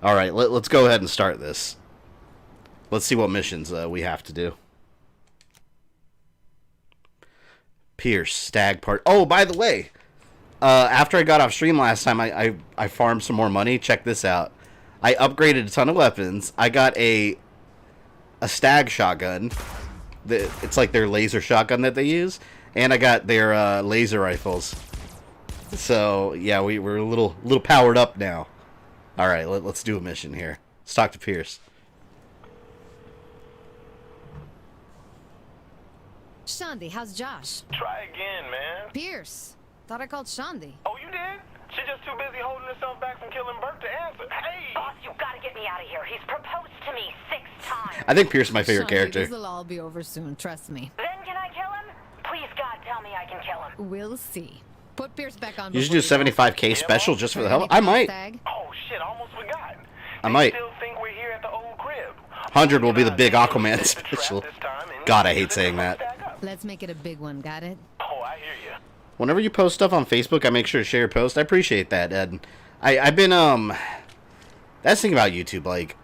Alright, let's go ahead and start this. Let's see what missions we have to do. Pierce, stag part. Oh, by the way, after I got off stream last time, I farmed some more money. Check this out. I upgraded a ton of weapons. I got a stag shotgun. It's like their laser shotgun that they use. And I got their laser rifles. So, yeah, we're a little powered up now. Alright, let's do a mission here. Let's talk to Pierce. Shandi, how's Josh? Try again, man. Pierce. Thought I called Shandi. Oh, you did? She's just too busy holding herself back from killing Bert to answer. Hey! Boss, you gotta get me out of here. He's proposed to me 6 times. I think Pierce is my favorite Shandi, character. This'll all be over soon, trust me. Then can I kill him? Please, God, tell me I can kill him. We'll see. Put Pierce back on. You should do 75k special just for the hell. I might. Oh, shit, I almost forgot. I might. Still think we're here at the old crib. 100 will be the big Aquaman special. God, I hate saying that. Let's make it a big one, got it? Oh, I hear you. Whenever you post stuff on Facebook, I make sure to share your post. I appreciate that, and I've been that's the thing about YouTube, like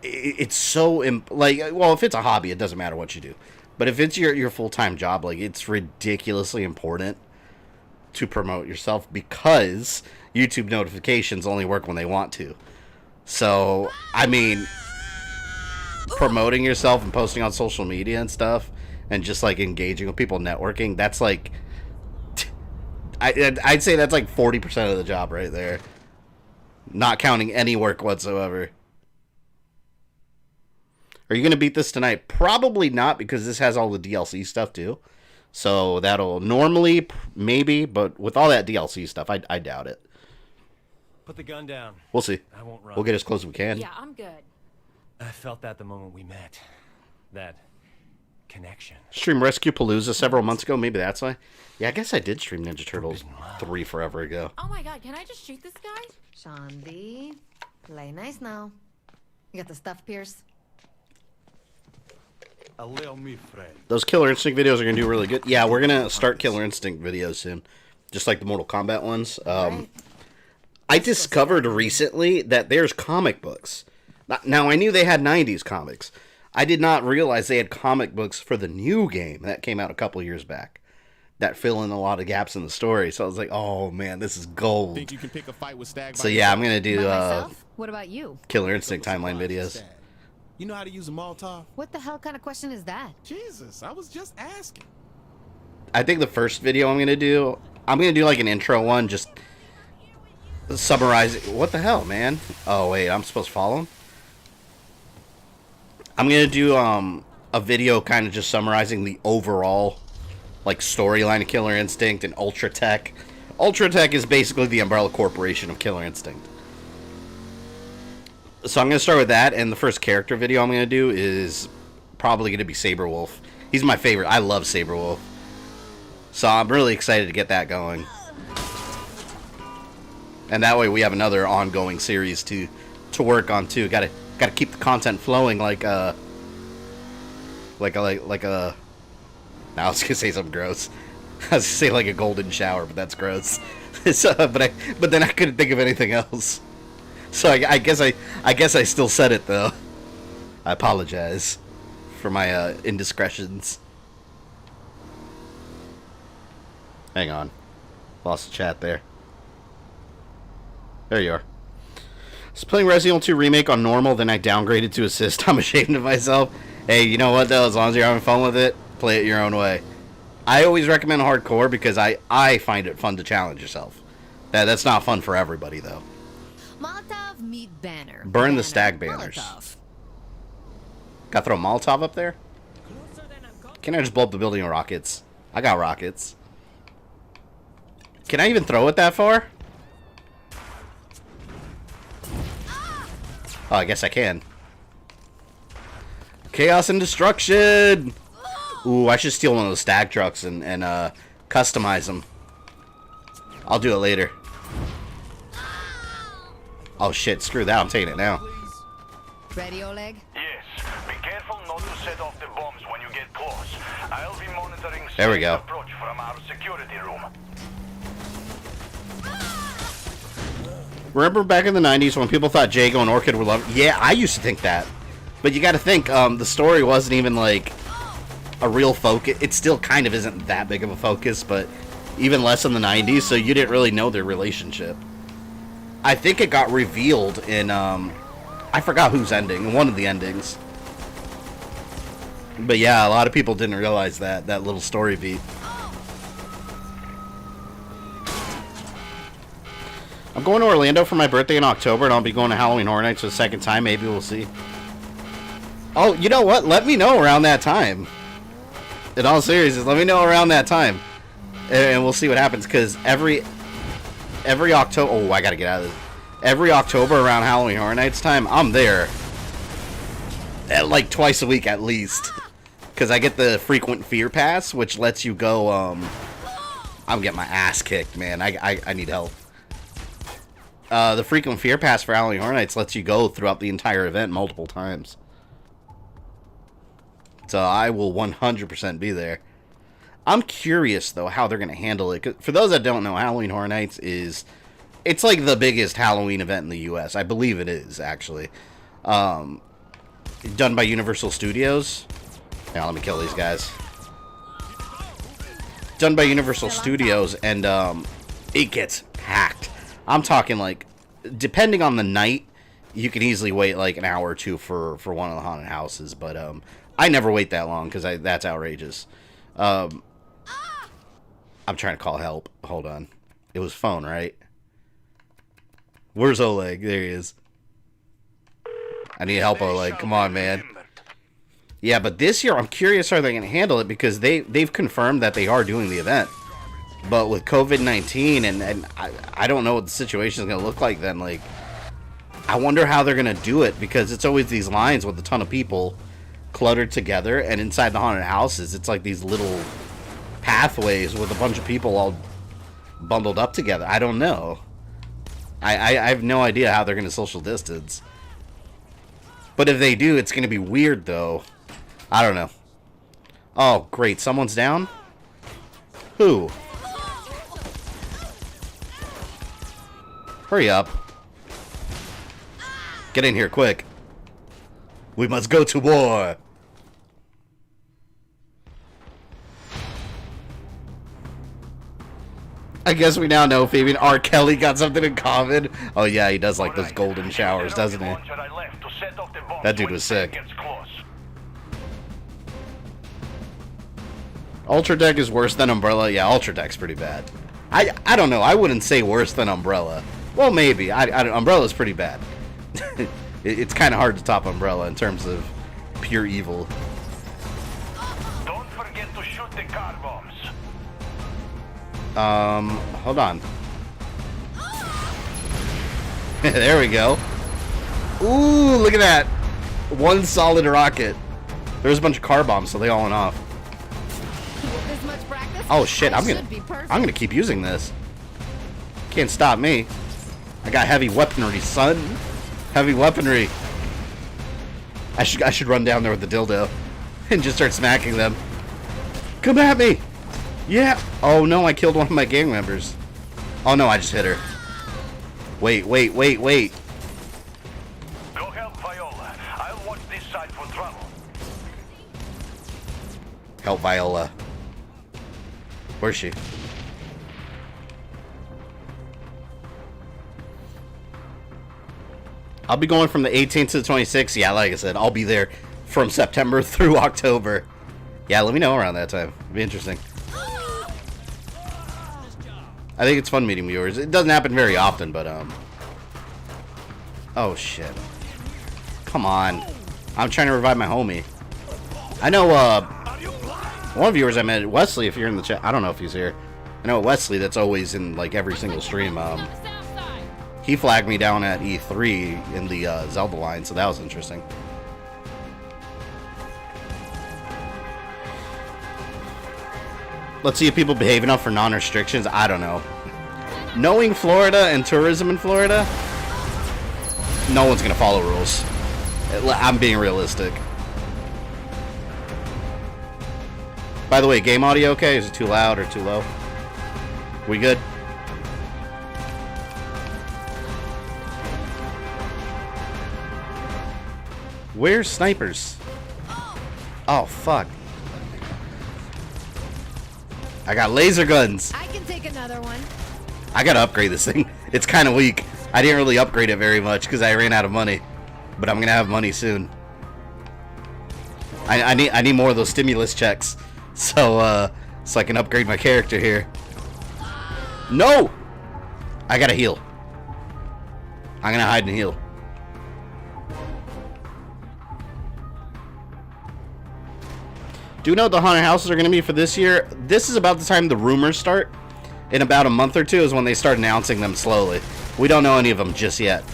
it's so like, well, if it's a hobby, it doesn't matter what you do, but if it's your full-time job, like, it's ridiculously important to promote yourself, because YouTube notifications only work when they want to. So, I mean, promoting yourself and posting on social media and stuff, and just like engaging with people, networking, that's like, I'd say that's like 40% of the job right there, not counting any work whatsoever. Are you gonna beat this tonight? Probably not, because this has all the DLC stuff too, so that'll normally maybe, but with all that DLC stuff, I doubt it. Put the gun down. We'll see. I won't run. We'll get as close as we can. Yeah, I'm good. I felt that the moment we met. That connection. Stream Rescue Palooza several months ago. Maybe that's why. Yeah, I guess I did stream Ninja Turtles 3 forever ago. Oh my god, can I just shoot this guy? Shandi, play nice now. You got the stuff, Pierce? Allow me, friend. Those Killer Instinct videos are going to do really good. Yeah, we're going to start Killer Instinct videos soon. Just like the Mortal Kombat ones. Right. I discovered recently that there's comic books. Now, I knew they had 90s comics. I did not realize they had comic books for the new game that came out a couple years back that fill in a lot of gaps in the story. So I was like, oh man, this is gold. Think you can pick a fight with Stag So yeah, I'm going to do What about you? Killer Instinct timeline videos. You know how to use a Molotov? What the hell kind of question is that? Jesus, I was just asking. I think the first video I'm going to do like an intro one, just summarizing. What the hell, man? Oh wait, I'm supposed to follow him? I'm going to do a video kind of just summarizing the overall like storyline of Killer Instinct and Ultra Tech. Ultra Tech is basically the umbrella corporation of Killer Instinct. So I'm going to start with that, and the first character video I'm going to do is probably going to be Saberwolf. He's my favorite. I love Saberwolf. So I'm really excited to get that going. And that way we have another ongoing series to work on too. Got to keep the content flowing like a now I was gonna say something gross. I was gonna say like a golden shower, but that's gross. So, but then I couldn't think of anything else. So I guess I still said it though. I apologize for my indiscretions. Hang on, lost the chat there. There you are. I was playing Resident Evil 2 Remake on normal, then I downgraded to assist. I'm ashamed of myself. Hey, you know what though? As long as you're having fun with it, play it your own way. I always recommend hardcore because I find it fun to challenge yourself. That's not fun for everybody though. Molotov meet banner. Burn the stag banners. Molotov. Gotta throw a Molotov up there? Can I just blow up the building with rockets? I got rockets. Can I even throw it that far? Oh, I guess I can. Chaos and destruction! Ooh, I should steal one of those stag trucks and customize them. I'll do it later. Oh shit, screw that, I'm taking it now. Ready, Oleg? Yes. Be careful not to set off the bombs when you get close. I'll be monitoring There we go. approach from our security room. Remember back in the 90s when people thought Jago and Orchid were love? Yeah, I used to think that. But you got to think, the story wasn't even like a real focus. It still kind of isn't that big of a focus, but even less in the 90s, so you didn't really know their relationship. I think it got revealed in, I forgot whose ending, in one of the endings. But yeah, a lot of people didn't realize that little story beat. I'm going to Orlando for my birthday in October, and I'll be going to Halloween Horror Nights for the second time. Maybe we'll see. Oh, you know what? Let me know around that time. In all seriousness, let me know around that time. And we'll see what happens, because every October... Oh, I gotta get out of this. Every October around Halloween Horror Nights time, I'm there. Like twice a week at least. Because I get the Frequent Fear Pass, which lets you go... I'm getting my ass kicked, man. I need help. The Frequent Fear Pass for Halloween Horror Nights lets you go throughout the entire event multiple times. So I will 100% be there. I'm curious, though, how they're going to handle it. 'Cause for those that don't know, Halloween Horror Nights is... It's like the biggest Halloween event in the U.S. I believe it is, actually. Done by Universal Studios. Now, let me kill these guys. Done by Universal Studios, and it gets packed. I'm talking, like, depending on the night, you can easily wait, like, an hour or two for one of the haunted houses. But I never wait that long, because that's outrageous. I'm trying to call help. Hold on. It was phone, right? Where's Oleg? There he is. I need help, Oleg. Come on, man. Yeah, but this year, I'm curious how they're going to handle it, because they've confirmed that they are doing the event. But with COVID-19, and I don't know what the situation is going to look like then. Like, I wonder how they're going to do it, because it's always these lines with a ton of people cluttered together, and inside the haunted houses, it's like these little pathways with a bunch of people all bundled up together. I don't know. I have no idea how they're going to social distance. But if they do, it's going to be weird, though. I don't know. Oh, great. Someone's down? Who? Hurry up. Get in here, quick. We must go to war. I guess we now know Fabian R. Kelly got something in common. Oh yeah, he does like those golden showers, doesn't he? That dude was sick. Ultra Deck is worse than Umbrella. Yeah, Ultra Deck's pretty bad. I don't know. I wouldn't say worse than Umbrella. Well, maybe. Umbrella's pretty bad. It's kind of hard to top Umbrella in terms of pure evil. Don't forget to shoot the car bombs. Hold on. There we go. Ooh, look at that. One solid rocket. There's a bunch of car bombs, so they all went off. With this much practice, Oh shit, I'm should be perfect. gonna keep using this. Can't stop me. I got heavy weaponry, son. Heavy weaponry. I should run down there with the dildo and just start smacking them. Come at me. Yeah. Oh no, I killed one of my gang members. Oh no, I just hit her. Wait. Go help Viola. I'll watch this side for trouble. Help Viola. Where's she? I'll be going from the 18th to the 26th. Yeah, like I said, I'll be there from September through October. Yeah, let me know around that time. It'll be interesting. I think it's fun meeting viewers. It doesn't happen very often, but, oh, shit. Come on. I'm trying to revive my homie. I know, one of the viewers I met, Wesley, if you're in the chat. I don't know if he's here. I know Wesley, that's always in, like, every single stream. He flagged me down at E3 in the Zelda line, so that was interesting. Let's see if people behave enough for non-restrictions. I don't know. Knowing Florida and tourism in Florida, no one's going to follow rules. I'm being realistic. By the way, game audio okay? Is it too loud or too low? We good? Where's snipers? Oh, fuck. I got laser guns. I can take another one. I gotta upgrade this thing. It's kind of weak. I didn't really upgrade it very much because I ran out of money. But I'm gonna have money soon. I need more of those stimulus checks. So I can upgrade my character here. No! I gotta heal. I'm gonna hide and heal. Do you know what the haunted houses are gonna be for this year? This is about the time the rumors start. In about a month or two is when they start announcing them slowly. We don't know any of them just yet.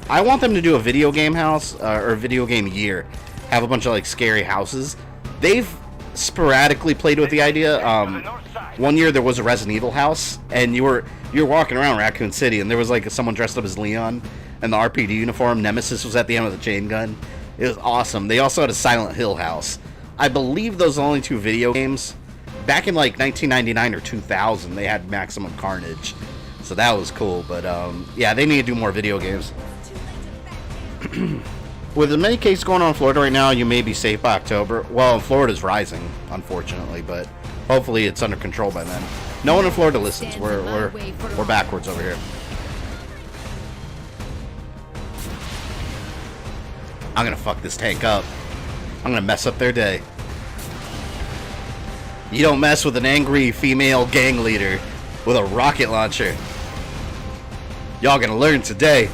I want them to do a video game house, or a video game year. Have a bunch of, like, scary houses. They've sporadically played with the idea. One year there was a Resident Evil house, and you were walking around Raccoon City, and there was, like, someone dressed up as Leon in the RPD uniform. Nemesis was at the end with a chain gun. It was awesome. They also had a Silent Hill house. I believe those are the only two video games. Back in, like, 1999 or 2000, they had Maximum Carnage. So that was cool, but, yeah, they need to do more video games. With as many cases going on in Florida right now, you may be safe by October. Well, Florida's rising, unfortunately, but hopefully it's under control by then. No one in Florida listens. We're backwards over here. I'm gonna fuck this tank up. I'm gonna mess up their day. You don't mess with an angry female gang leader with a rocket launcher. Y'all gonna learn today.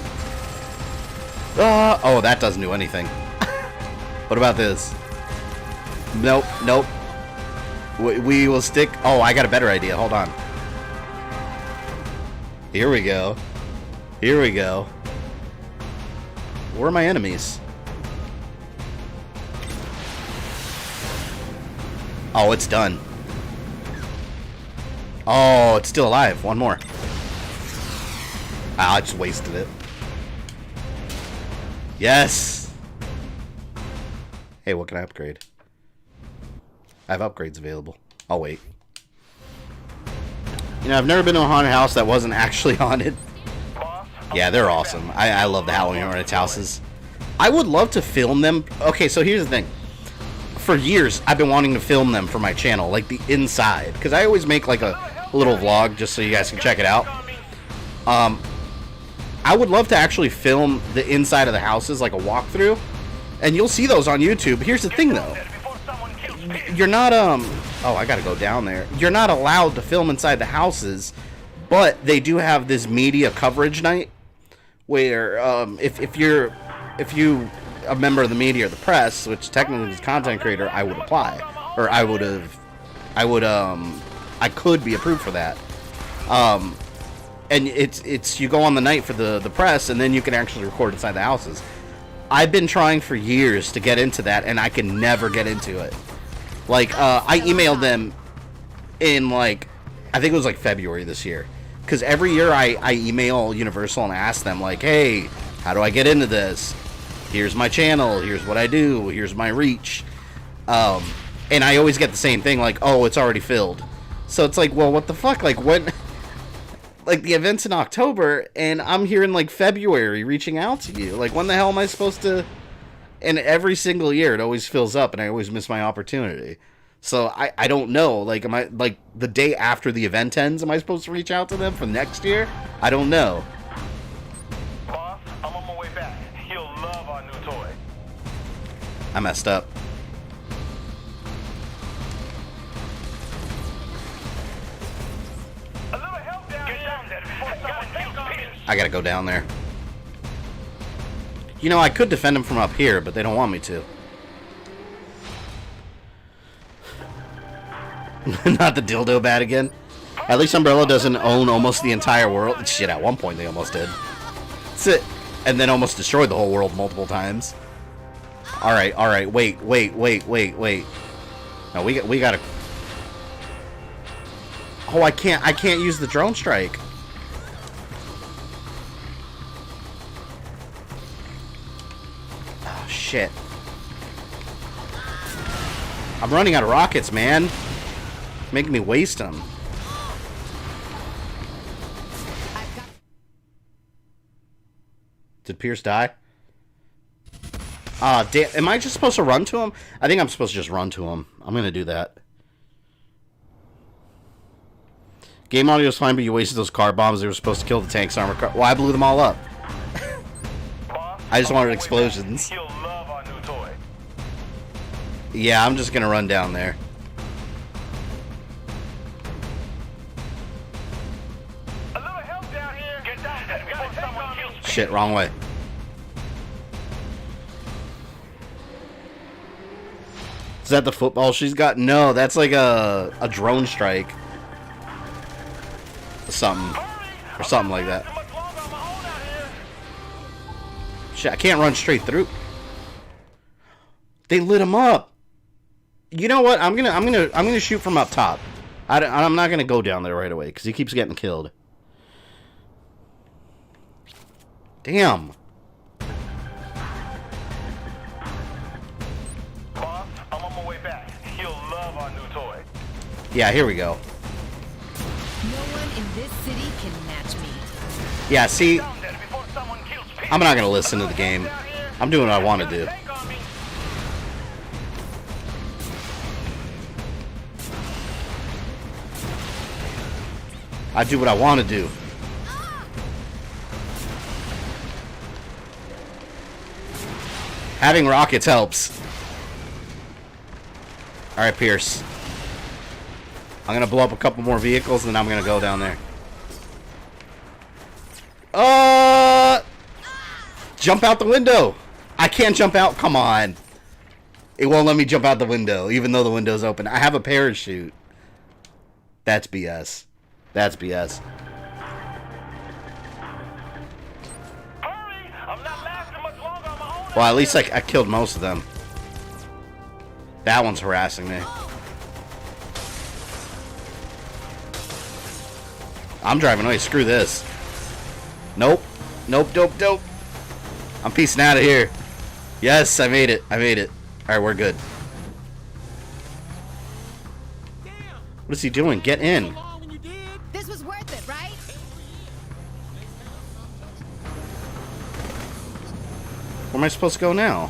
Oh, that doesn't do anything. What about this? Nope, nope. We will stick... Oh, I got a better idea. Hold on. Here we go. Here we go. Where are my enemies? Oh, it's done. Oh, it's still alive. One more. I just wasted it. Yes! Hey, what can I upgrade? I have upgrades available. I'll wait. You know, I've never been to a haunted house that wasn't actually haunted. Yeah, they're awesome. I love the Halloween Hornets houses. I would love to film them. Okay, so here's the thing. For years, I've been wanting to film them for my channel, like the inside. Because I always make like a little vlog just so you guys can check it out. I would love to actually film the inside of the houses, like a walkthrough. And you'll see those on YouTube. Here's the thing, though. You're not, oh, I gotta go down there. You're not allowed to film inside the houses, but they do have this media coverage night where, if you a member of the media or the press, which technically is a content creator, I would apply. Or I could be approved for that. And it's you go on the night for the press, and then you can actually record inside the houses. I've been trying for years to get into that, and I can never get into it. Like, I emailed them in, like, I think it was, like, February this year. Because every year I email Universal and ask them, like, hey, how do I get into this? Here's my channel. Here's what I do. Here's my reach. And I always get the same thing, like, oh, it's already filled. So it's like, well, what the fuck? Like, when... Like, the event's in October, and I'm here in, like, February reaching out to you. Like, when the hell am I supposed to... And every single year, it always fills up, and I always miss my opportunity. So, I don't know. Like, am I... Like, the day after the event ends, am I supposed to reach out to them for next year? I don't know. Boss, I'm on my way back. You'll love our new toy. I messed up. I gotta go down there. You know, I could defend him from up here, but they don't want me to. Not the dildo bat again. At least Umbrella doesn't own almost the entire world. Shit, at one point they almost did. That's it. And then almost destroyed the whole world multiple times. Alright, wait. No, we gotta... Oh, I can't use the drone strike. Oh, shit. I'm running out of rockets, man. Making me waste them. Did Pierce die? Damn, am I just supposed to run to him? I think I'm supposed to just run to him. I'm gonna do that. Game audio is fine, but you wasted those car bombs. They were supposed to kill the tank's armor car. Well, I blew them all up. I just wanted explosions. He'll love our new toy. Yeah, I'm just gonna run down there. A little help down here. Get down before someone kills me. Shit, wrong way. Is that the football she's got? No, that's like a drone strike. Something. Or something like that. Shit, I can't run straight through. They lit him up. You know what? I'm gonna shoot from up top. I'm not gonna go down there right away because he keeps getting killed. Damn. Boss, I'm on my way back. He'll love our new toy. Yeah, here we go. No one in this city can match me. Yeah, see, Down there before someone kills me. I'm not gonna listen to the game. I'm doing what I want to do. Tank on me. I do what I want to do. Having rockets helps. Alright, Pierce. I'm gonna blow up a couple more vehicles and then I'm gonna go down there. Jump out the window! I can't jump out, come on. It won't let me jump out the window, even though the window's open. I have a parachute. That's BS. That's BS. Hurry! I'm not lasting much longer on my own. Well, at least I killed most of them. That one's harassing me. I'm driving away. Screw this. Nope. Nope, dope, dope. I'm peacing out of here. Yes, I made it. I made it. Alright, we're good. What is he doing? Get in. This was worth it, right? Where am I supposed to go now?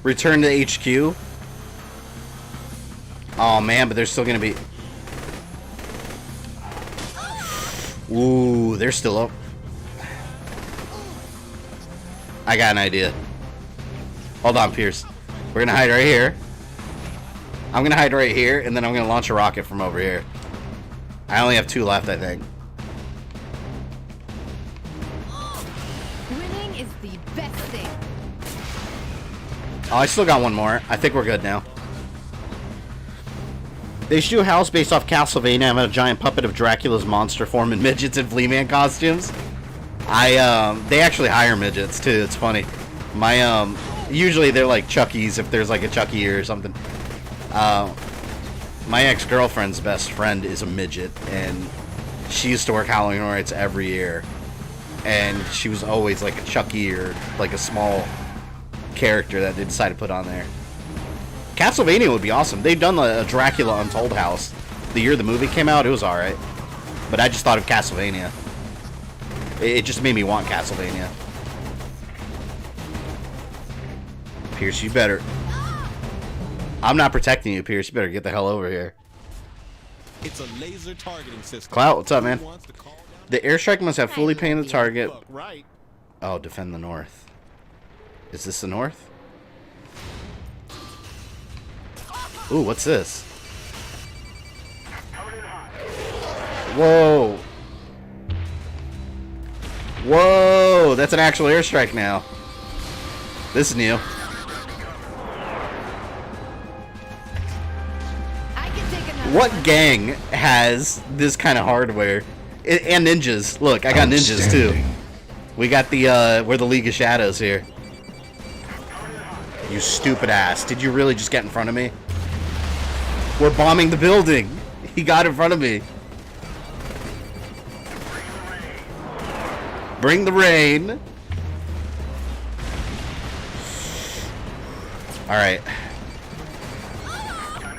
Return to HQ? Oh man, but there's still gonna be... Ooh, they're still up. I got an idea. Hold on, Pierce. We're gonna hide right here. I'm gonna hide right here, and then I'm gonna launch a rocket from over here. I only have 2 left, I think. Winning is the best thing. Oh, I still got one more. I think we're good now. They should do a house based off Castlevania. I'm a giant puppet of Dracula's monster form and midgets in Flea Man costumes. They actually hire midgets too. It's funny. Usually they're like Chuckies if there's like a Chucky or something. My ex-girlfriend's best friend is a midget, and she used to work Halloween Horror Nights every year, and she was always like a Chucky or like a small character that they decided to put on there. Castlevania would be awesome. They've done the Dracula Untold house. The year the movie came out, it was alright. But I just thought of Castlevania. It just made me want Castlevania. Pierce, you better... I'm not protecting you, Pierce. You better get the hell over here. It's a laser targeting system. Clout, what's up, man? Who wants to call down The airstrike must have fully painted the target. Look, right? Oh, defend the north. Is this the north? Ooh, what's this? Whoa. Whoa, that's an actual airstrike now. This is new. What gang has this kind of hardware? And ninjas. Look, I got ninjas too. We got the, we're the League of Shadows here. You stupid ass. Did you really just get in front of me? We're bombing the building. He got in front of me. Bring the rain. Alright.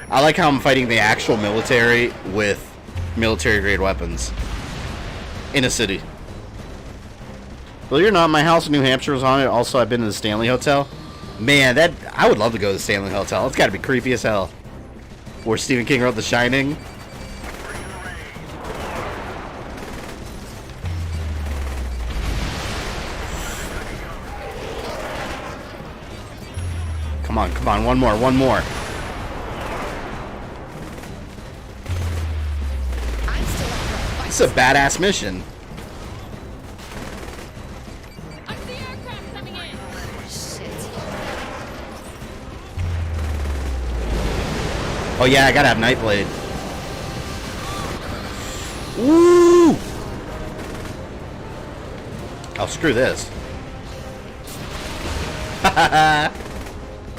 I like how I'm fighting the actual military with military-grade weapons. In a city. Believe it or not, my house in New Hampshire was on it. Also, I've been to the Stanley Hotel. Man, I would love to go to the Stanley Hotel. It's got to be creepy as hell. Where Stephen King wrote The Shining. Come on, come on, one more, one more. This is a badass mission. I see aircraft coming in. Shit. Oh yeah, I gotta have Nightblade. Woo! Oh, screw this.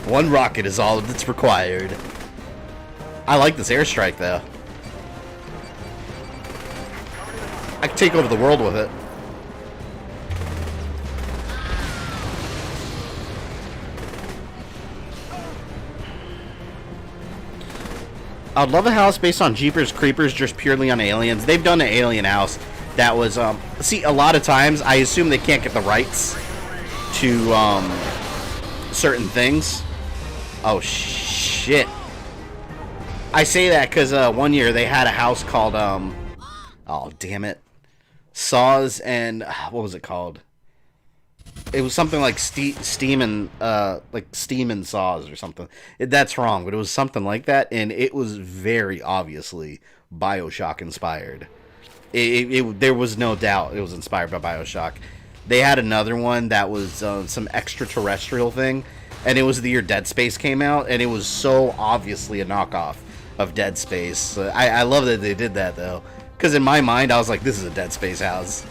One rocket is all that's required. I like this airstrike, though. I can take over the world with it. I'd love a house based on Jeepers Creepers, just purely on aliens. They've done an alien house that was, see, a lot of times, I assume they can't get the rights to, certain things. Oh, shit. I say that because, one year they had a house called, oh, damn it. Saws and, what was it called? It was something like Steam and Saws or something. That's wrong, but it was something like that, and it was very obviously BioShock inspired. There was no doubt it was inspired by BioShock. They had another one that was some extraterrestrial thing, and it was the year Dead Space came out, and it was so obviously a knockoff of Dead Space. I love that they did that, though, because in my mind, I was like, this is a Dead Space house.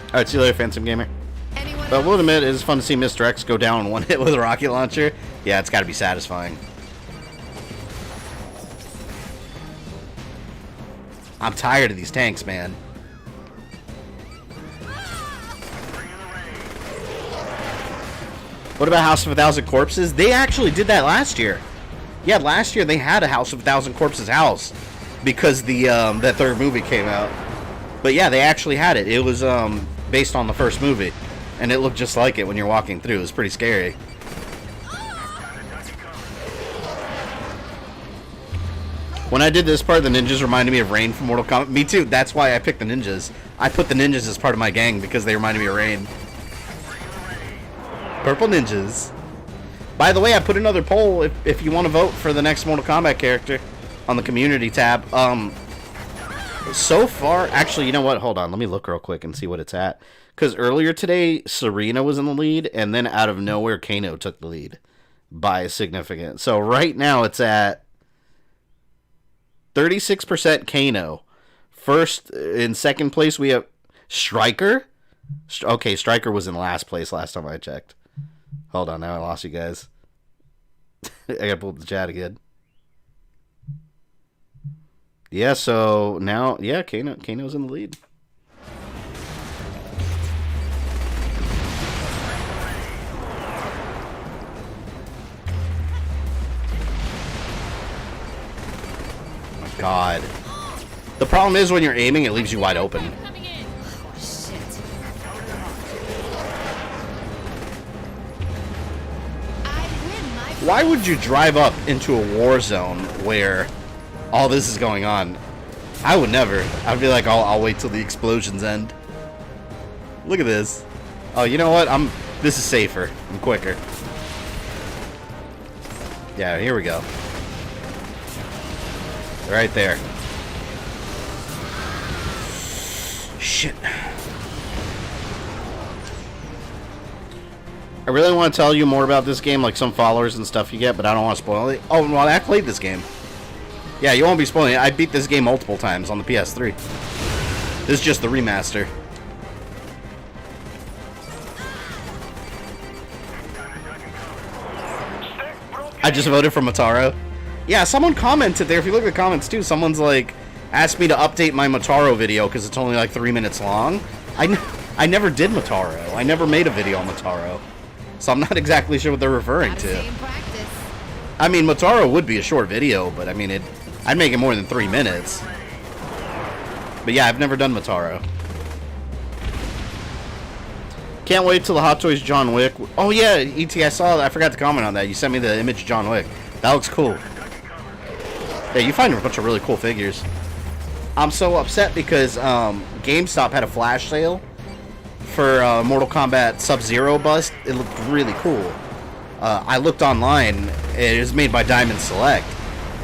Alright, see you later, Phantom Gamer. But we'll admit, it is fun to see Mr. X go down in one hit with a rocket launcher. Yeah, it's got to be satisfying. I'm tired of these tanks, man. What about House of a Thousand Corpses? They actually did that last year. Yeah, last year they had a House of a Thousand Corpses house because the that third movie came out. But yeah, they actually had it. It was based on the first movie, and it looked just like it when you're walking through. It was pretty scary. When I did this part, the ninjas reminded me of Rain from Mortal Kombat. Me too. That's why I picked the ninjas. I put the ninjas as part of my gang because they reminded me of Rain. Purple ninjas. By the way, I put another poll if you want to vote for the next Mortal Kombat character on the community tab. So far, actually, you know what? Hold on. Let me look real quick and see what it's at. Because earlier today, Serena was in the lead, and then out of nowhere, Kano took the lead by a significant. So right now, it's at 36% Kano. First, in second place, we have Stryker. Okay, Stryker was in last place last time I checked. Hold on, now I lost you guys. I gotta pull up the chat again. Yeah, so now, yeah, Kano's in the lead. Oh my God. The problem is when you're aiming, it leaves you wide open. Why would you drive up into a war zone where all this is going on? I would never. I'd be like, I'll wait till the explosions end. Look at this. Oh, you know what? This is safer. I'm quicker. Yeah, here we go. Right there. Shit. I really want to tell you more about this game, like some followers and stuff you get, but I don't want to spoil it. Oh, well, I played this game. Yeah, you won't be spoiling it. I beat this game multiple times on the PS3. This is just the remaster. I just voted for Motaro. Yeah, someone commented there. If you look at the comments, too, someone's like, asked me to update my Motaro video because it's only like 3 minutes long. I never did Motaro. I never made a video on Motaro. So I'm not exactly sure what they're referring to. I mean, Motaro would be a short video, but I mean, I'd make it more than 3 minutes. But yeah, I've never done Motaro. Can't wait till the Hot Toys John Wick. Oh yeah, E.T., I saw that. I forgot to comment on that. You sent me the image of John Wick. That looks cool. Yeah, you find a bunch of really cool figures. I'm so upset because GameStop had a flash sale for Mortal Kombat Sub-Zero bust. It looked really cool. I looked online. It is made by Diamond Select,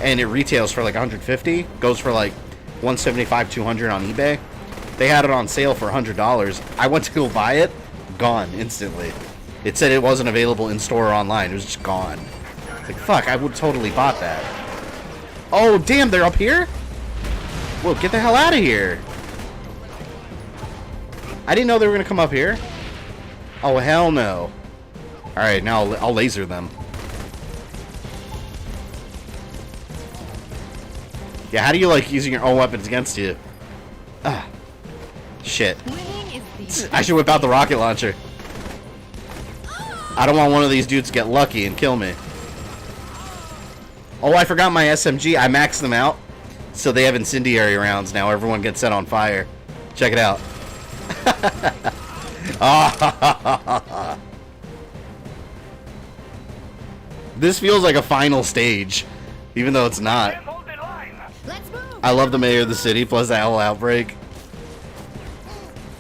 and it retails for like $150. Goes for like $175, $200 on eBay. They had it on sale for $100. I went to go buy it. Gone instantly. It said it wasn't available in store or online. It was just gone. It's like, fuck, I would totally bought that. Oh, damn, they're up here? Whoa, get the hell out of here. I didn't know they were going to come up here. Oh, hell no. Alright, now I'll laser them. Yeah, how do you like using your own weapons against you? Ah. Shit. I should whip out the rocket launcher. I don't want one of these dudes to get lucky and kill me. Oh, I forgot my SMG. I maxed them out, so they have incendiary rounds now. Everyone gets set on fire. Check it out. This feels like a final stage, even though it's not. I love the mayor of the city, plus the owl outbreak.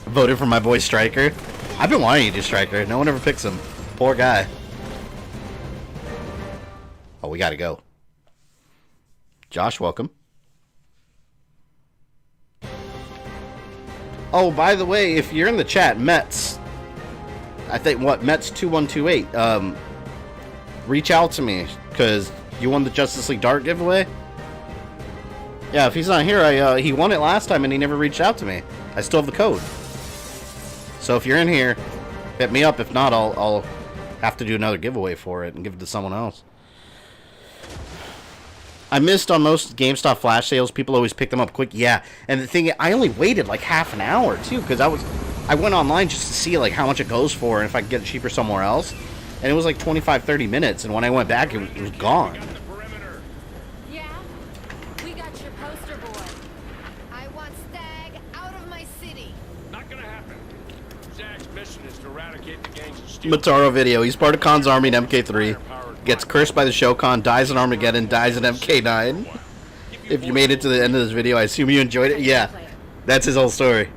Voted for my boy Striker. I've been wanting to do Striker. No one ever picks him. Poor guy. Oh, we gotta go. Josh, welcome. Oh, by the way, if you're in the chat, Mets. I think, what, Mets2128. Reach out to me, because you won the Justice League Dart giveaway. Yeah, if he's not here, he won it last time and he never reached out to me. I still have the code. So if you're in here, hit me up. If not, I'll have to do another giveaway for it and give it to someone else. I missed on most GameStop flash sales. People always pick them up quick. Yeah, and the thing, I only waited like half an hour too, because I went online just to see like how much it goes for and if I could get it cheaper somewhere else. And it was like 25-30 minutes, and when I went back, it was gone. Yeah? We got your poster boy. I want Stag out of my city. Not gonna happen. Zach's mission is to eradicate the gangs of steel. Mataro video. He's part of Khan's army in MK3. Gets cursed by the Shokan, dies in Armageddon, dies in MK9. If you made it to the end of this video, I assume you enjoyed it. Yeah, that's his whole story.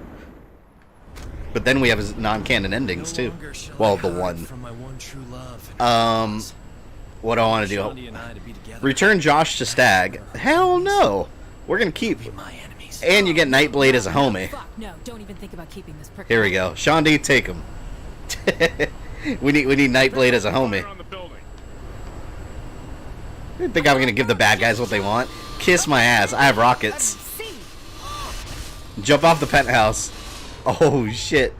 But then we have his non-canon endings too. Well, the one. What do I want to do? Return Josh to Stag. Hell no. We're gonna keep. And you get Nightblade as a homie. No, don't even think about keeping this prick. Here we go. Shandi, take him. we need Nightblade as a homie. You think I'm gonna give the bad guys what they want? Kiss my ass. I have rockets. Jump off the penthouse. Oh shit.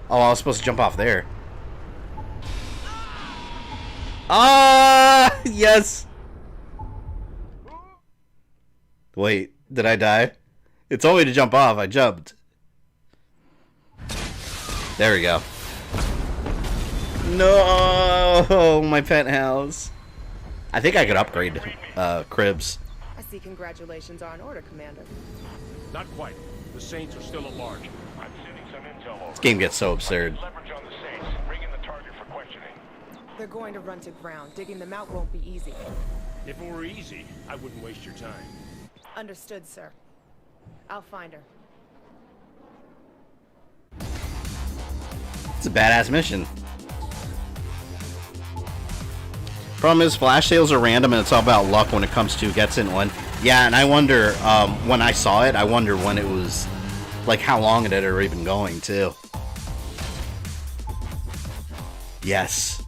Oh, I was supposed to jump off there. Ah, yes. Wait, did I die? It's only to jump off. I jumped. There we go. No, my penthouse. I think I could upgrade cribs. I see congratulations are in order, Commander. Not quite. The Saints are still at large. I'm sending some intel over. This game gets so absurd. Leverage on the Saints. Bring in the target for questioning. They're going to run to ground. Digging them out won't be easy. If it were easy, I wouldn't waste your time. Understood, sir. I'll find her. It's a badass mission. Problem is, flash sales are random and it's all about luck when it comes to gets in one. Yeah, and I wonder, when I saw it, I wonder when it was, like how long it had already been going, too. Yes.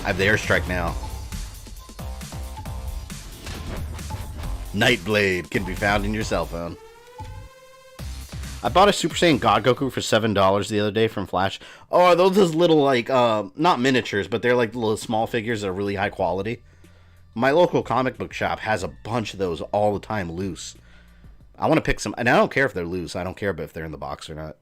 I have the airstrike now. Nightblade can be found in your cell phone. I bought a Super Saiyan God Goku for $7 the other day from Flash. Oh, are those little, like, not miniatures, but they're like little small figures that are really high quality? My local comic book shop has a bunch of those all the time loose. I want to pick some, and I don't care if they're loose. I don't care if they're in the box or not.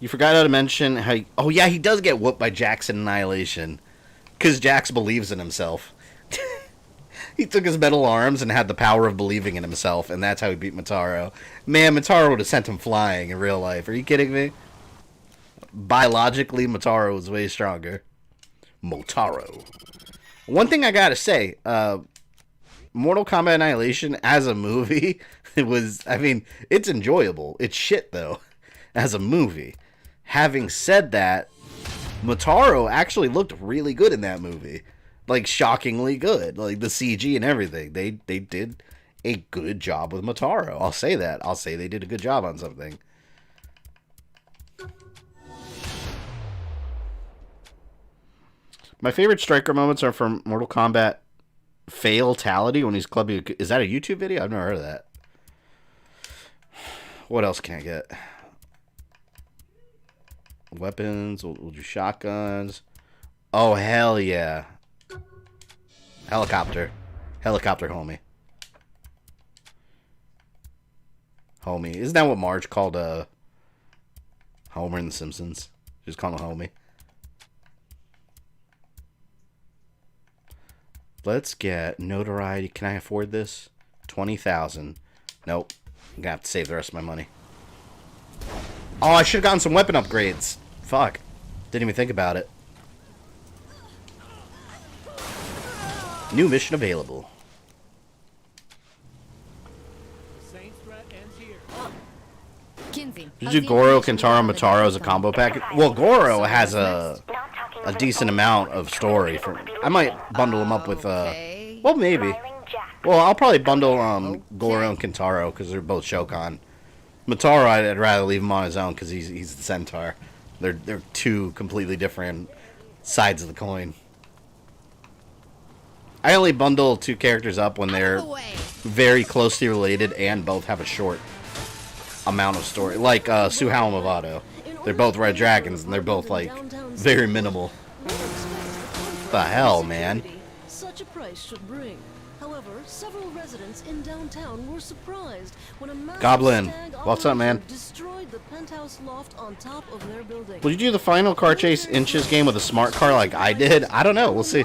You forgot how to mention how... Oh, yeah, he does get whooped by Jackson Annihilation. Because Jax believes in himself. He took his metal arms and had the power of believing in himself, and that's how he beat Motaro. Man, Motaro would have sent him flying in real life. Are you kidding me? Biologically, Motaro was way stronger. Motaro. One thing I gotta say, Mortal Kombat Annihilation as a movie, it's enjoyable. It's shit, though, as a movie. Having said that, Motaro actually looked really good in that movie. Like, shockingly good. Like, the CG and everything. They did a good job with Motaro. I'll say that. I'll say they did a good job on something. My favorite Striker moments are from Mortal Kombat Fatality when he's clubbing. Is that a YouTube video? I've never heard of that. What else can I get? Weapons. We'll do shotguns. Oh, hell yeah. Helicopter. Helicopter homie. Homie. Isn't that what Marge called Homer in The Simpsons? Just call him homie. Let's get notoriety. Can I afford this? 20,000. Nope. I'm gonna have to save the rest of my money. Oh, I should have gotten some weapon upgrades. Fuck. Didn't even think about it. New mission available. Kinsey, Did you do Goro, Kentaro, Motaro as a combo pack? Well, Goro has a decent amount of story. I might bundle them up with, well, maybe. Well, I'll probably bundle Goro and Kentaro because they're both Shokan. Motaro, I'd rather leave him on his own because he's the Centaur. They're two completely different sides of the coin. I only bundle two characters up when they're very closely related and both have a short amount of story. Like Suhao and Movado. They're both Red Dragons and they're both like very minimal. The hell, man? Such a price should bring. However, several residents in downtown were surprised when a massive Goblin, stag what's up, man? Destroyed the penthouse loft on top of their building. Will you do the final car chase inches game with a smart car like I did? I don't know. We'll see.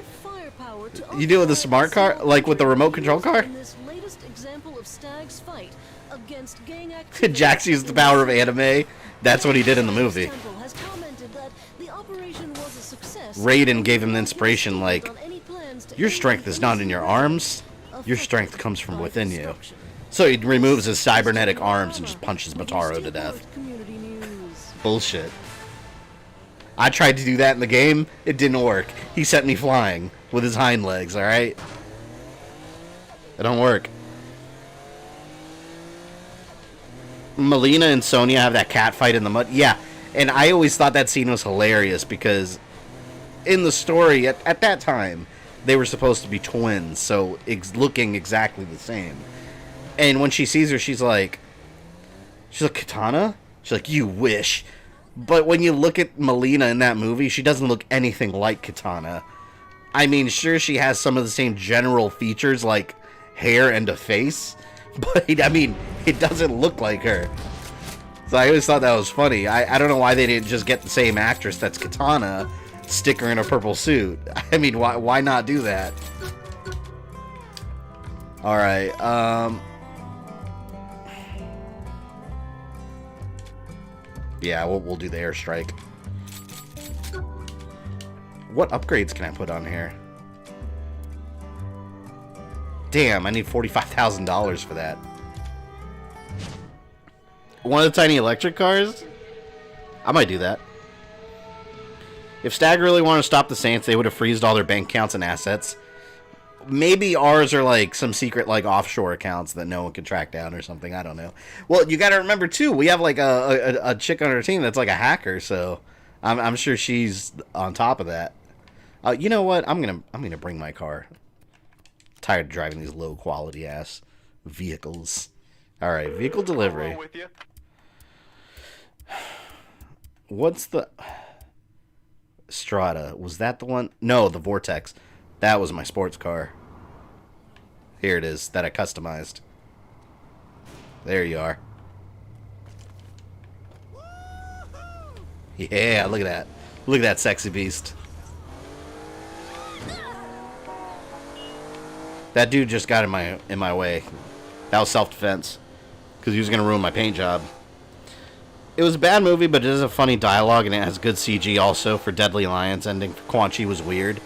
You do it with a smart car, like with the remote control car? This latest example of Stag's fight against gang Jax used the power of anime. That's what he did in the movie. Raiden gave him the inspiration, like, your strength is not in your arms, your strength comes from within you. So he removes his cybernetic arms and just punches Motaro to death. Bullshit. I tried to do that in the game, it didn't work. He sent me flying with his hind legs, alright? It don't work. Melina and Sonya have that cat fight in the mud. Yeah, and I always thought that scene was hilarious because in the story, at that time, they were supposed to be twins, so looking exactly the same. And when she sees her, she's like, Katana? She's like, you wish. But when you look at Melina in that movie, she doesn't look anything like Katana. I mean, sure, she has some of the same general features, like hair and a face, but, I mean, it doesn't look like her. So I always thought that was funny. I don't know why they didn't just get the same actress that's Katana, stick her in a purple suit. I mean, why not do that? Alright, yeah, we'll do the airstrike. What upgrades can I put on here? Damn, I need $45,000 for that. One of the tiny electric cars? I might do that. If Stag really wanted to stop the Saints, they would have freezed all their bank accounts and assets. Maybe ours are like some secret like offshore accounts that no one can track down or something. I don't know. Well, you got to remember too, we have like a chick on our team that's like a hacker, so I'm sure she's on top of that. You know what? I'm gonna bring my car. Tired of driving these low quality ass vehicles. All right, vehicle delivery. What's the Strata? Was that the one? No, the Vortex. That was my sports car. Here it is, that I customized. There you are. Yeah, look at that. Look at that sexy beast. That dude just got in my way. That was self-defense. Because he was going to ruin my paint job. It was a bad movie, but it has a funny dialogue, and it has good CG also for Deadly Alliance ending. Quan Chi was weird.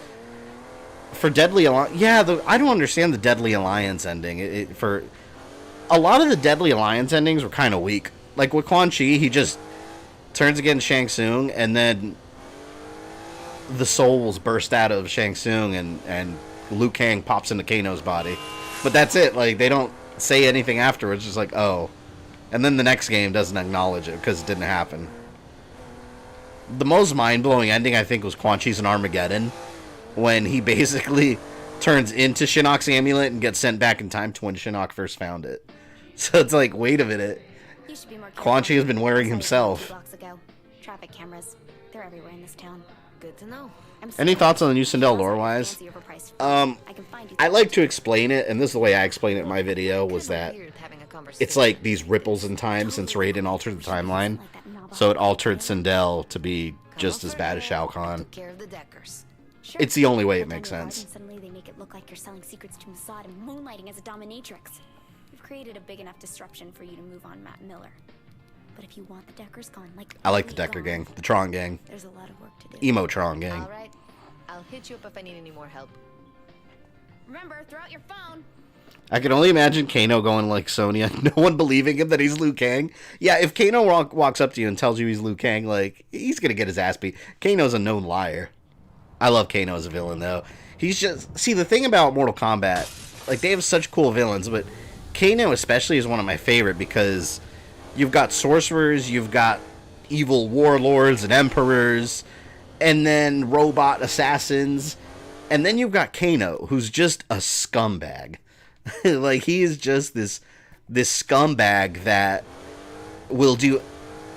For Deadly Alliance... Yeah, I don't understand the Deadly Alliance ending. For a lot of the Deadly Alliance endings were kind of weak. Like with Quan Chi, he just turns against Shang Tsung, and then the souls burst out of Shang Tsung, and Liu Kang pops into Kano's body. But that's it. Like, they don't say anything afterwards. Just like, oh. And then the next game doesn't acknowledge it because it didn't happen. The most mind-blowing ending, I think, was Quan Chi's in Armageddon, when he basically turns into Shinnok's amulet and gets sent back in time to when Shinnok first found it. So it's like, wait a minute. Quan Chi has been wearing himself. Traffic cameras. They're everywhere in this town. Good to know. Any thoughts on the new Sindel lore-wise? I like to explain it, and this is the way I explain it in my video, was that it's like these ripples in time since Raiden altered the timeline. So it altered Sindel to be just as bad as Shao Kahn. It's the only way it makes sense. Suddenly they make it look like you're selling secrets to Mossad and moonlighting as a dominatrix. You've created a big enough disruption for you to move on Matt Miller. But if you want the Deckers gone, like I like the Decker gang, the Tron gang, there's a lot of work to do. Emo Tron gang. All right, I'll hit you up if I need any more help. Remember, throw out your phone. I can only imagine Kano going like Sonya, no one believing him that he's Liu Kang. Yeah, if Kano walks up to you and tells you he's Liu Kang, like, he's gonna get his ass beat. Kano's a known liar. I love Kano as a villain, though. He's just... See, the thing about Mortal Kombat, like, they have such cool villains, but Kano especially is one of my favorite because you've got sorcerers, you've got evil warlords and emperors, and then robot assassins, and then you've got Kano, who's just a scumbag. Like, he is just this scumbag that will do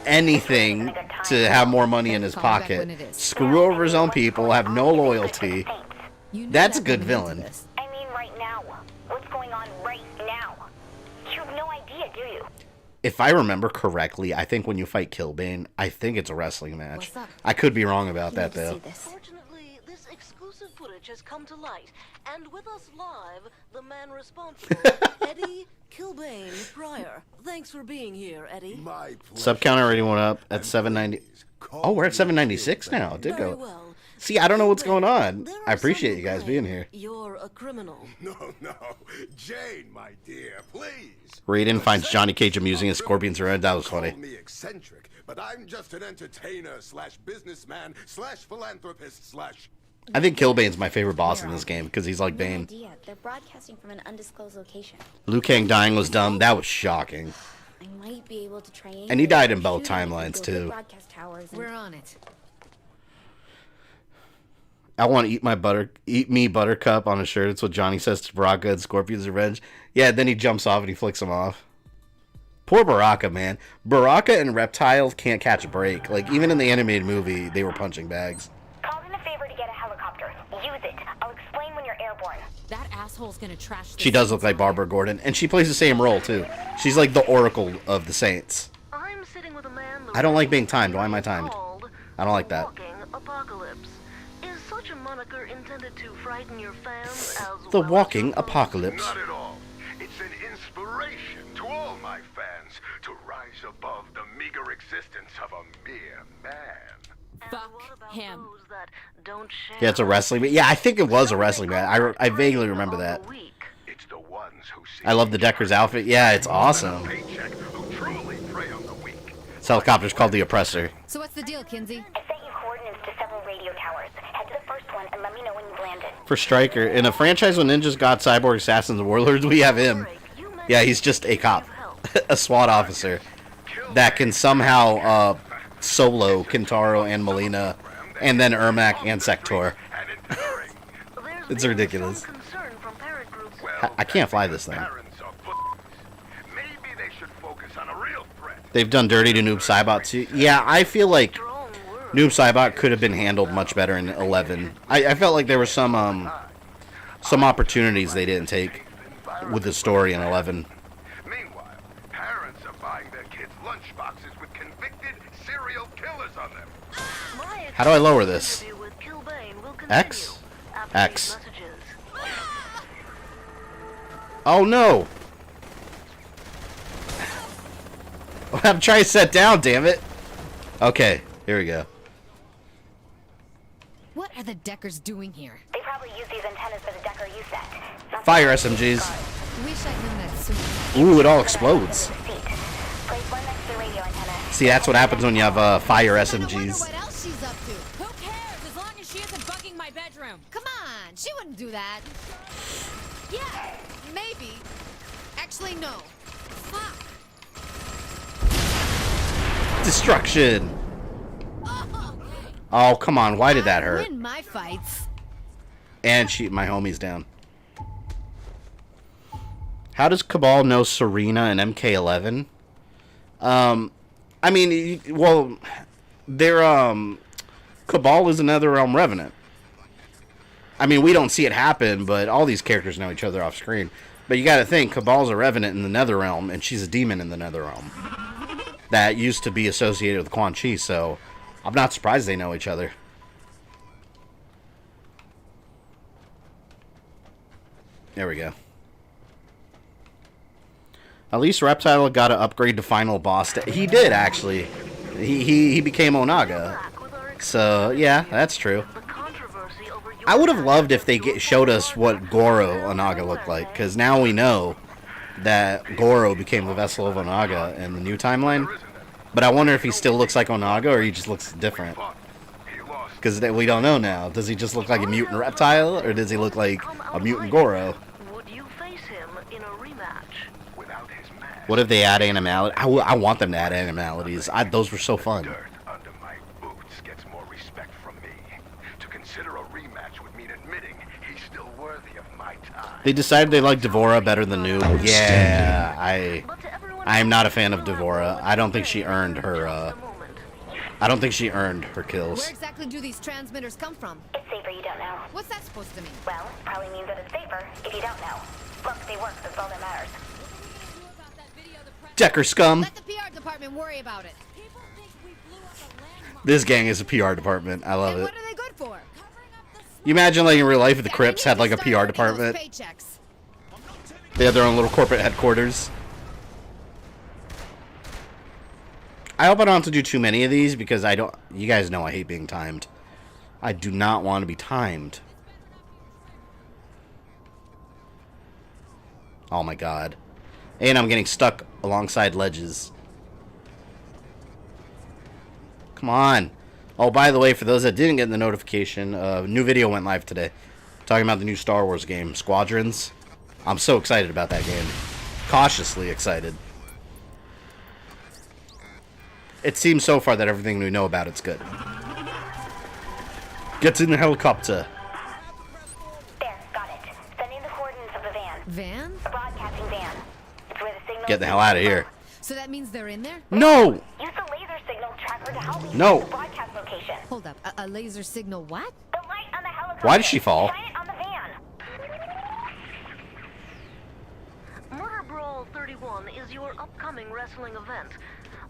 anything to have more money in his pocket. Screw over his own people, have no loyalty. That's a good villain. I mean right now. What's going on right now? You have no idea, do you? If I remember correctly, I think when you fight Killbane, I think it's a wrestling match. I could be wrong about that, though. Fortunately, this exclusive footage has come to light, and with us live, the man responsible, Eddie Killbane Pryor. Thanks for being here, Eddie. Sub count already went up at 790. Oh, we're at 796 now. It did go. Well. See, I don't know what's going on. I appreciate you guys being here. You're a criminal. No, Jane, my dear, please. Raiden finds Johnny Cage amusing as Scorpion's Red. That was funny. Call me eccentric, but I'm just an entertainer / businessman / philanthropist / I think Killbane's my favorite boss in this game because he's like Bane. Idea. They're broadcasting from an undisclosed location. Liu Kang dying was dumb. That was shocking. I might be able to triangulate. And he died in both timelines too. Broadcast towers and... We're on it. I want to eat me Buttercup on a shirt. It's what Johnny says to Baraka and Scorpion's Revenge. Yeah, then he jumps off and he flicks him off. Poor Baraka, man. Baraka and Reptile can't catch a break. Like, even in the animated movie, they were punching bags. Call in a favor to get a helicopter. Use it. I'll explain when you're airborne. That asshole's gonna trash this. She does look like Barbara Gordon, and she plays the same role, too. She's like the Oracle of the Saints. I'm sitting with a man I don't like being timed. Why am I timed? I don't like that. Walking Apocalypse. Is such a moniker intended to frighten your fans as The well Walking as Apocalypse. Not at all. It's an inspiration to all my fans to rise above the meager existence of a mere man. Fuck him. Yeah, it's a wrestling match. Yeah, I think it was a wrestling match. I vaguely remember that. It's the ones who see I love the Decker's outfit. Yeah, it's awesome. paycheck who truly prey on the weak. This helicopter's called the Oppressor. So what's the deal, Kinsey? I sent you coordinates to several radio towers. Head to the first one and let me know when you've landed. For Stryker, in a franchise with ninjas, gods, cyborgs, assassins, and warlords, we have him. Yeah, he's just a cop. A SWAT officer that can somehow solo Kintaro and Molina, and then Ermac and Sector. It's ridiculous. I can't fly this thing. Maybe they should focus on a real threat. They've done dirty to Noob Saibot too. Yeah, I feel like Noob Saibot could have been handled much better in 11. I felt like there were some opportunities they didn't take with the story in 11. Meanwhile, parents are buying their kids lunchboxes with convicted serial killers on them. How do I lower this? X? X. Oh no! I'm trying to set down, damn it. Okay, here we go. What are the Deckers doing here? They probably use these antennas for the Decker you set. Not Fire the SMGs. Wish I'd known that sooner. Ooh, it all explodes. Place one next to the radio antenna. See, that's what happens when you have fire I wonder SMGs. what else she's up to. Who cares as long as she isn't bugging my bedroom? Come on, she wouldn't do that. Yeah, maybe. Actually, no. Fuck. Destruction. Oh, come on. Why did that I hurt? win my fights. And my homie's down. How does Cabal know Serena and MK11? I mean, well, they're, Cabal is another realm revenant. I mean, we don't see it happen, but all these characters know each other off screen. But you gotta think, Cabal's a revenant in the Nether Realm, and she's a demon in the Nether Realm. That used to be associated with Quan Chi, so I'm not surprised they know each other. There we go. At least Reptile got to upgrade to final boss. He did, actually. He became Onaga. So, yeah, that's true. I would have loved if they showed us what Goro Onaga looked like, because now we know that Goro became the vessel of Onaga in the new timeline. But I wonder if he still looks like Onaga or he just looks different. Because we don't know now. Does he just look like a mutant reptile or does he look like a mutant Goro? Would you face him in a rematch? Without his mask, What if they add animality? I want them to add animalities. Those were so fun. dirt under my boots gets more respect from me. To consider a rematch would mean admitting he's still worthy of my time. They decided they like Devora better than Noob. Yeah, I am not a fan of Devora. I don't think she earned her, I don't think she earned her kills. Where exactly do these transmitters come from? It's safer you don't know. What's that supposed to mean? Well, probably means that it's safer if you don't know. Look, they work, that's all that matters. Decker scum. Let the PR department worry about it. This gang is a PR department. I love And it. what are they good for? You imagine like in real life if the Crips had like a PR department. They had their own little corporate headquarters. I hope I don't have to do too many of these because you guys know I hate being timed. I do not want to be timed. Oh my god. And I'm getting stuck alongside ledges. Come on. Oh, by the way, for those that didn't get the notification, a new video went live today. Talking about the new Star Wars game, Squadrons. I'm so excited about that game. Cautiously excited. It seems so far that everything we know about it's good. Gets in the helicopter. There, got it. Sending the coordinates of the van. Van? A broadcasting van. It's where the signal... Get the hell out of here. So that means they're in there? No! Use the laser signal tracker to help you No. find the broadcast location. Hold up. A laser signal what? The light on the helicopter. Why did she fall? Shine it on the van. Murder Brawl 31 is your upcoming wrestling event.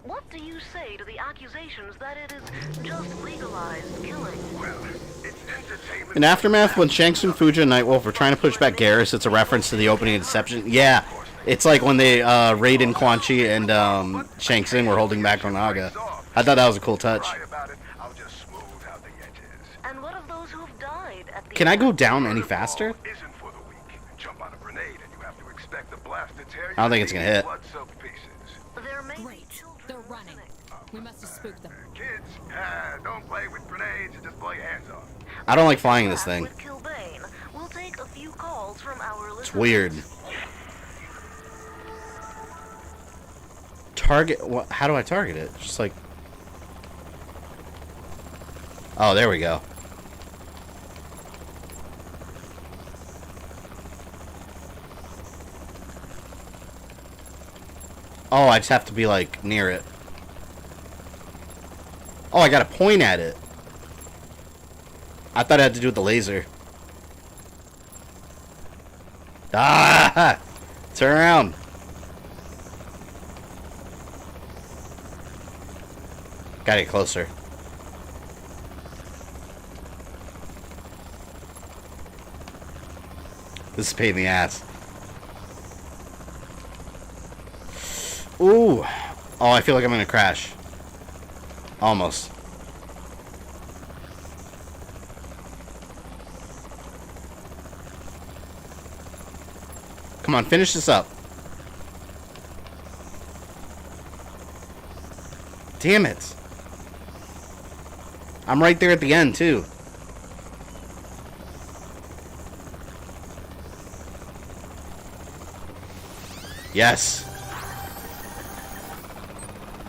What do you say to the accusations that it is just legalized killing? Well, it's entertainment. In Aftermath, when Shang Tsung, Fuja, and Nightwolf were trying to push back Garrus, it's a reference to the opening of Deception. Yeah, it's like when they Raiden, Quan Chi, and Shang Tsung were holding back Onaga. I thought that was a cool touch. And what of those who've died at the Can I go down any faster? Isn't for the weak. Jump on a grenade and you have to expect the blast to tear you I don't think it's gonna hit. blood-soaked pieces. There may Great. They're running. We must have spooked them. Kids, don't play with grenades and just blow your hands off. I don't like flying this thing. With Kilbane, we'll take a few calls from our It's listeners. weird. Target? What? How do I target it? Just like... Oh, there we go. Oh, I just have to be, like, near it. Oh, I gotta point at it. I thought it had to do with the laser. Ah! Turn around. Gotta get closer. This is a pain in the ass. Ooh. Oh, I feel like I'm gonna crash. Almost. Come on, finish this up. Damn it. I'm right there at the end, too. Yes.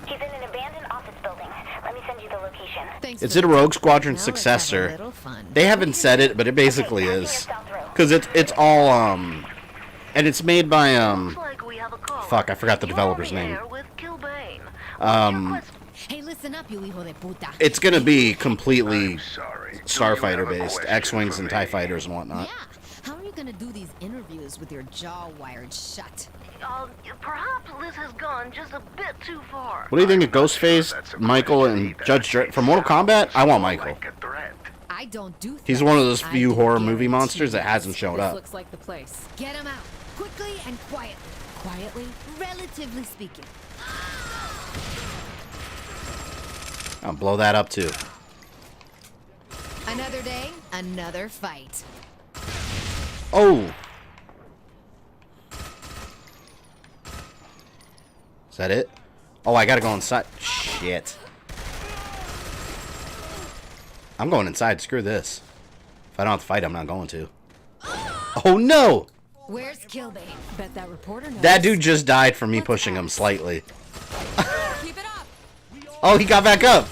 He's in an abandoned office building. Let me send you the location. Thanks Is for it a the Rogue tip. Squadron Now let's have a successor? little fun. They haven't said it, but it basically is. Because it's all, and it's made by, fuck, I forgot the developer's name. Hey, listen up, you hijo de puta. It's gonna be completely Starfighter-based, X-Wings and TIE Fighters and whatnot. Yeah. How are you gonna do these interviews with your jaw wired shut? Perhaps Liz has gone just a bit too far. What do you think of Ghostface, Michael, and Judge Dredd? For Mortal Kombat, I want Michael. I don't do He's threats. one of those I few do horror movie guarantees. monsters that hasn't shown This up. looks like the place. Get him out. Quickly and quietly. Quietly, relatively speaking. I'll blow that up too. Another day, another fight. Oh! Is that it? Oh, I gotta go inside. Shit. I'm going inside. Screw this. If I don't have to fight, I'm not going to. Oh no! Where's Killbane? Bet that reporter knows. That dude just died from me pushing him slightly. Keep it up. Oh, he got back up!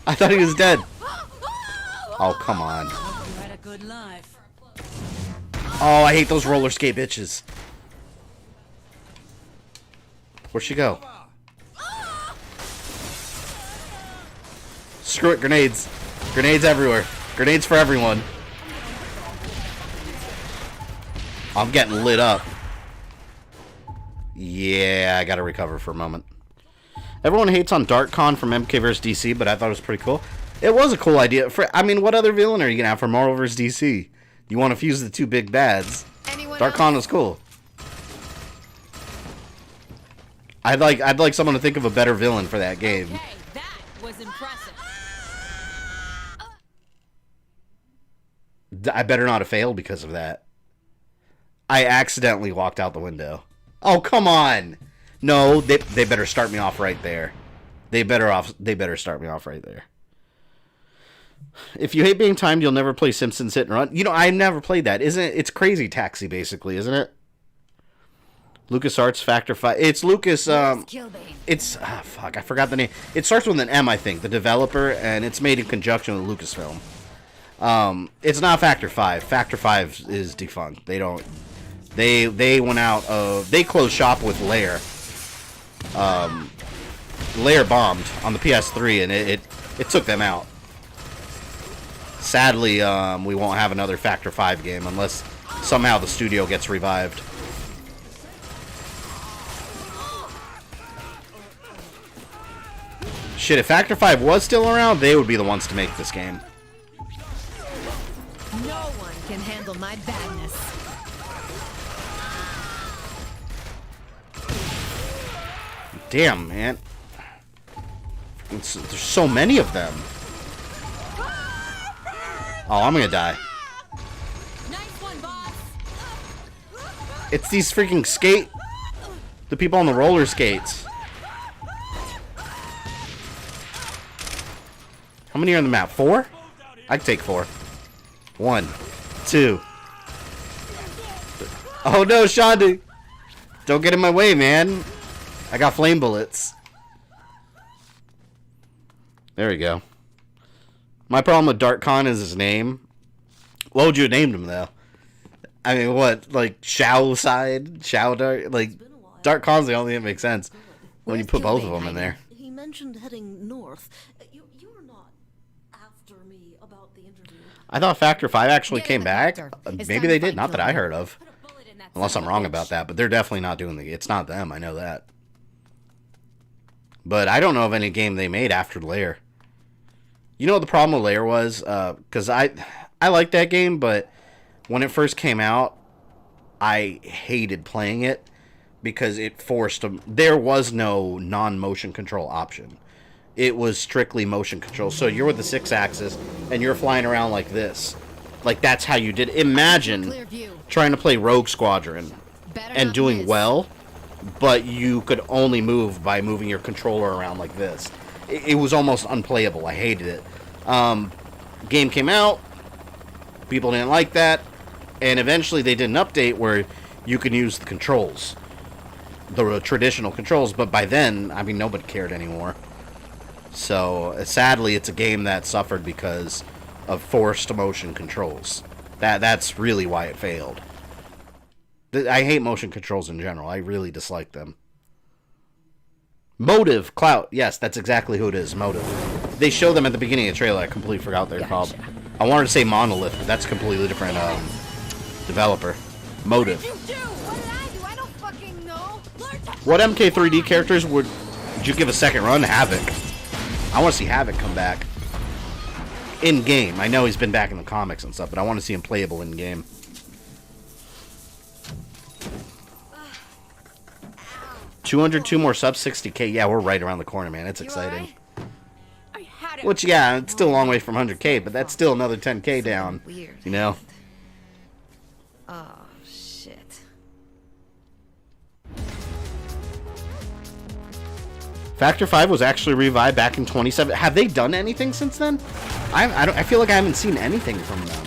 I thought he was dead. Oh, come on. You had a good life. Oh, I hate those roller skate bitches. Where'd she go? Screw it, grenades. Grenades everywhere. Grenades for everyone. I'm getting lit up. Yeah, I gotta recover for a moment. Everyone hates on DarkCon from MK vs. DC, but I thought it was pretty cool. It was a cool idea. I mean, what other villain are you gonna have for Marvel vs. DC? You want to fuse the two big bads. DarkCon was cool. I'd like someone to think of a better villain for that game. Okay, that was impressive. I better not have failed because of that. I accidentally walked out the window. Oh, come on. No, they better start me off right there. They better start me off right there. If you hate being timed, you'll never play Simpsons Hit and Run. You know, I never played that. It's Crazy Taxi, basically, isn't it? LucasArts Factor 5. It's Lucas, it's, fuck, I forgot the name. It starts with an M, I think, the developer, and it's made in conjunction with Lucasfilm. It's not Factor 5. Factor 5 is defunct. They don't, they went out of, they closed shop with Lair. Lair bombed on the PS3, and it took them out. Sadly, we won't have another Factor 5 game unless somehow the studio gets revived. Shit, if Factor 5 was still around, they would be the ones to make this game. No one can handle my badness. Damn, man. There's so many of them. Oh, I'm gonna die. Nice one, boss. It's these freaking the people on the roller skates. How many are on the map? 4? I can take 4. 1, 2. Oh no, Shonda! Don't get in my way, man. I got flame bullets. There we go. My problem with DarkCon is his name. What would you have named him, though? I mean, what? Like, Shao Side? Shao Dark? Like, DarkCon's the only thing that makes sense when you put both of them in there. He mentioned heading north. You were not after me about the interview. I thought Factor 5 actually Get in came the back. copter. It's Maybe time they to did. fight Not that I Jorge. heard of. Unless I'm wrong about that. But they're definitely not doing it's not them. I know that. But I don't know of any game they made after Lair. You know what the problem with Lair was? Because I liked that game, but when it first came out, I hated playing it because it forced them. There was no non-motion control option. It was strictly motion control. So you're with the 6-axis and you're flying around like this. Like, that's how you did. Imagine trying to play Rogue Squadron and doing well, but you could only move by moving your controller around like this. It was almost unplayable. I hated it. Game came out. People didn't like that. And eventually they did an update where you can use the controls. The traditional controls. But by then, I mean, nobody cared anymore. So, sadly, it's a game that suffered because of forced motion controls. That's really why it failed. I hate motion controls in general. I really dislike them. Motive, Clout. Yes, that's exactly who it is, Motive. They show them at the beginning of the trailer. I completely forgot what they're called. I wanted to say Monolith, but that's a completely different developer. Motive. What MK3D characters would you give a second run? Havoc. I want to see Havoc come back. In-game. I know he's been back in the comics and stuff, but I want to see him playable in-game. 202 more subs, 60k. Yeah, we're right around the corner, man. It's exciting. Which, yeah, it's still a long way from 100k, but that's still another 10k down. You know? Oh, shit. Factor 5 was actually revived back in 2017. Have they done anything since then? I feel like I haven't seen anything from them.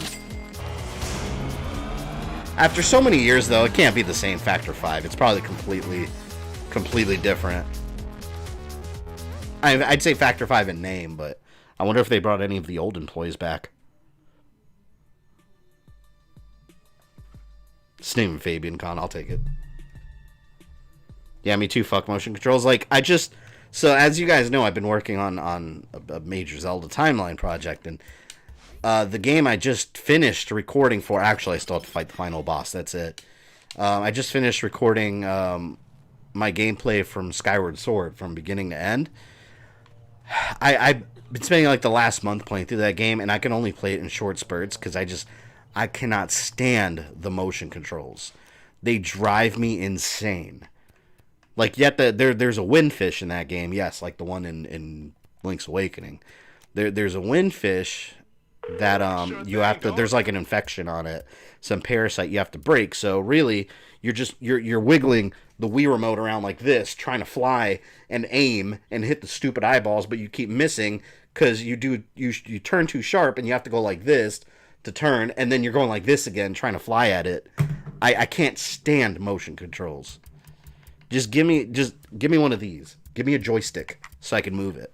After so many years, though, it can't be the same Factor 5. It's probably completely different. I'd say Factor 5 in name, but I wonder if they brought any of the old employees back. It's named Fabian Con, I'll take it. Yeah, me too, fuck motion controls. Like, so as you guys know, I've been working on a major Zelda timeline project, and the game I just finished recording for, actually I still have to fight the final boss, that's it. I just finished recording my gameplay from Skyward Sword from beginning to end. I've been spending like the last month playing through that game, and I can only play it in short spurts because I cannot stand the motion controls. They drive me insane. Like, yet there's a windfish in that game, yes, like the one in Link's Awakening. There's a windfish that you have to, there's like an infection on it, some parasite you have to break. So really, you're wiggling the Wii remote around like this, trying to fly and aim and hit the stupid eyeballs, but you keep missing because you turn too sharp and you have to go like this to turn, and then you're going like this again trying to fly at it. I can't stand motion controls. Just give me one of these. Give me a joystick so I can move it.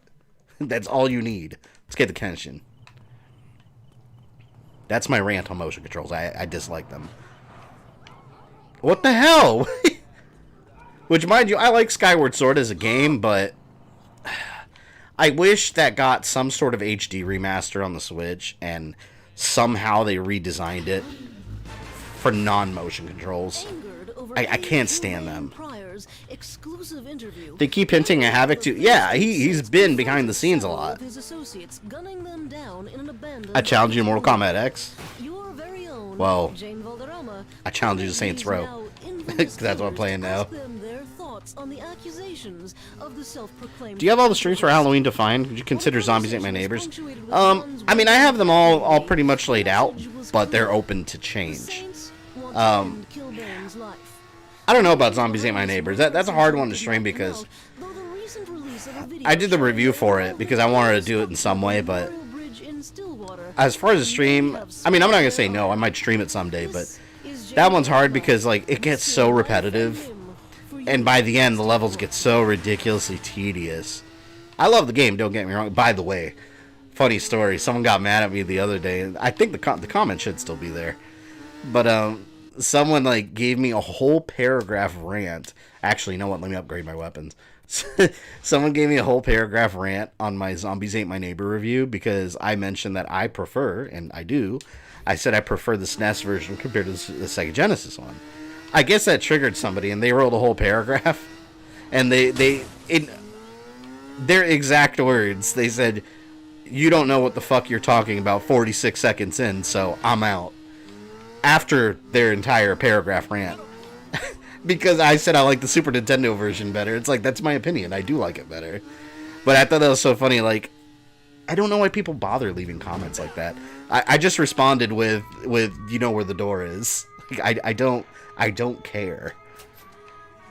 That's all you need. Let's get the Kenshin. That's my rant on motion controls. I dislike them. What the hell? Which, mind you, I like Skyward Sword as a game, but I wish that got some sort of HD remaster on the Switch, and somehow they redesigned it for non-motion controls. I can't stand them. They keep hinting at Havoc too. Yeah, he's been behind the scenes a lot. I challenge you to Mortal Kombat X. Well, I challenge you to Saints Row. That's what I'm playing now. Do you have all the streams for Halloween defined? Would you consider Zombies Ain't My Neighbors? I mean, I have them all pretty much laid out, but they're open to change. I don't know about Zombies Ain't My Neighbors. That's a hard one to stream because I did the review for it because I wanted to do it in some way, but as far as the stream, I mean, I'm not going to say no. I might stream it someday, but that one's hard because, like, it gets so repetitive, and by the end, the levels get so ridiculously tedious. I love the game, don't get me wrong. By the way, funny story, someone got mad at me the other day. I think the comment should still be there. But, someone, like, gave me a whole paragraph rant. Actually, you know what? Let me upgrade my weapons. Someone gave me a whole paragraph rant on my Zombies Ain't My Neighbor review because I mentioned that I prefer, and I do, I said I prefer the SNES version compared to the Sega Genesis one. I guess that triggered somebody, and they wrote a whole paragraph, and in their exact words, they said, "You don't know what the fuck you're talking about 46 seconds in, so I'm out." After their entire paragraph rant. because I said I like the Super Nintendo version better. It's like, that's my opinion. I do like it better. But I thought that was so funny. Like, I don't know why people bother leaving comments like that. I just responded with you know where the door is. Like, I don't care.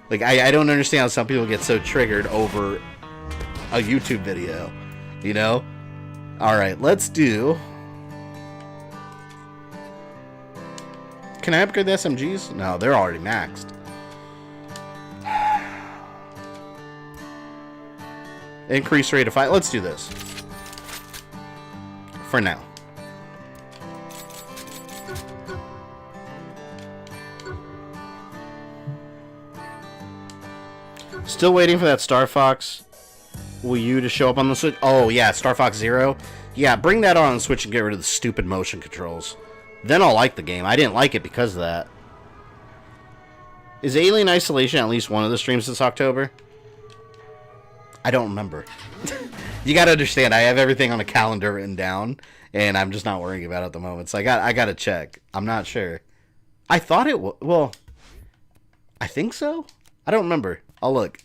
Like, I don't understand how some people get so triggered over a YouTube video. You know? Alright, let's do... Can I upgrade the SMGs? No, they're already maxed. Increase rate of fire. Let's do this. For now. Still waiting for that Star Fox Wii U to show up on the Switch. Oh, yeah, Star Fox Zero. Yeah, bring that on the Switch and get rid of the stupid motion controls. Then I'll like the game. I didn't like it because of that. Is Alien Isolation at least one of the streams this October? I don't remember. You gotta understand, I have everything on a calendar written down, and I'm just not worrying about it at the moment. So I gotta check. I'm not sure. I thought it was... Well, I think so? I don't remember. I'll look.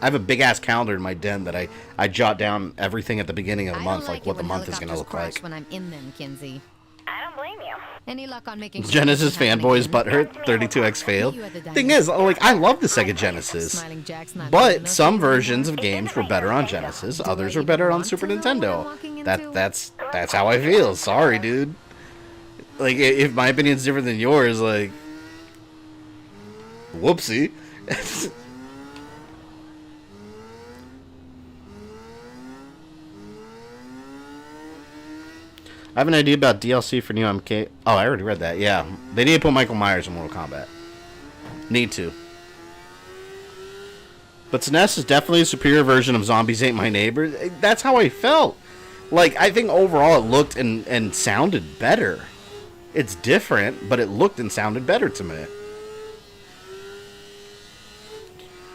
I have a big-ass calendar in my den that I jot down everything at the beginning of the month, like what the month is gonna look like. When I'm in them, Kinsey. I don't blame you. Any luck on making Genesis fanboys butthurt, 32X failed. Thing is, like, I love the Sega Genesis, but some versions of games were better on Genesis, others were better on Super Nintendo. That's how I feel. Sorry, dude. Like, if my opinion's different than yours, like, whoopsie. I have an idea about DLC for new MK. Oh, I already read that. Yeah. They need to put Michael Myers in Mortal Kombat. Need to. But SNES is definitely a superior version of Zombies Ain't My Neighbor. That's how I felt. Like, I think overall it looked and sounded better. It's different, but it looked and sounded better to me.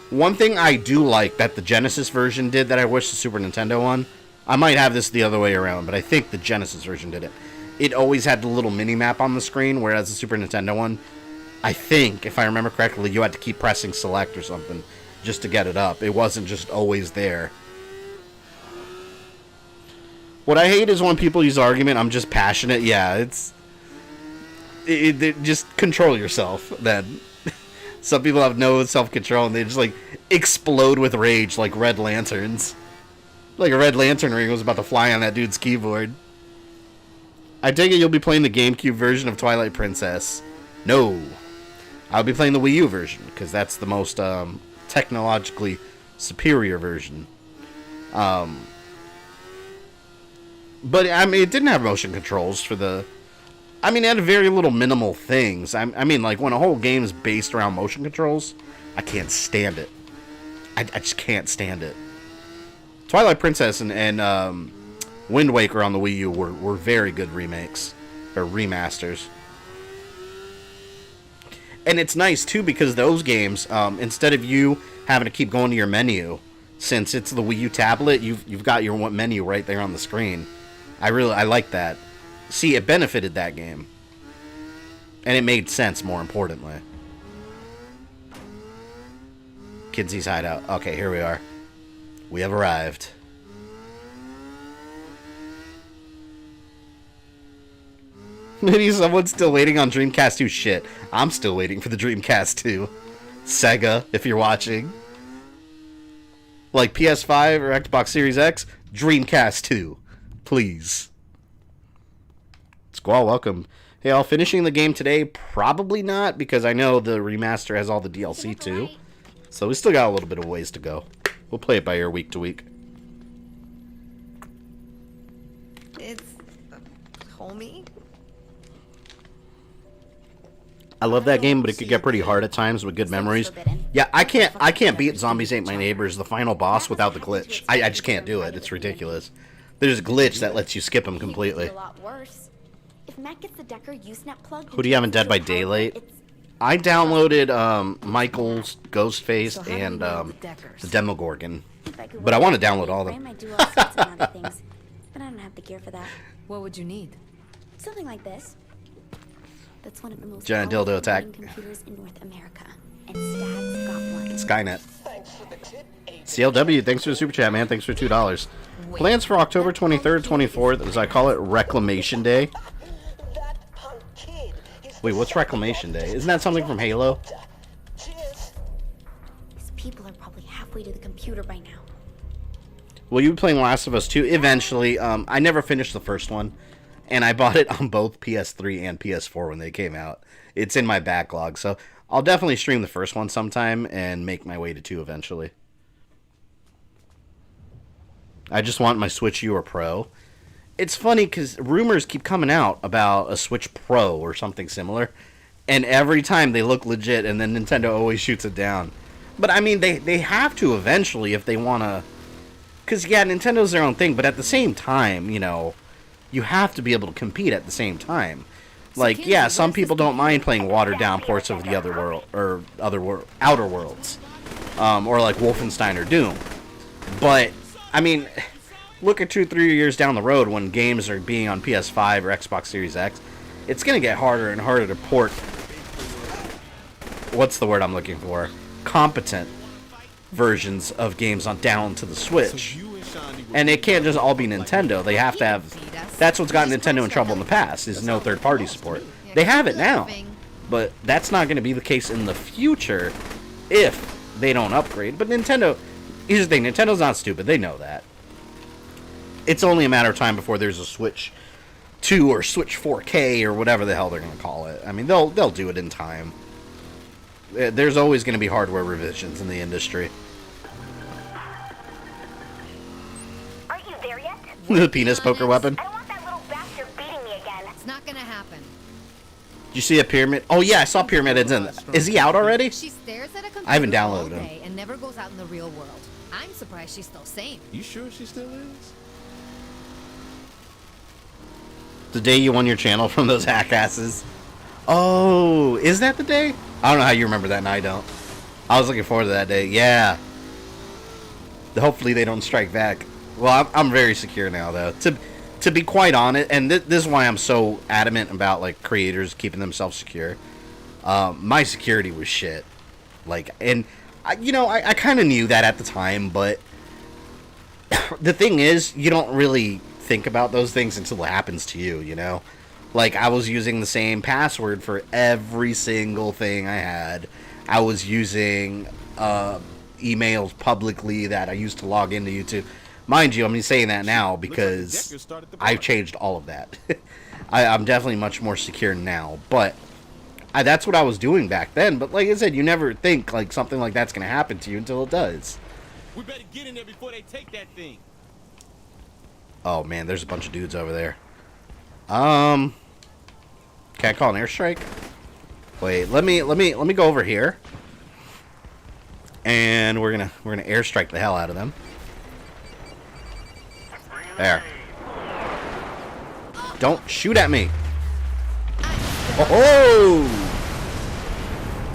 One thing I do like that the Genesis version did that I wish the Super Nintendo one... I might have this the other way around, but I think the Genesis version did it. It always had the little mini-map on the screen, whereas the Super Nintendo one, I think, if I remember correctly, you had to keep pressing select or something just to get it up. It wasn't just always there. What I hate is when people use argument, I'm just passionate. Yeah, it's... just control yourself, then. Some people have no self-control, and they just, like, explode with rage like red lanterns. Like a red lantern ring was about to fly on that dude's keyboard. I take it you'll be playing the GameCube version of Twilight Princess. No. I'll be playing the Wii U version, because that's the most technologically superior version. But, I mean, it didn't have motion controls for the... I mean, it had very little minimal things. I mean, like, when a whole game is based around motion controls, I can't stand it. I just can't stand it. Twilight Princess and Wind Waker on the Wii U were very good remakes. Or remasters. And it's nice, too, because those games, instead of you having to keep going to your menu, since it's the Wii U tablet, you've got your menu right there on the screen. I like that. See, it benefited that game. And it made sense, more importantly. Kidsy's Hideout. Okay, here we are. We have arrived. Maybe someone's still waiting on Dreamcast 2. Shit, I'm still waiting for the Dreamcast 2. Sega, if you're watching. Like PS5 or Xbox Series X, Dreamcast 2. Please. Squall, welcome. Hey, all, finishing the game today? Probably not, because I know the remaster has all the DLC too. So we still got a little bit of ways to go. We'll play it by ear week to week. It's... homie? I love that game, but it could get pretty hard at times with good memories. Yeah, I can't beat Zombies Ain't My Neighbors, the final boss, without the glitch. I just can't do it. It's ridiculous. There's a glitch that lets you skip him completely. Who do you have in Dead by Daylight? I downloaded Michael's Ghostface and the Demogorgon. But I want to download all of them. But I don't have the gear for that. What would you need? Something like this. That's one of the most Giant powerful dildo attack. gaming computers in North America, and Stag's got one. Skynet. CLW, thanks for the super chat, man. Thanks for $2. Plans for October 23rd, 24th, as I call it, Reclamation Day. Wait, what's Reclamation Day? Isn't that something from Halo? These people are probably halfway to the computer by now. Will you be playing Last of Us 2? Eventually. I never finished the first one, and I bought it on both PS3 and PS4 when they came out. It's in my backlog, so I'll definitely stream the first one sometime and make my way to 2 eventually. I just want my Switch U or Pro. It's funny because rumors keep coming out about a Switch Pro or something similar, and every time they look legit, and then Nintendo always shoots it down. But I mean, they have to eventually if they want to, because yeah, Nintendo's their own thing, but at the same time, you know, you have to be able to compete at the same time. Like, yeah, some people don't mind playing watered down ports of the other world or Outer Worlds, or like Wolfenstein or Doom. But I mean, look at 2-3 years down the road when games are being on PS5 or Xbox Series X, it's gonna get harder and harder to port. What's the word I'm looking for? Competent versions of games on down to the Switch. And it can't just all be Nintendo. They have to have. That's what's gotten Nintendo in trouble in the past, is no third-party support. They have it now, but that's not going to be the case in the future if they don't upgrade. But Nintendo, here's the thing, Nintendo's not stupid. They know that. It's only a matter of time before there's a Switch 2 or Switch 4K or whatever the hell they're going to call it. I mean, they'll do it in time. There's always going to be hardware revisions in the industry. Aren't you there yet? The penis poker weapon. I don't want that little bastard beating me again. It's not gonna happen. Did you see a pyramid? Oh yeah, I saw Pyramid. Is he out already? She stares at a computer I haven't all downloaded him. day and never goes out in the real world. I'm surprised she's still sane. You sure she still is? The day you won your channel from those hackasses. Oh, is that the day? I don't know how you remember that, and I don't. I was looking forward to that day. Yeah. Hopefully they don't strike back. Well, I'm very secure now, though. To be quite honest, and this is why I'm so adamant about like creators keeping themselves secure. My security was shit. Like, and I kind of knew that at the time, but the thing is, you don't really think about those things until it happens to you. You know. Like, I was using the same password for every single thing I had. I was using emails publicly that I used to log into YouTube. Mind you, I'm saying that now because I've changed all of that. I'm definitely much more secure now. But that's what I was doing back then. But like I said, you never think like something like that's going to happen to you until it does. We better get in there before they take that thing. Oh, man, there's a bunch of dudes over there. Can I call an airstrike? Wait, let me go over here. And we're gonna airstrike the hell out of them. There. Don't shoot at me. Oh!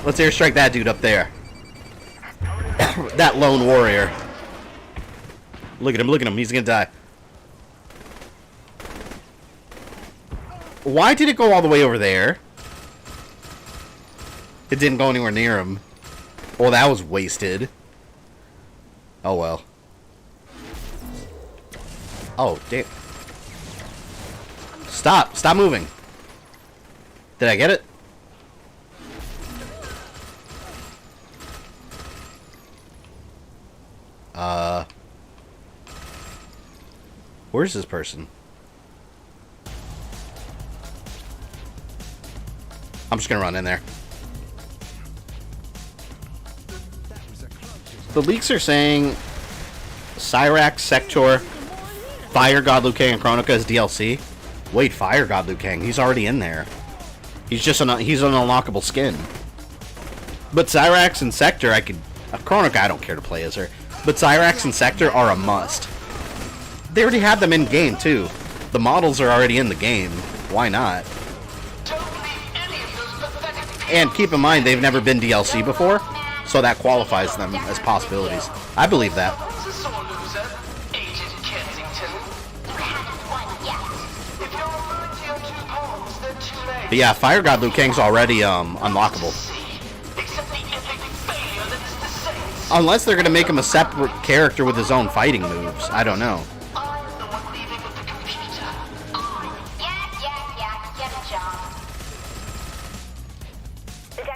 Let's airstrike that dude up there. That lone warrior. Look at him, he's gonna die. Why did it go all the way over there? It didn't go anywhere near him. Well, that was wasted. Oh, well. Oh, damn. Stop moving. Did I get it? Where's this person? I'm just gonna run in there. The leaks are saying Cyrax, Sector, Fire God Liu Kang, and Chronica is DLC. Wait, Fire God Liu Kang, he's already in there. He's just he's an unlockable skin. But Cyrax and Sector, Chronica, I don't care to play as her. But Cyrax and Sector are a must. They already have them in game too. The models are already in the game. Why not? And keep in mind, they've never been DLC before, so that qualifies them as possibilities. I believe that. But yeah, Fire God Liu Kang's already unlockable. Unless they're gonna make him a separate character with his own fighting moves. I don't know.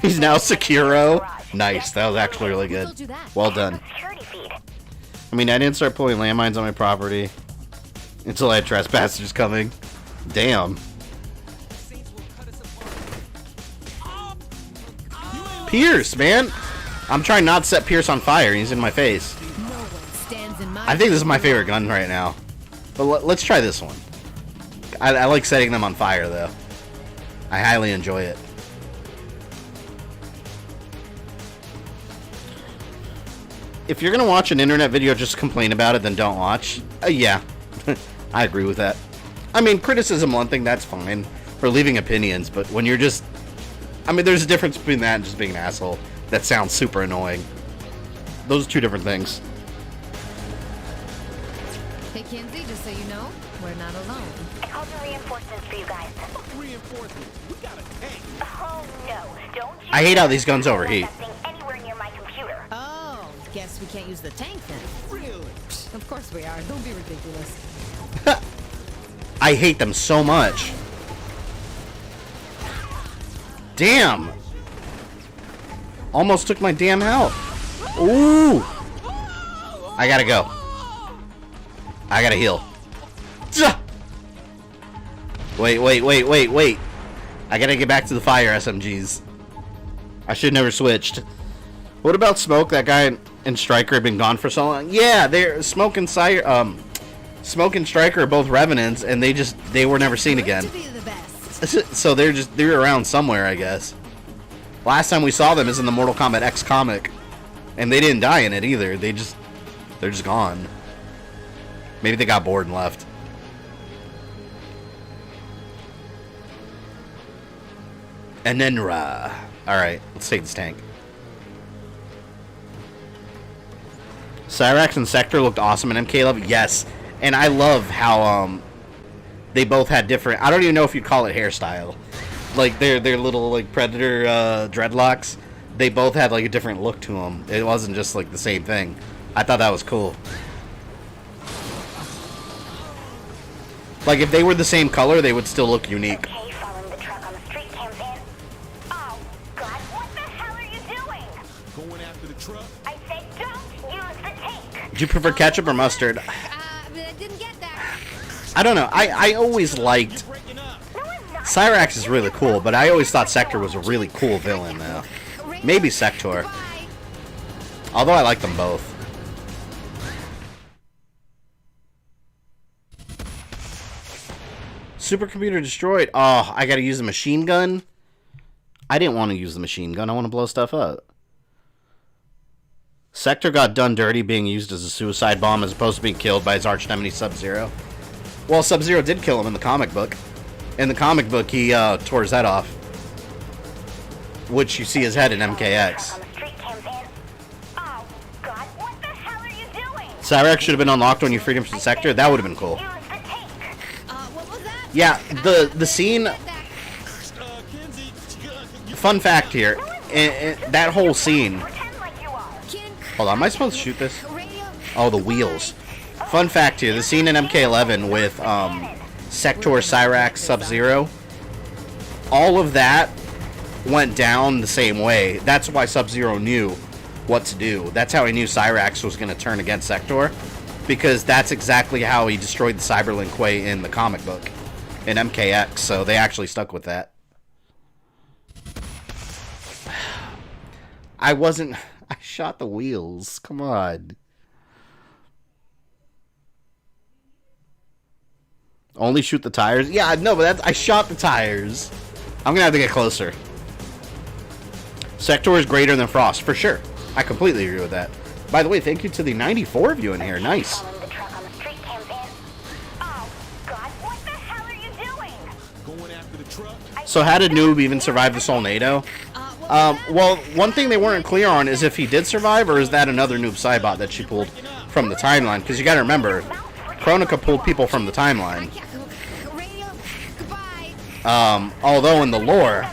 He's now Sekiro. Nice, that was actually really good. Well done. I mean, I didn't start pulling landmines on my property until I had trespassers coming. Damn. Pierce, man! I'm trying not to set Pierce on fire. He's in my face. I think this is my favorite gun right now. But let's try this one. I like setting them on fire, though. I highly enjoy it. If you're going to watch an internet video just to complain about it, then don't watch. Yeah, I agree with that. I mean, criticism, one thing, that's fine. For leaving opinions, but when you're just... I mean, there's a difference between that and just being an asshole. That sounds super annoying. Those are two different things. Hey, Kinsey, just so you know, we're not alone. I called some reinforcements for you guys. Reinforcements? We got a tank. Oh, no. Don't you I hate how these guns overheat. anywhere near my computer. Oh, guess we can't use the tank then. Really? Of course we are. Don't be ridiculous. I hate them so much. Damn. Almost took my damn health. Ooh. I gotta go. I gotta heal. Wait. I gotta get back to the fire SMGs. I should never switched. What about Smoke? That guy and Striker have been gone for so long. Yeah, they're Smoke and Smoke and Striker are both Revenants, and they were never seen again. So they're around somewhere, I guess. Last time we saw them is in the Mortal Kombat X comic, and they didn't die in it either. They're just gone. Maybe they got bored and left. Anenra. Alright, let's take this tank. Cyrax and Sector looked awesome in MK11. Yes. And I love how they both had different... I don't even know if you'd call it hairstyle. Like, their little, like, Predator dreadlocks. They both had, like, a different look to them. It wasn't just, like, the same thing. I thought that was cool. Like, if they were the same color, they would still look unique. Okay, following the truck on the street cams in. Oh, God, what the hell are you doing? Going after the truck? I said don't use the tank. Do you prefer ketchup or mustard? I didn't get that. I don't know. I always liked... Cyrax is really cool, but I always thought Sector was a really cool villain, though. Maybe Sector. Although I like them both. Supercomputer destroyed. Oh, I gotta use a machine gun? I didn't want to use the machine gun. I want to blow stuff up. Sector got done dirty being used as a suicide bomb as opposed to being killed by his archenemy Sub-Zero. Well, Sub-Zero did kill him in the comic book. In the comic book, he tore his head off. Which you see his head in MKX. Oh, God, what the hell are you doing? Cyrax should have been unlocked when you freed him from Sector. That would have been cool. What was that? Yeah, the scene... Fun fact here. That whole scene... Hold on, am I supposed to shoot this? Oh, the wheels. Fun fact here. The scene in MK11 with Sector, Cyrax, Sub-Zero. All of that went down the same way. That's why Sub-Zero knew what to do. That's how he knew Cyrax was going to turn against Sector. Because that's exactly how he destroyed the Cyberlink way in the comic book. In MKX. So they actually stuck with that. I shot the wheels. Come on. Only shoot the tires? Yeah, no, but I shot the tires. I'm gonna have to get closer. Sector is greater than Frost, for sure. I completely agree with that. By the way, thank you to the 94 of you in here. Nice. So how did Noob even survive the Solnado? Well, one thing they weren't clear on is if he did survive, or is that another Noob Cybot that she pulled from the timeline? Because you gotta remember, Chronica pulled people from the timeline. Although in the lore,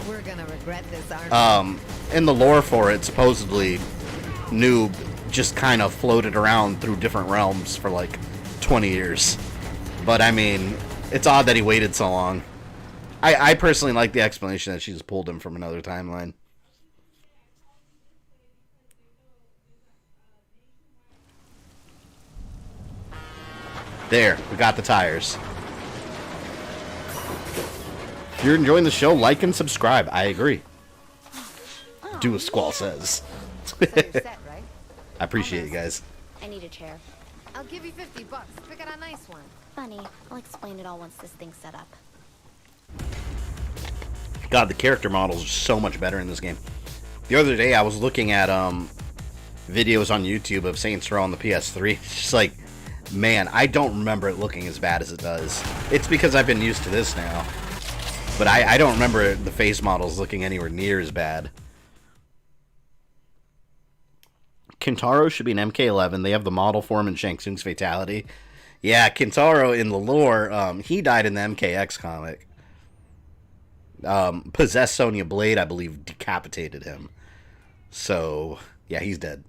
We're gonna regret this, aren't in the lore for it, supposedly, Noob just kind of floated around through different realms for like 20 years. But I mean, it's odd that he waited so long. I personally like the explanation that she just pulled him from another timeline. There, we got the tires. If you're enjoying the show, like and subscribe. I agree. Do as Squall says. So you're set, right? I appreciate you guys. I need a chair. I'll give you $50. Pick out a nice one. Funny, I'll explain it all once this thing's set up. God, the character models are so much better in this game. The other day, I was looking at videos on YouTube of Saints Row on the PS3. It's just like, man, I don't remember it looking as bad as it does. It's because I've been used to this now. But I don't remember the face models looking anywhere near as bad. Kintaro should be an MK11. They have the model form in Shang Tsung's Fatality. Yeah, Kintaro in the lore, he died in the MKX comic. Possessed Sonya Blade, I believe, decapitated him. So, yeah, he's dead.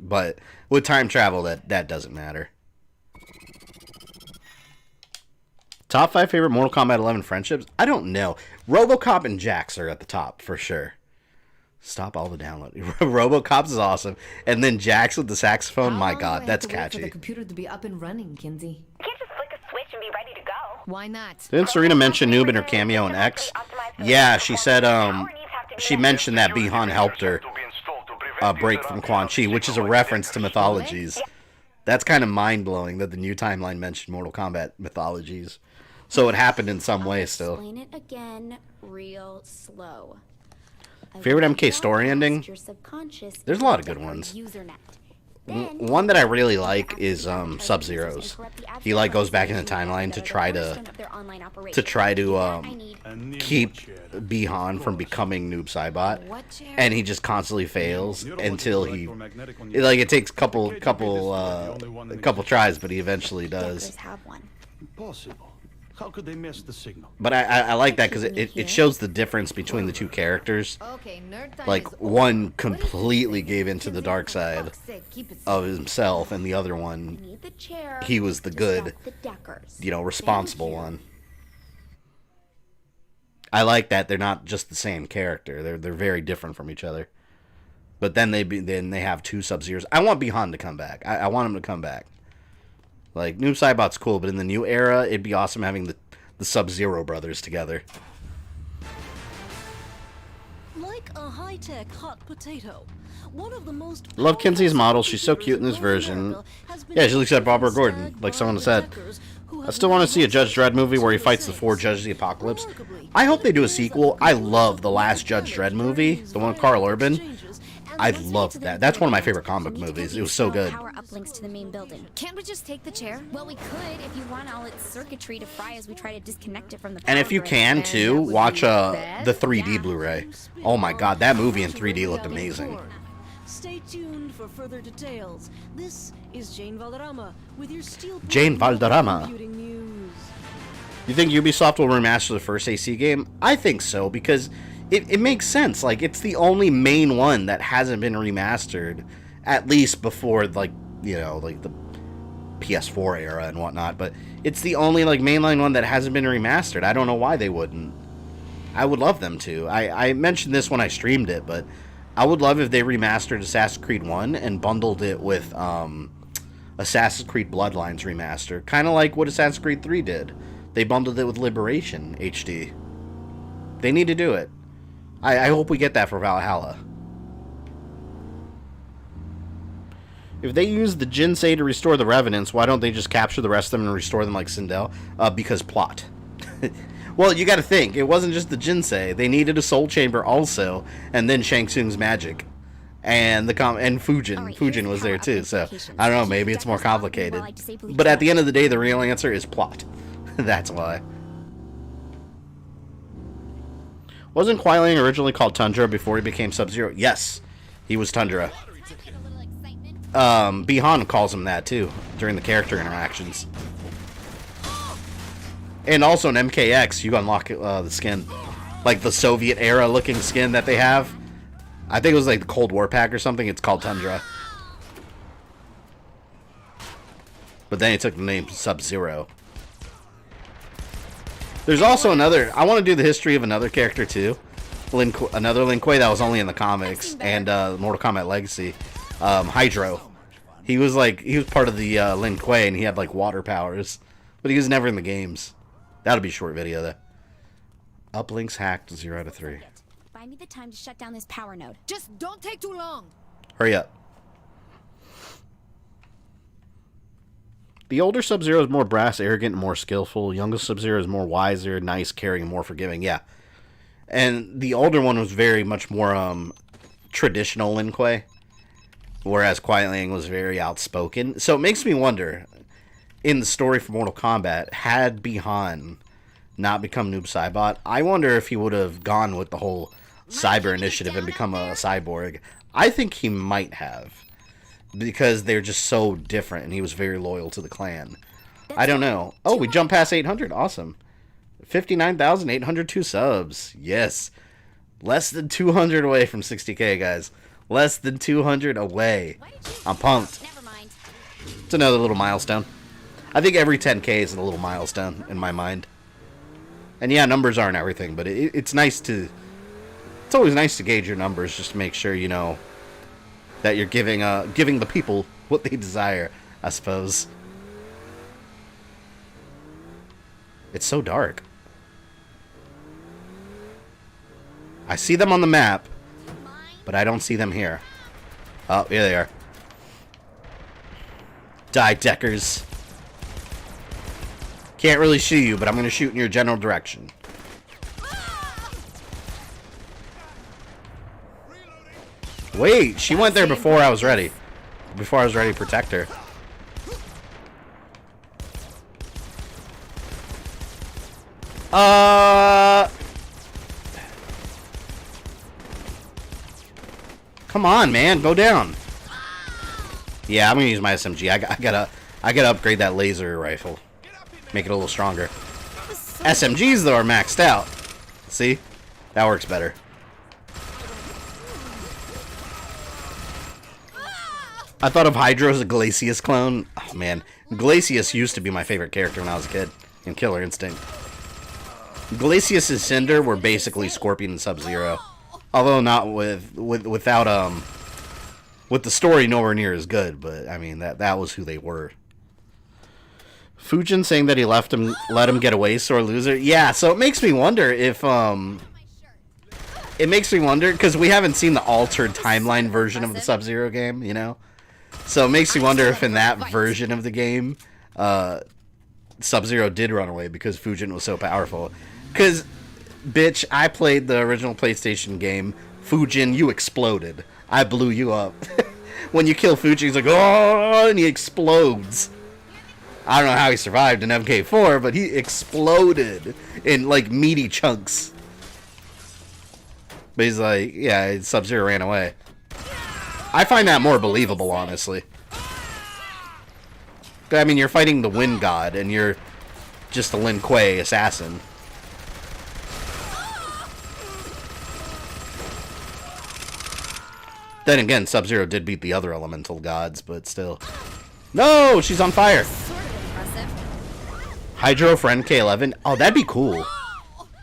But with time travel, that doesn't matter. Top 5 favorite Mortal Kombat 11 friendships? I don't know. RoboCop and Jax are at the top, for sure. Stop all the downloading. RoboCop's is awesome. And then Jax with the saxophone, my god, that's catchy. For the computer to be up and running, Kinsey. You can't just flick a switch and be ready to go. Why not? Didn't Serena mention Noob in her cameo in X? Yeah, she said, she mentioned that Bi-Han helped her break from Quan Chi, which is a reference to mythologies. That's kind of mind-blowing that the new timeline mentioned Mortal Kombat mythologies. So it happened in some way still. Explain it again, real slow. Favorite MK story ending? There's a lot of good ones. One that I really like is Sub-Zero's. He like goes back in the timeline to try to keep Bi-Han from becoming Noob Saibot, and he just constantly fails until it takes a couple tries, but he eventually does. Impossible. How could they miss the signal? But I like that because it shows the difference between the two characters. Like, one completely gave into the dark side of himself, and the other one, he was the good, responsible one. I like that they're not just the same character. They're very different from each other. But then they have two Sub-Zeros. I want Bi-Han to come back. I want him to come back. Like, Noob Saibot's cool, but in the new era, it'd be awesome having the Sub-Zero brothers together. Like a high-tech hot potato. One of the most Love Kinsey's model. She's so cute in this version. Yeah, she looks like Barbara Gordon, like someone said. I still want to see a Judge Dredd movie where he fights the 4 Judges of the Apocalypse. I hope they do a sequel. I love the last Judge Dredd movie, the one with Carl Urban. I loved that. That's one of my favorite comic book movies. It was so good. Power uplinks to the main building. Can't we just take the chair? Well, we could if you want all its circuitry to fry as we try to disconnect it from the power And if you grid. can, too, watch the 3D Blu-ray. Oh my god, that movie in 3D looked amazing. Stay tuned for further details. This is Jane Valderrama with your steel Jane Valderrama. computing news. You think Ubisoft will remaster the first AC game? I think so, because it makes sense. Like, it's the only main one that hasn't been remastered, at least before, like, the PS4 era and whatnot. But it's the only, mainline one that hasn't been remastered. I don't know why they wouldn't. I would love them to. I mentioned this when I streamed it, but I would love if they remastered Assassin's Creed 1 and bundled it with Assassin's Creed Bloodlines Remaster. Kind of like what Assassin's Creed 3 did. They bundled it with Liberation HD. They need to do it. I hope we get that for Valhalla. If they use the Jinsei to restore the Revenants, why don't they just capture the rest of them and restore them like Sindel? Because plot. Well, you gotta think, it wasn't just the Jinsei. They needed a Soul Chamber also, and then Shang Tsung's magic. And Fujin. Right, Fujin was there too, so I don't know, maybe it's more complicated. But at the end of the day, the real answer is plot. That's why. Wasn't Kuai Liang originally called Tundra before he became Sub-Zero? Yes, he was Tundra. Bi-Han calls him that too during the character interactions. And also in MKX, you unlock the skin. Like the Soviet era looking skin that they have. I think it was like the Cold War pack or something. It's called Tundra. But then he took the name Sub-Zero. There's also another... I want to do the history of another character too. Another Lin Kuei that was only in the comics. And Mortal Kombat Legacy. Hydro. He was part of the Lin Kuei and he had like water powers. But he was never in the games. That'll be a short video though. Uplinks hacked 0 out of 3. Buy me the time to shut down this power node. Just don't take too long. Hurry up. The older Sub-Zero is more brass, arrogant, and more skillful. Youngest Sub-Zero is more wiser, nice, caring, and more forgiving. Yeah. And the older one was very much more traditional Lin Kuei. Whereas Quiet Liang was very outspoken. So it makes me wonder, in the story for Mortal Kombat, had Bi-Han not become Noob Saibot, I wonder if he would have gone with the whole cyber initiative and become a cyborg. I think he might have. Because they're just so different, and he was very loyal to the clan. I don't know. Oh, we jumped past 800. Awesome. 59,802 subs. Yes. Less than 200 away from 60k, guys. Less than 200 away. I'm pumped. It's another little milestone. I think every 10k is a little milestone in my mind. And yeah, numbers aren't everything, but it's nice to... It's always nice to gauge your numbers just to make sure, you know, that you're giving the people what they desire, I suppose. It's so dark. I see them on the map, but I don't see them here. Oh, here they are. Die, Deckers. Can't really see you, but I'm going to shoot in your general direction. Wait, she went there before I was ready. Before I was ready to protect her. Come on, man, go down. Yeah, I'm gonna use my SMG. I gotta upgrade that laser rifle. Make it a little stronger. SMGs though are maxed out. See? That works better. I thought of Hydro as a Glacius clone. Oh, man. Glacius used to be my favorite character when I was a kid in Killer Instinct. Glacius and Cinder were basically Scorpion and Sub-Zero. Although not without with the story nowhere near as good, but I mean that was who they were. Fujin saying that he let him get away, sore loser. Yeah, so it makes me wonder if it makes me wonder because we haven't seen the altered timeline version of the Sub-Zero game, you know? So it makes me wonder if in that version of the game, Sub-Zero did run away because Fujin was so powerful. Because, bitch, I played the original PlayStation game. Fujin, you exploded. I blew you up. When you kill Fujin, he's like, oh, and he explodes. I don't know how he survived in MK4, but he exploded in, like, meaty chunks. But he's like, yeah, Sub-Zero ran away. I find that more believable, honestly. I mean, you're fighting the Wind God, and you're just a Lin Kuei assassin. Then again, Sub-Zero did beat the other elemental gods, but still. No, she's on fire. Hydro Friend K11. Oh, that'd be cool.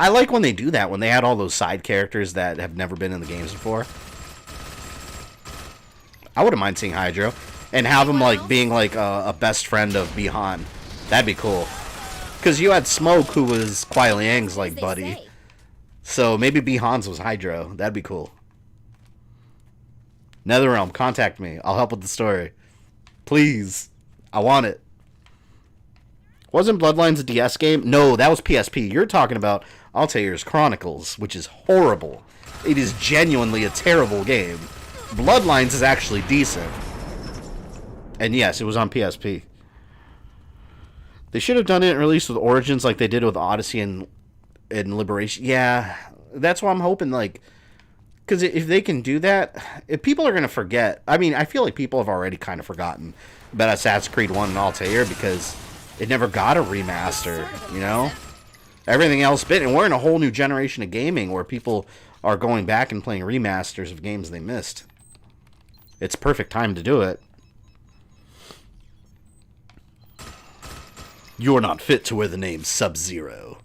I like when they do that, when they add all those side characters that have never been in the games before. I wouldn't mind seeing Hydro. And have him, like, being, like, a best friend of Bi-Han. That'd be cool. Because you had Smoke, who was Kuai Liang's, like, buddy. So maybe Bi-Han's was Hydro. That'd be cool. NetherRealm, contact me. I'll help with the story. Please. I want it. Wasn't Bloodlines a DS game? No, that was PSP. You're talking about Altair's Chronicles, which is horrible. It is genuinely a terrible game. Bloodlines is actually decent. And yes, it was on PSP. They should have done it and released with Origins like they did with Odyssey and Liberation. Yeah, that's why I'm hoping, like... Because if they can do that, if people are going to forget... I mean, I feel like people have already kind of forgotten about Assassin's Creed 1 and Altair because it never got a remaster, you know? everything else been. And we're in a whole new generation of gaming where people are going back and playing remasters of games they missed. It's perfect time to do it. You're not fit to wear the name Sub-Zero.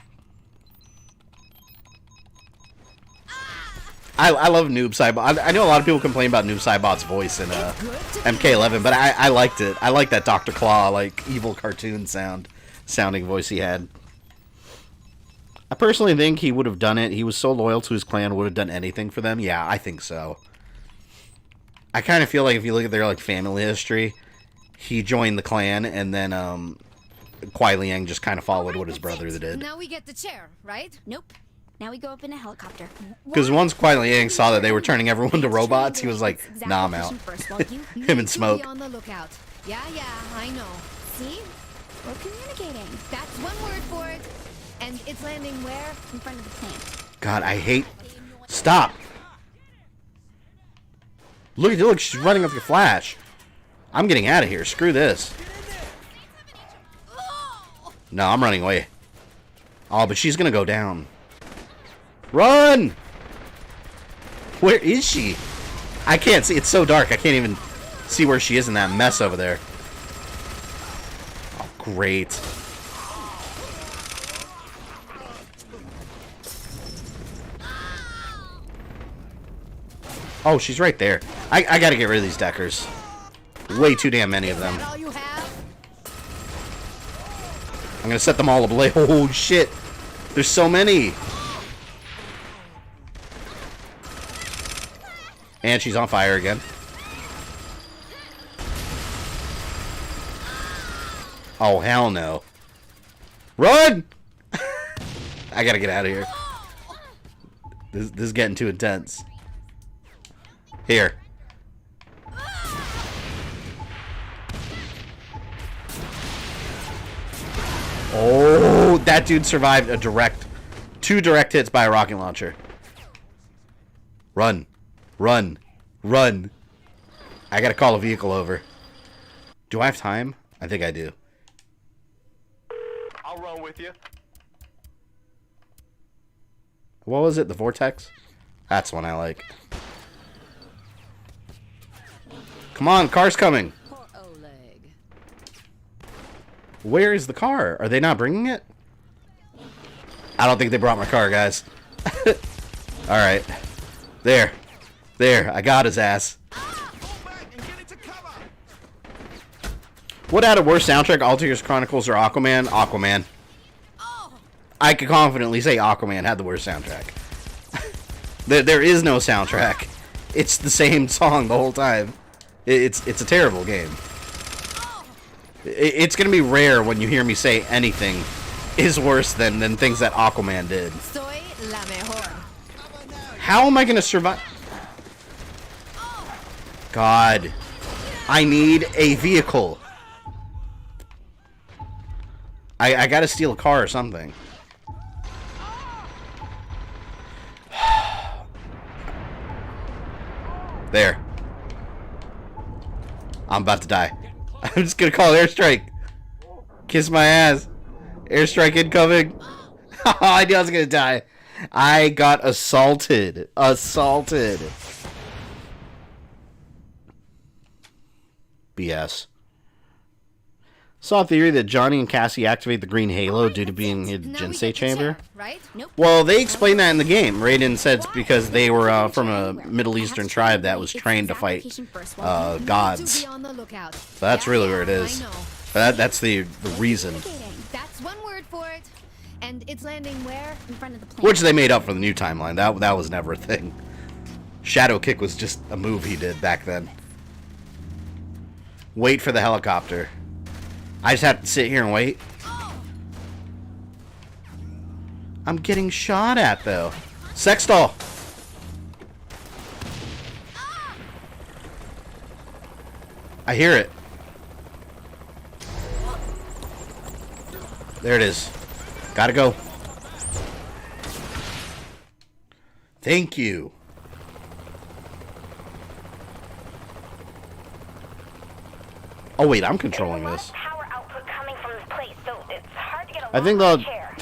I love Noob Saibot. I know a lot of people complain about Noob Saibot's voice in MK11, but I liked it. I like that Dr. Claw, like, evil cartoon sounding voice he had. I personally think he would have done it. He was so loyal to his clan, would have done anything for them. Yeah, I think so. I kind of feel like if you look at their, like, family history, he joined the clan, and then, Kuai Liang just kind of followed what his brother did. Now we get the chair, right? Nope. Now we go up in a helicopter. Because once Kuai Liang saw that they were turning everyone to robots, he was like, nah, I'm out. Him and Smoke. Be on the lookout. Yeah, I know. See? We're communicating. That's one word for it. And it's landing where? In front of the plant. God, I hate... Stop! Look, she's running up your flash. I'm getting out of here. Screw this. No, I'm running away. Oh, but she's gonna go down. Run! Where is she? I can't see. It's so dark. I can't even see where she is in that mess over there. Oh, great. Oh, she's right there. I gotta get rid of these deckers. Way too damn many of them. I'm gonna set them all ablaze. Oh, shit. There's so many. And she's on fire again. Oh, hell no. Run! I gotta get out of here. This is getting too intense. Here. Oh, that dude survived two direct hits by a rocket launcher. Run. Run. Run. I gotta call a vehicle over. Do I have time? I think I do. I'll run with you. What was it? The Vortex? That's one I like. Come on, car's coming. Where is the car? Are they not bringing it? I don't think they brought my car, guys. Alright. There. There. I got his ass. What had a worse soundtrack, Altair's Chronicles or Aquaman? Aquaman. I could confidently say Aquaman had the worst soundtrack. There is no soundtrack. It's the same song the whole time. It's a terrible game. It's gonna be rare when you hear me say anything is worse than things that Aquaman did. How am I gonna survive? God, I need a vehicle. I gotta steal a car or something. There. I'm about to die. I'm just gonna call airstrike. Kiss my ass. Airstrike incoming. I knew I was gonna die. I got assaulted. Assaulted. BS. Saw a theory that Johnny and Cassie activate the green halo due to being in the Jinsei chamber. Right? Nope. Well, they explained that in the game. Raiden said it's because they were from a Middle Eastern tribe that was trained to fight gods. So that's really where it is. That's the reason. That's one word for it. And it's landing where? In front of the plant. Which they made up for the new timeline. That was never a thing. Shadow Kick was just a move he did back then. Wait for the helicopter. I just have to sit here and wait. I'm getting shot at, though. Sex doll. I hear it. There it is. Gotta go. Thank you. Oh, wait, I'm controlling this. I think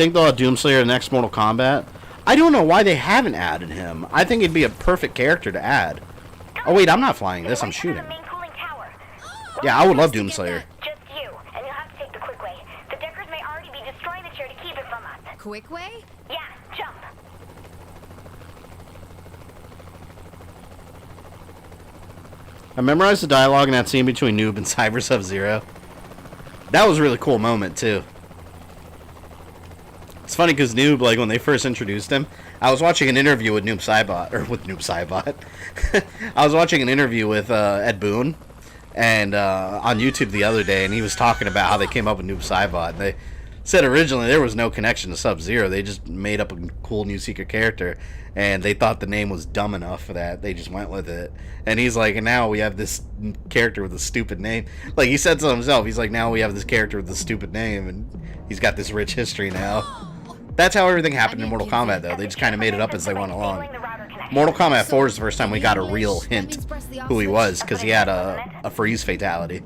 Think they'll have Doomslayer in the next Mortal Kombat? I don't know why they haven't added him. I think it'd be a perfect character to add. Oh wait, I'm not flying this, I'm shooting. Yeah, I would love Doomslayer. Just you, and you'll have to take the quick way. The Deckers may already be destroying the chair to keep it from us. Quick way? Yeah, jump. I memorized the dialogue in that scene between Noob and Cyber Sub-Zero. That was a really cool moment, too. It's funny because Noob, like, when they first introduced him, I was watching an interview with Noob Saibot, or with Noob Saibot. I was watching an interview with Ed Boon, and on YouTube the other day, and he was talking about how they came up with Noob Saibot. They said originally there was no connection to Sub-Zero. They just made up a cool new secret character, and they thought the name was dumb enough for that. They just went with it. And he's like, and now we have this character with a stupid name. Like, he said so himself. He's like, now we have this character with a stupid name, and he's got this rich history now. That's how everything happened in Mortal Kombat, though. They just kind of made it up as they went along. Mortal Kombat 4 is the first time we got a real hint who he was, because he had a freeze fatality.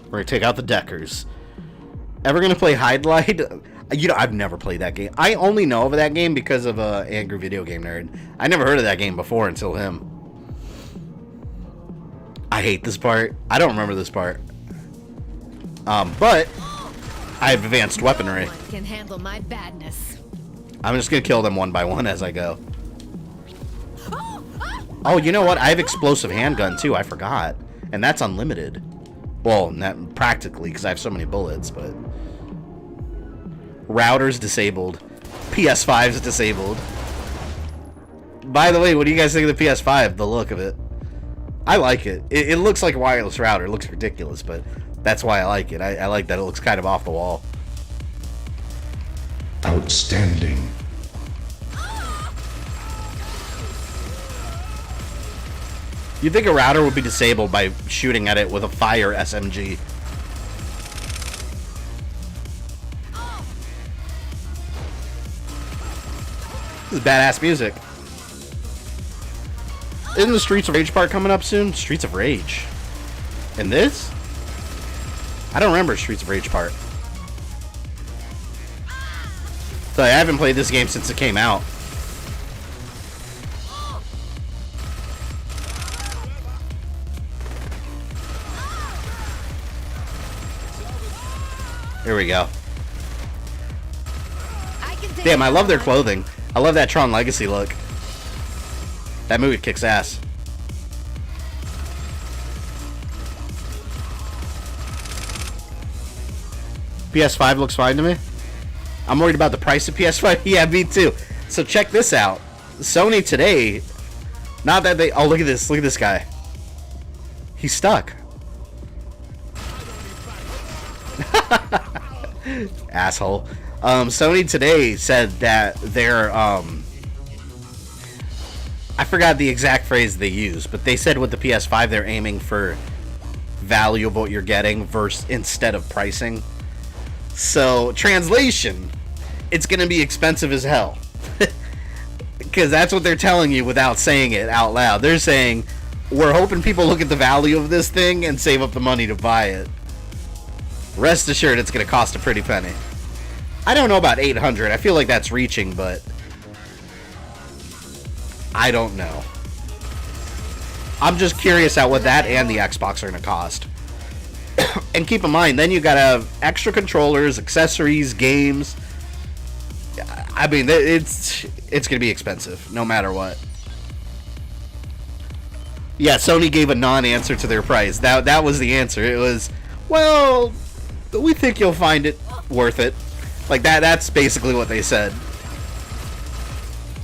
We're going to take out the Deckers. Ever going to play Hide Light? You know, I've never played that game. I only know of that game because of Angry Video Game Nerd. I never heard of that game before until him. I hate this part. I don't remember this part. But I have advanced weaponry. No one can handle my badness. I'm just going to kill them one by one as I go. Oh, you know what? I have explosive handgun too. I forgot. And that's unlimited. Well, not practically, because I have so many bullets, but... Router's disabled. PS5's disabled. By the way, what do you guys think of the PS5? The look of it. I like it. It looks like a wireless router. It looks ridiculous, but that's why I like it. I like that it looks kind of off the wall. Outstanding. You'd think a router would be disabled by shooting at it with a fire SMG. This is badass music. Isn't the Streets of Rage part coming up soon? Streets of Rage. And this? I don't remember Streets of Rage part. So I haven't played this game since it came out. Here we go. Damn, I love their clothing. I love that Tron Legacy look. That movie kicks ass. PS5 looks fine to me. I'm worried about the price of PS5. Yeah, me too. So check this out. Sony today, not that they... Oh, look at this. Look at this guy. He's stuck. Asshole. Sony today said that they're... I forgot the exact phrase they used, but they said with the PS5 they're aiming for value of what you're getting versus instead of pricing. So, translation, it's going to be expensive as hell. Because that's what they're telling you without saying it out loud. They're saying, we're hoping people look at the value of this thing and save up the money to buy it. Rest assured it's going to cost a pretty penny. I don't know about 800. I feel like that's reaching, but I don't know. I'm just curious at what that and the Xbox are going to cost. And keep in mind, then you got to have extra controllers, accessories, games. I mean, it's going to be expensive, no matter what. Yeah, Sony gave a non-answer to their price. That was the answer. It was, well, we think you'll find it worth it. Like, that's basically what they said.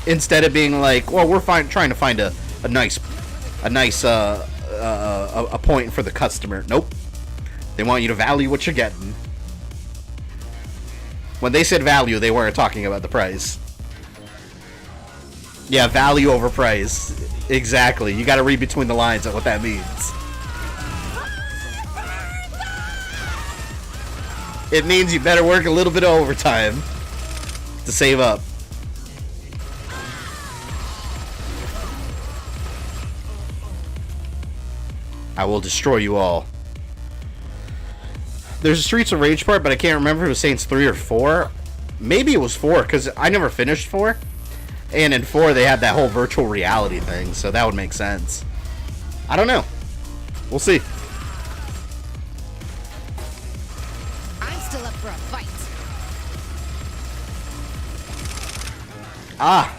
Instead of being like, well, we're trying to find a nice point for the customer. Nope. They want you to value what you're getting. When they said value, they weren't talking about the price. Yeah, value over price. Exactly. You gotta read between the lines on what that means. It means you better work a little bit of overtime to save up. I will destroy you all. There's a Streets of Rage part, but I can't remember if it was Saints 3 or 4. Maybe it was 4, because I never finished 4. And in 4, they had that whole virtual reality thing, so that would make sense. I don't know. We'll see. I'm still up for a fight. Ah.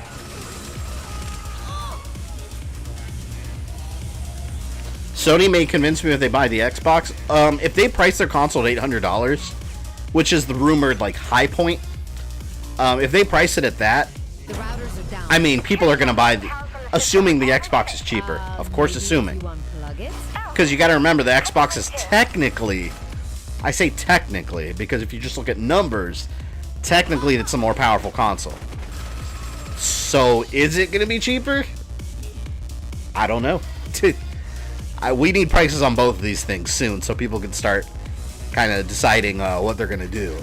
Sony may convince me if they buy the Xbox. If they price their console at $800, which is the rumored like high point, if they price it at that, The routers are down. I mean, people are gonna buy the, assuming the Xbox is cheaper. Of course, assuming, because you got to remember the Xbox is technically, I say technically because if you just look at numbers, technically it's a more powerful console. So is it gonna be cheaper? I don't know. We need prices on both of these things soon so people can start kind of deciding what they're going to do.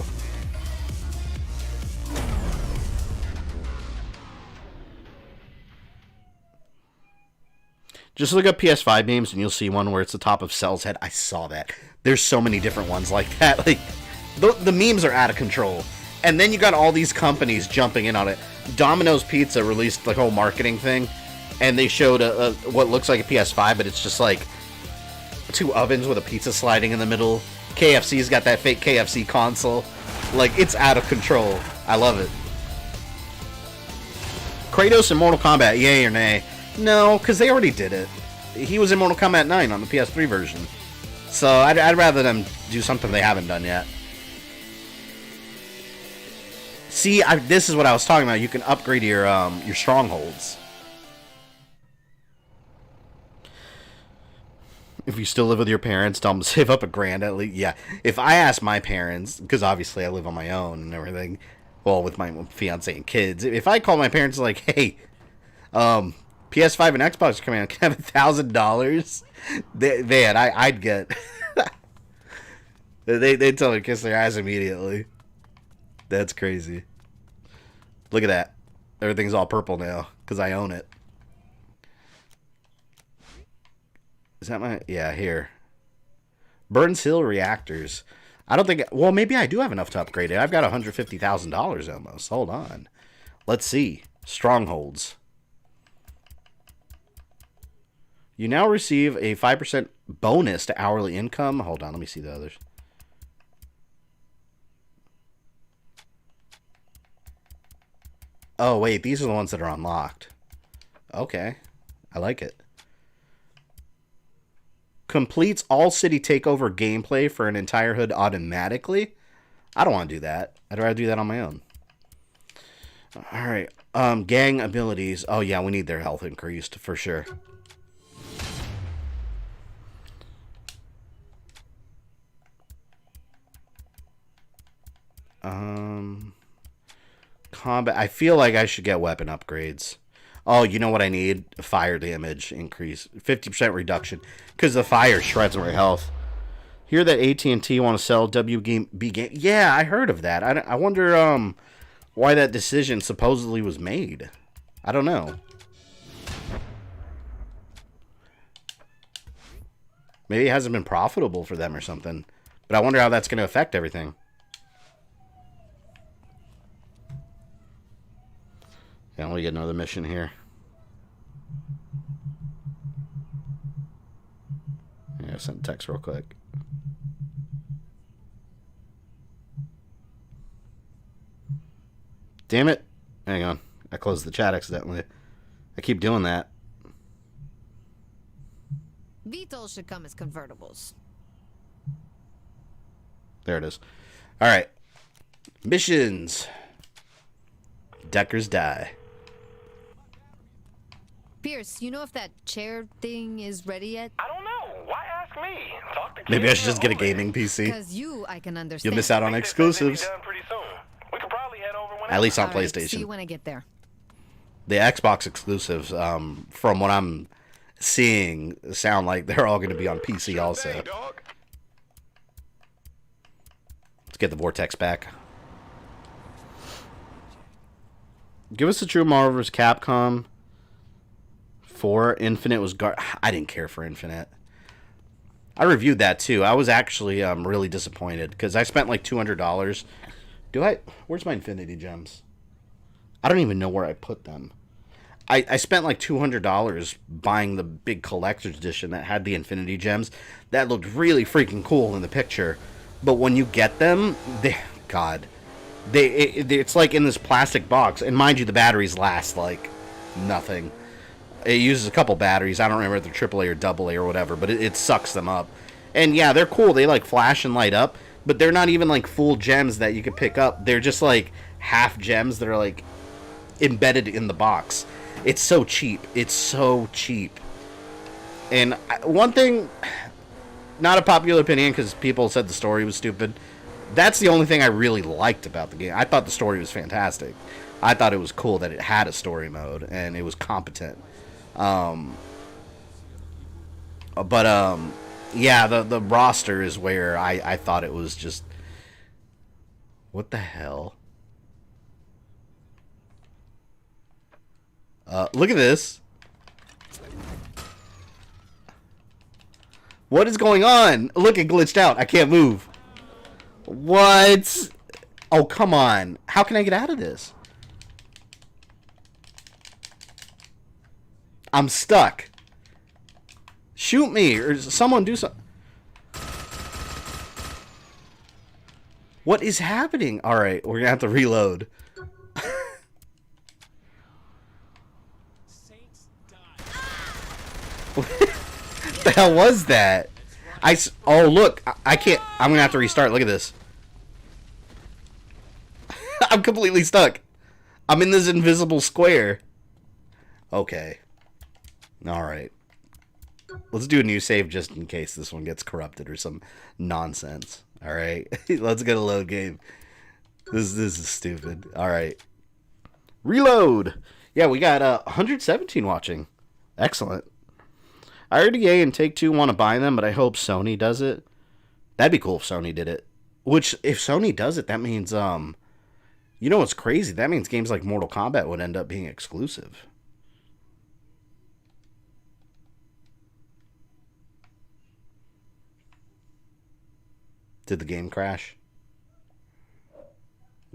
Just look up PS5 games and you'll see one where it's the top of Cell's head. I saw that. There's so many different ones like that. Like the memes are out of control. And then you got all these companies jumping in on it. Domino's Pizza released the whole marketing thing. And they showed what looks like a PS5, but it's just like 2 ovens with a pizza sliding in the middle. KFC's got that fake KFC console. Like, it's out of control. I love it. Kratos in Mortal Kombat, yay or nay? No, because they already did it. He was in Mortal Kombat 9 on the PS3 version. So I'd rather them do something they haven't done yet. See, this is what I was talking about. You can upgrade your strongholds. If you still live with your parents, tell them to save up $1,000 at least. Yeah, if I ask my parents, because obviously I live on my own and everything, well, with my fiance and kids. If I call my parents like, hey, PS5 and Xbox are coming out, can I have $1,000? I'd get. They tell me to kiss their ass immediately. That's crazy. Look at that. Everything's all purple now because I own it. Is that my... Yeah, here. Burns Hill Reactors. I don't think... Well, maybe I do have enough to upgrade it. I've got $150,000 almost. Hold on. Let's see. Strongholds. You now receive a 5% bonus to hourly income. Hold on, let me see the others. Oh, wait, these are the ones that are unlocked. Okay. I like it. Completes all city takeover gameplay for an entire hood automatically. I don't want to do that. I'd rather do that on my own. Alright. Gang abilities. Oh, yeah, we need their health increased for sure. Combat. I feel like I should get weapon upgrades. Oh, you know what I need? Fire damage increase. 50% reduction. Because the fire shreds my health. Hear that AT&T want to sell WB game. Yeah, I heard of that. I wonder why that decision supposedly was made. I don't know. Maybe it hasn't been profitable for them or something. But I wonder how that's going to affect everything. Yeah, let me get another mission here. Yeah, send text real quick. Damn it. Hang on. I closed the chat accidentally. I keep doing that. VTOLs should come as convertibles. There it is. Alright. Missions. Deckers die. Pierce, you know if that chair thing is ready yet? I don't know. Why ask me? Talk to Maybe I should just get a gaming PC. Because I can understand. You'll miss out on exclusives. At least on All right, PlayStation. see you when I get there. The Xbox exclusives, from what I'm seeing, sound like they're all going to be on PC also. Let's get the Vortex back. Give us the true Marvel vs. Capcom 4. Infinite was I didn't care for Infinite. I reviewed that too. I was actually really disappointed because I spent like $200. Where's my Infinity Gems? I don't even know where I put them. I spent like $200 buying the big collector's edition that had the Infinity Gems. That looked really freaking cool in the picture. But when you get them, it's like in this plastic box. And mind you, the batteries last like nothing. It uses a couple batteries. I don't remember if they're AAA or AA or whatever, but it sucks them up. And yeah, they're cool. They like flash and light up, but they're not even like full gems that you could pick up. They're just like half gems that are like embedded in the box. It's so cheap. It's so cheap. And one thing, not a popular opinion because people said the story was stupid. That's the only thing I really liked about the game. I thought the story was fantastic. I thought it was cool that it had a story mode and it was competent. Yeah, the roster is where I thought it was just... What the hell? Look at this. What is going on? Look, it glitched out. I can't move. What? Oh, come on. How can I get out of this? I'm stuck. Shoot me, or someone do something. What is happening? Alright, we're gonna have to reload. What the hell was that? Oh, look. I can't. I'm gonna have to restart. Look at this. I'm completely stuck. I'm in this invisible square. Okay. Alright. Let's do a new save just in case this one gets corrupted or some nonsense. Alright. Let's get a load game. This is stupid. Alright. Reload! Yeah, we got 117 watching. Excellent. I heard EA and Take-Two want to buy them, but I hope Sony does it. That'd be cool if Sony did it. Which, if Sony does it, that means, you know what's crazy? That means games like Mortal Kombat would end up being exclusive. Did the game crash?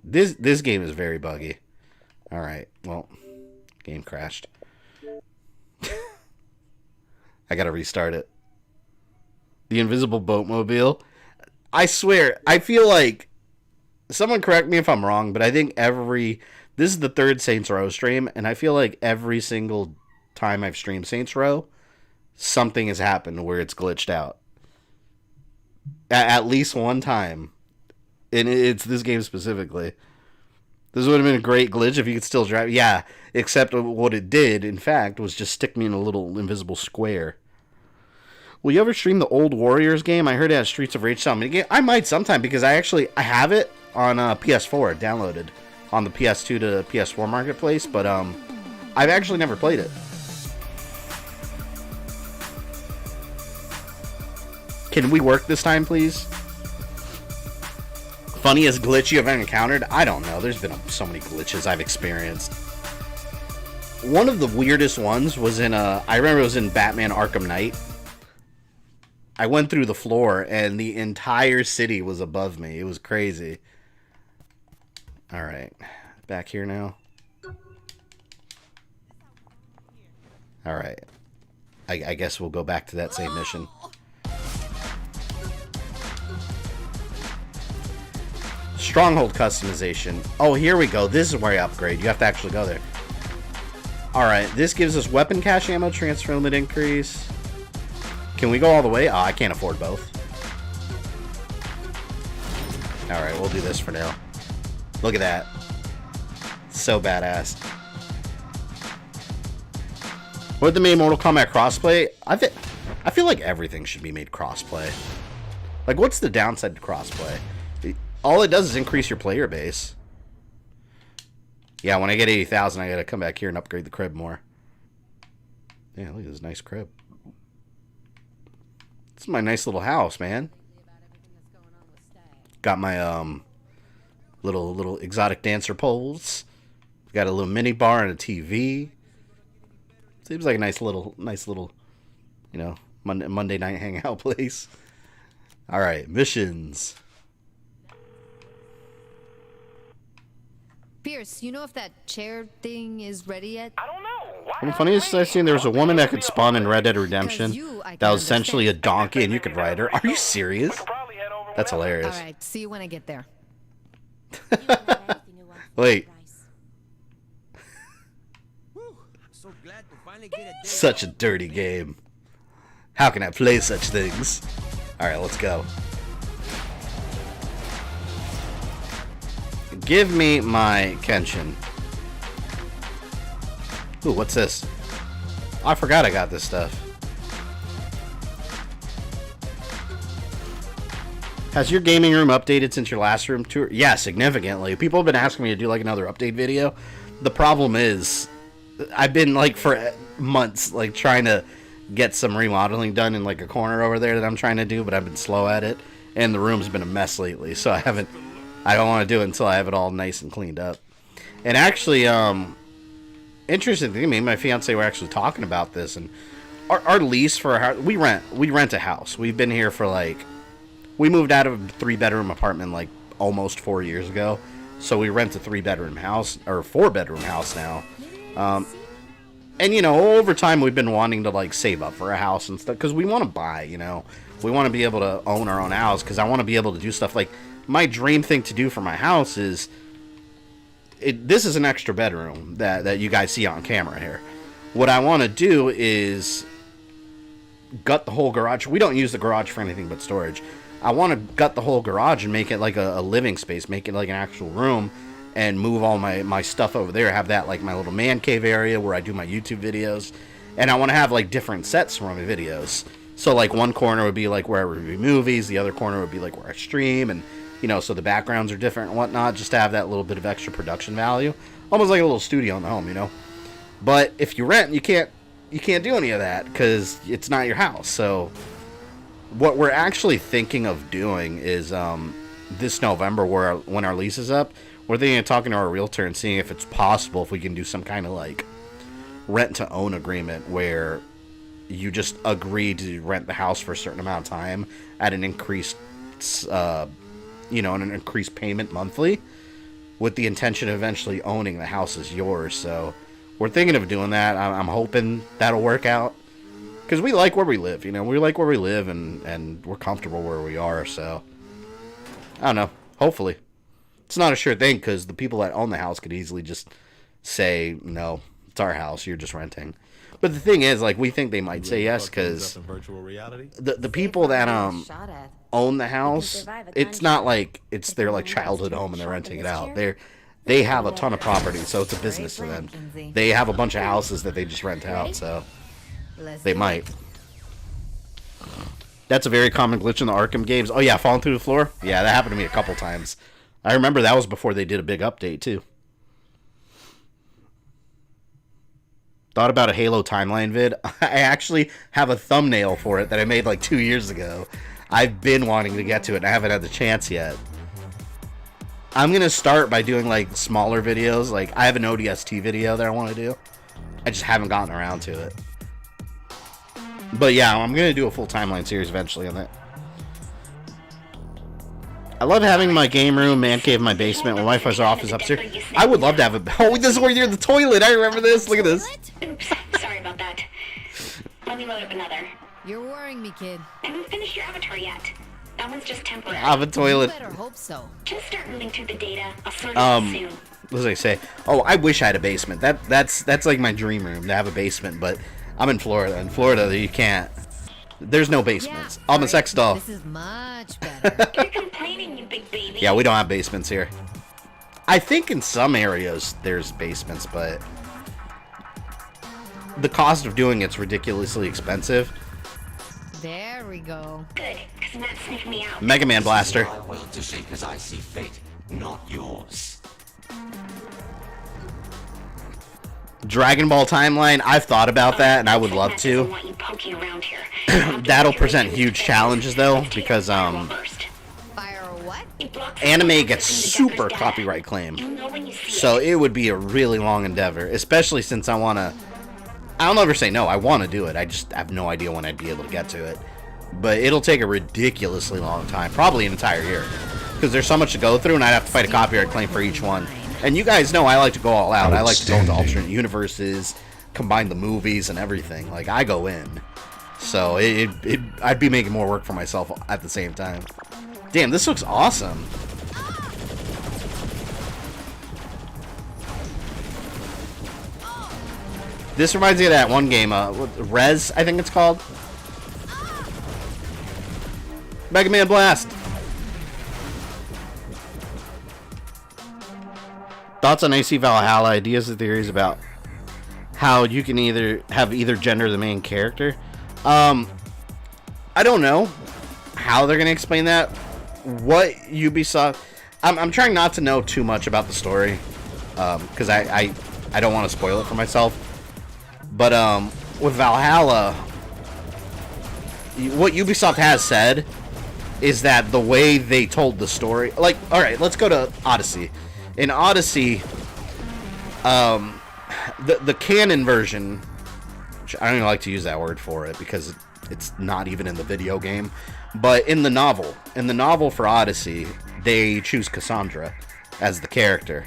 This game is very buggy. Alright, well, game crashed. I gotta restart it. The invisible boatmobile. I swear, I feel like... Someone correct me if I'm wrong, but I think this is the third Saints Row stream, and I feel like every single time I've streamed Saints Row, something has happened where it's glitched out. At least one time. And it's this game specifically. This would have been a great glitch if you could still drive. Yeah, except what it did, in fact, was just stick me in a little invisible square. Will you ever stream the Old Warriors game? I heard it has Streets of Rage style minigame. I might sometime because I have it on PS4 downloaded on the PS2 to PS4 marketplace, but I've actually never played it. Can we work this time, please? Funniest glitch you have ever encountered? I don't know. There's been so many glitches I've experienced. One of the weirdest ones was in I remember it was in Batman Arkham Knight. I went through the floor and the entire city was above me. It was crazy. Alright. Back here now. Alright. I guess we'll go back to that same mission. Stronghold customization. Oh, here we go. This is where you upgrade. You have to actually go there. Alright, this gives us weapon cache ammo transfer limit increase. Can we go all the way? Oh, I can't afford both. Alright, we'll do this for now. Look at that. So badass. What the main Mortal Kombat crossplay? I feel like everything should be made crossplay. Like, what's the downside to crossplay? All it does is increase your player base. Yeah, when I get 80,000, I gotta come back here and upgrade the crib more. Yeah, look at this nice crib. This is my nice little house, man. Got my little exotic dancer poles. Got a little mini bar and a TV. Seems like a nice little, you know, Monday night hangout place. All right, missions. Pierce, you know if that chair thing is ready yet? I don't know. Well, the funniest I've seen, there was a woman that could spawn in Red Dead Redemption that was essentially a donkey and you could ride her. Are you serious? That's hilarious. All right, see you when I get there. Wait. Such a dirty game. How can I play such things? Alright, let's go. Give me my Kenshin. Ooh, what's this? Oh, I forgot I got this stuff. Has your gaming room updated since your last room tour? Yeah, significantly. People have been asking me to do like another update video. The problem is, I've been like for months like trying to get some remodeling done in like a corner over there that I'm trying to do, but I've been slow at it, and the room's been a mess lately, so I don't want to do it until I have it all nice and cleaned up. And actually, interesting thing, me and my fiance were actually talking about this, and our lease for our house, we rent a house. We've been here for like, we moved out of a 3-bedroom apartment like almost 4 years ago, so we rent a 3-bedroom house, or 4-bedroom house now. And, you know, over time we've been wanting to, like, save up for a house and stuff, because we want to buy, you know. We want to be able to own our own house, because I want to be able to do stuff. Like, my dream thing to do for my house is, this is an extra bedroom that you guys see on camera here. What I want to do is gut the whole garage. We don't use the garage for anything but storage. I want to gut the whole garage and make it like a living space, make it like an actual room, and move all my stuff over there. Have that like my little man cave area where I do my YouTube videos. And I want to have like different sets for my videos. So like one corner would be like where I review movies, the other corner would be like where I stream, and you know, so the backgrounds are different and whatnot, just to have that little bit of extra production value. Almost like a little studio in the home, you know. But if you rent, you can't do any of that because it's not your house. So what we're actually thinking of doing is this November, when our lease is up, we're thinking of talking to our realtor and seeing if it's possible if we can do some kind of like rent-to-own agreement where you just agree to rent the house for a certain amount of time at an increased, you know, an increased payment monthly, with the intention of eventually owning the house as yours. So we're thinking of doing that. I'm hoping that'll work out, because we like where we live. You know, we like where we live, and we're comfortable where we are. So I don't know. Hopefully. It's not a sure thing, because the people that own the house could easily just say, no, it's our house, you're just renting. But the thing is, like, we think they might say yes, because the people that own the house, it's not like it's their like childhood home and they're renting it out. They have a ton of property, so it's a business for them. They have a bunch of houses that they just rent out, so they might. That's a very common glitch in the Arkham games. Oh yeah, falling through the floor? Yeah, that happened to me a couple times. I remember that was before they did a big update, too. Thought about a Halo timeline vid. I actually have a thumbnail for it that I made like 2 years ago. I've been wanting to get to it, and I haven't had the chance yet. I'm going to start by doing like smaller videos. Like, I have an ODST video that I want to do. I just haven't gotten around to it. But yeah, I'm going to do a full timeline series eventually on that. I love having my game room, man cave in my basement. My Wi-Fi's office upstairs. I would love to have a... Oh, this is where you're in the toilet. I remember this. Look at this. Oops, sorry about that. Let me load up another. You're worrying me, kid. I haven't finished your avatar yet. That one's just temporary. I have a toilet. You better hope so. Just start moving through the data. I'll sort it out soon. What was I say? Oh, I wish I had a basement. That's like my dream room, to have a basement, but I'm in Florida. In Florida, you can't. There's no basements. Yeah, I'm a sex doll. This is much better. You're complaining, you big baby. Yeah, we don't have basements here. I think in some areas there's basements, but the cost of doing it's ridiculously expensive. There we go. Good, because Matt sniffed me out. Mega Man Blaster. I will to shape as I see fate, not yours. Dragon Ball timeline. I've thought about that, and I would love to. That'll present huge challenges though, because anime gets super copyright claim, so it would be a really long endeavor, especially since I want to I'll never say no. I want to do it. I just have no idea when I'd be able to get to it. But it'll take a ridiculously long time, probably an entire year, because there's so much to go through, and I'd have to fight a copyright claim for each one. And you guys know I like to go all out. I like to go into alternate universes, combine the movies and everything. Like, I go in. So I'd be making more work for myself at the same time. Damn, this looks awesome. This reminds me of that one game, Rez, I think it's called. Mega Man Blast. Thoughts on AC Valhalla, ideas and theories about how you can have either gender of the main character. I don't know how they're gonna explain that. What Ubisoft, I'm trying not to know too much about the story, because I don't want to spoil it for myself. But with Valhalla, what Ubisoft has said is that the way they told the story, like, all right, let's go to Odyssey. In Odyssey, the canon version, which I don't even like to use that word for it because it's not even in the video game, but in the novel for Odyssey, they choose Cassandra as the character.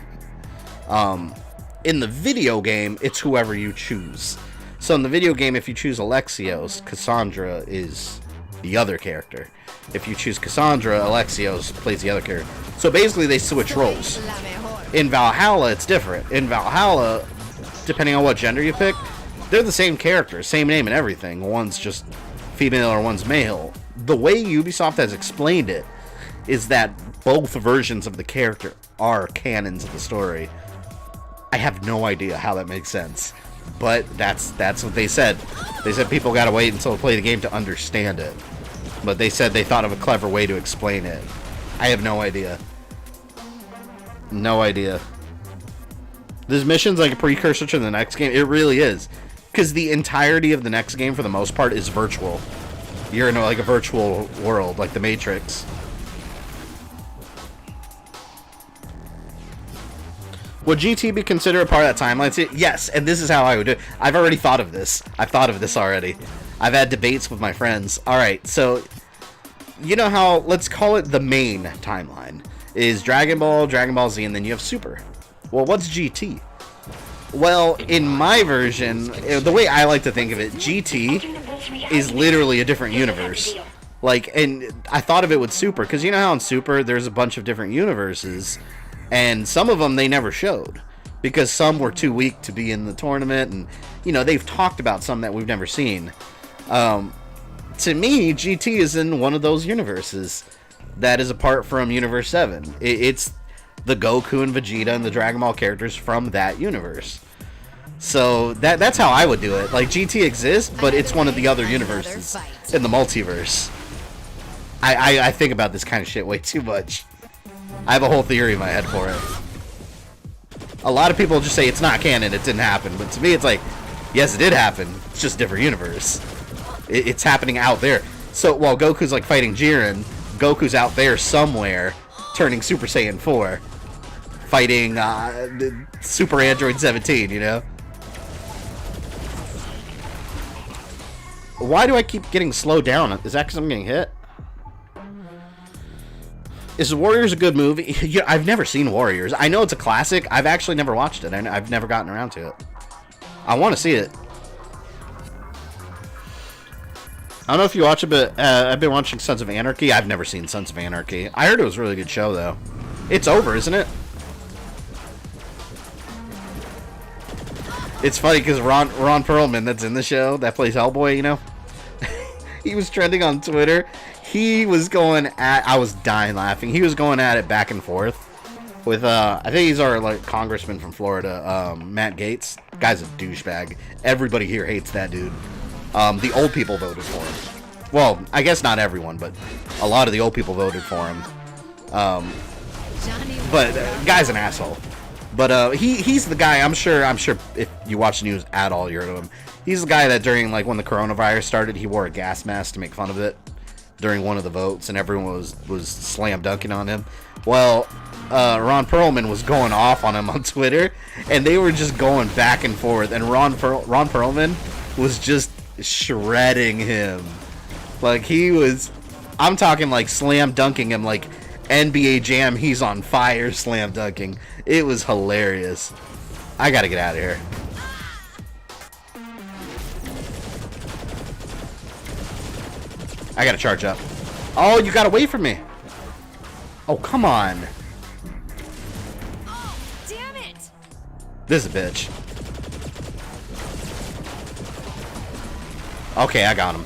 In the video game, it's whoever you choose. So in the video game, if you choose Alexios, Cassandra is the other character. If you choose Cassandra, Alexios plays the other character. So basically, they switch roles. In Valhalla, it's different. In Valhalla, depending on what gender you pick, they're the same character, same name and everything. One's just female or one's male. The way Ubisoft has explained it is that both versions of the character are canons of the story. I have no idea how that makes sense, but that's what they said. They said people gotta wait until they play the game to understand it. But they said they thought of a clever way to explain it. I have no idea. No idea. This mission's like a precursor to the next game. It really is. Because the entirety of the next game, for the most part, is virtual. You're in like a virtual world, like the Matrix. Would GT be considered a part of that timeline? Yes, and this is how I would do it. I've already thought of this. I've thought of this already. I've had debates with my friends. Alright, so, you know how, let's call it the main timeline, is Dragon Ball, Dragon Ball Z, and then you have Super. Well, what's GT? Well, in my version, the way I like to think of it, GT is literally a different universe. Like, and I thought of it with Super, because you know how in Super, there's a bunch of different universes, and some of them they never showed, because some were too weak to be in the tournament, and, you know, they've talked about some that we've never seen. To me, GT is in one of those universes that is apart from Universe 7. It's the Goku and Vegeta and the Dragon Ball characters from that universe. So that's how I would do it. Like, GT exists, but it's one of the other universes in the multiverse. I think about this kind of shit way too much. I have a whole theory in my head for it. A lot of people just say it's not canon, it didn't happen. But to me, it's like, yes, it did happen. It's just a different universe. It's happening out there. So while Goku's like fighting Jiren, Goku's out there somewhere, turning Super Saiyan 4, fighting Super Android 17, you know? Why do I keep getting slowed down? Is that because I'm getting hit? Is Warriors a good movie? Yeah, I've never seen Warriors. I know it's a classic. I've actually never watched it. I've never gotten around to it. I want to see it. I don't know if you watch it, but I've been watching Sons of Anarchy. I've never seen Sons of Anarchy. I heard it was a really good show, though. It's over, isn't it? It's funny because Ron Perlman, that's in the show, that plays Hellboy, you know? He was trending on Twitter. He was going at... I was dying laughing. He was going at it back and forth with, I think he's our, like, congressman from Florida, Matt Gaetz. Guy's a douchebag. Everybody here hates that dude. The old people voted for him. Well, I guess not everyone, but a lot of the old people voted for him. But guy's an asshole. But he's the guy. I'm sure if you watch the news at all, you heard of him. He's the guy that during like when the coronavirus started, he wore a gas mask to make fun of it. during one of the votes, and everyone was slam dunking on him. Well, Ron Perlman was going off on him on Twitter, and they were just going back and forth, and Ron Perlman was just shredding him. Like, he was, I'm talking like slam dunking him like NBA Jam, he's on fire slam dunking. It was hilarious. I gotta get out of here. I gotta charge up. Oh, you got away from me. Oh, come on. Oh, damn it! This is a bitch. Okay, I got him.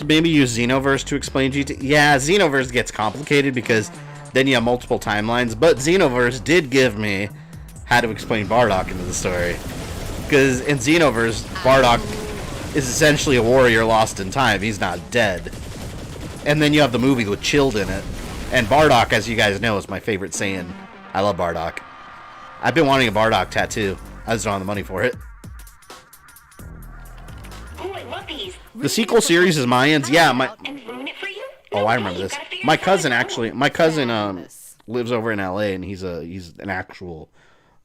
Maybe use Xenoverse to explain GT. Yeah, Xenoverse gets complicated because then you have multiple timelines. But Xenoverse did give me how to explain Bardock into the story. Because in Xenoverse, Bardock is essentially a warrior lost in time. He's not dead. And then you have the movie with Chilled in it. And Bardock, as you guys know, is my favorite Saiyan. I love Bardock. I've been wanting a Bardock tattoo. I just don't have the money for it. The sequel series is Mayans. Yeah, my. Oh, I remember this. My cousin lives over in LA, and he's an actual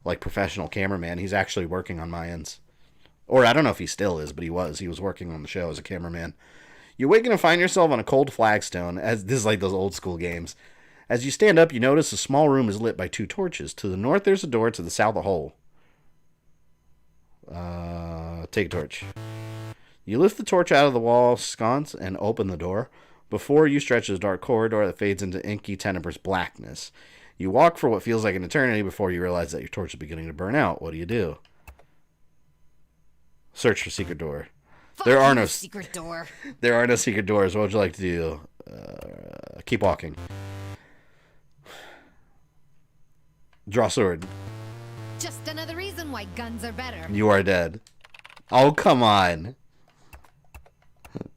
like professional cameraman. He's actually working on Mayans. Or I don't know if he still is, but he was working on the show as a cameraman. You awaken and find yourself on a cold flagstone, as this is like those old school games. As you stand up, you notice a small room is lit by 2 torches. To the north, there's a door. To the south, a hole. Take a torch. You lift the torch out of the wall sconce and open the door. Before you stretches a dark corridor that fades into inky, tenebrous blackness. You walk for what feels like an eternity before you realize that your torch is beginning to burn out. What do? Search for secret door. There are no secret door. There are no secret doors. What would you like to do? Keep walking. Draw sword. Just another reason why guns are better. You are dead. Oh, come on.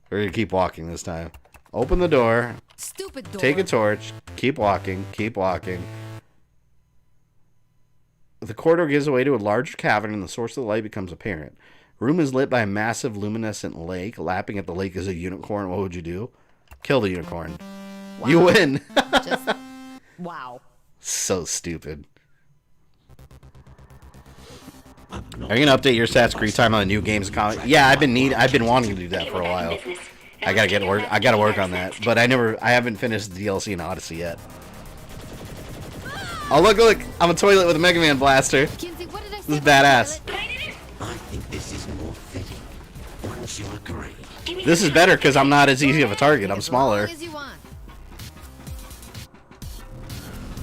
We're gonna keep walking this time. Open the door. Stupid door. Take a torch. Keep walking. Keep walking. The corridor gives away to a large cavern, and the source of the light becomes apparent. Room is lit by a massive luminescent lake. Lapping at the lake is a unicorn. What would you do? Kill the unicorn. Wow. You win. Just wow. So stupid. Are you gonna update your stats screen time on the new games? Yeah, I've been wanting to do that for a while. I gotta work on that, but I haven't finished the DLC in Odyssey yet. Oh look! I'm a toilet with a Mega Man blaster. This is badass. I think this is more fitting. Once you agree. This is better because I'm not as easy of a target. I'm smaller.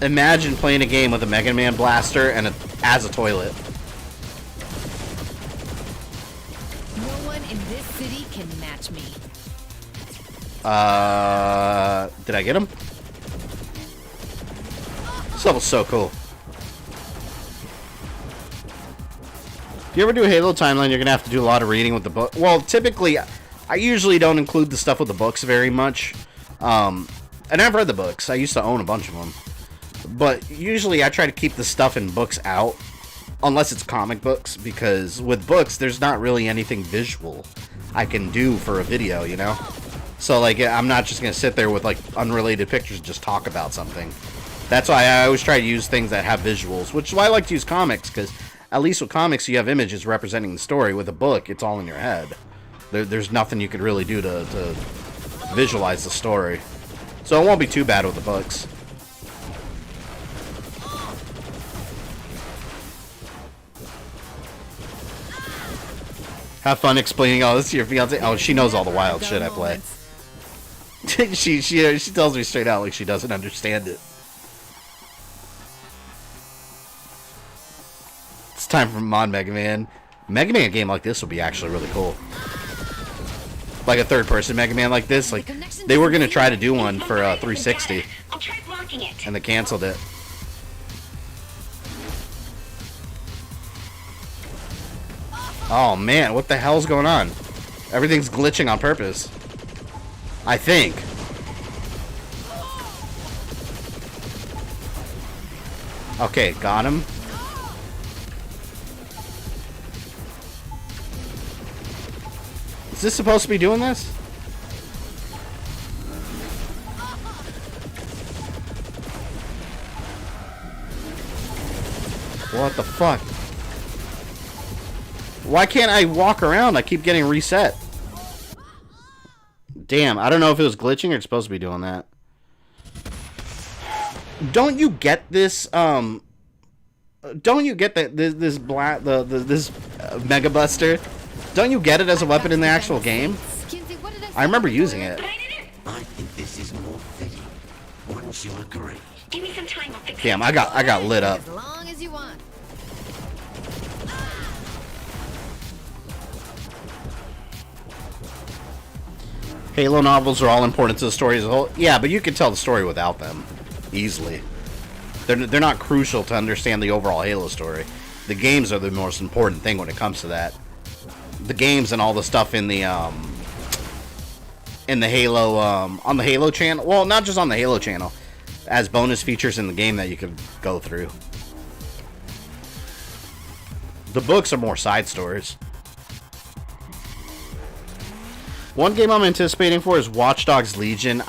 Imagine playing a game with a Mega Man blaster and as a toilet. No one in this city can match me. Did I get him? This level's so cool. If you ever do a Halo timeline, you're gonna have to do a lot of reading with the book. Well, typically, I usually don't include the stuff with the books very much. And I've read the books. I used to own a bunch of them. But usually I try to keep the stuff in books out. Unless it's comic books. Because with books, there's not really anything visual I can do for a video, you know? So, like, I'm not just gonna sit there with, like, unrelated pictures and just talk about something. That's why I always try to use things that have visuals. Which is why I like to use comics, because at least with comics, you have images representing the story. With a book, it's all in your head. There's nothing you could really do to visualize the story. So it won't be too bad with the books. Have fun explaining all this to your fiance. Oh, she knows all the wild shit I play. she tells me straight out like she doesn't understand it. It's time for Mod Mega Man. Mega Man game like this would be actually really cool. Like a third-person Mega Man like this. Like they were gonna try to do one for 360, and they canceled it. Oh man, what the hell's going on? Everything's glitching on purpose. I think. Okay, got him. Is this supposed to be doing this? What the fuck? Why can't I walk around? I keep getting reset. Damn, I don't know if it was glitching or it's supposed to be doing that. Don't you get this, don't you get that this Mega Buster? Don't you get it as a weapon in the actual game? I remember using it. I think this is more fitting. Once you agree. Give me some time, I'll fix it. Damn, I got lit up. As long as you want. Halo novels are all important to the story as a whole. Yeah, but you can tell the story without them easily. They're not crucial to understand the overall Halo story. The games are the most important thing when it comes to that. The games and all the stuff in the Halo on the Halo channel. Well, not just on the Halo channel, as bonus features in the game that you can go through. The books are more side stories. One game I'm anticipating for is Watch Dogs Legion.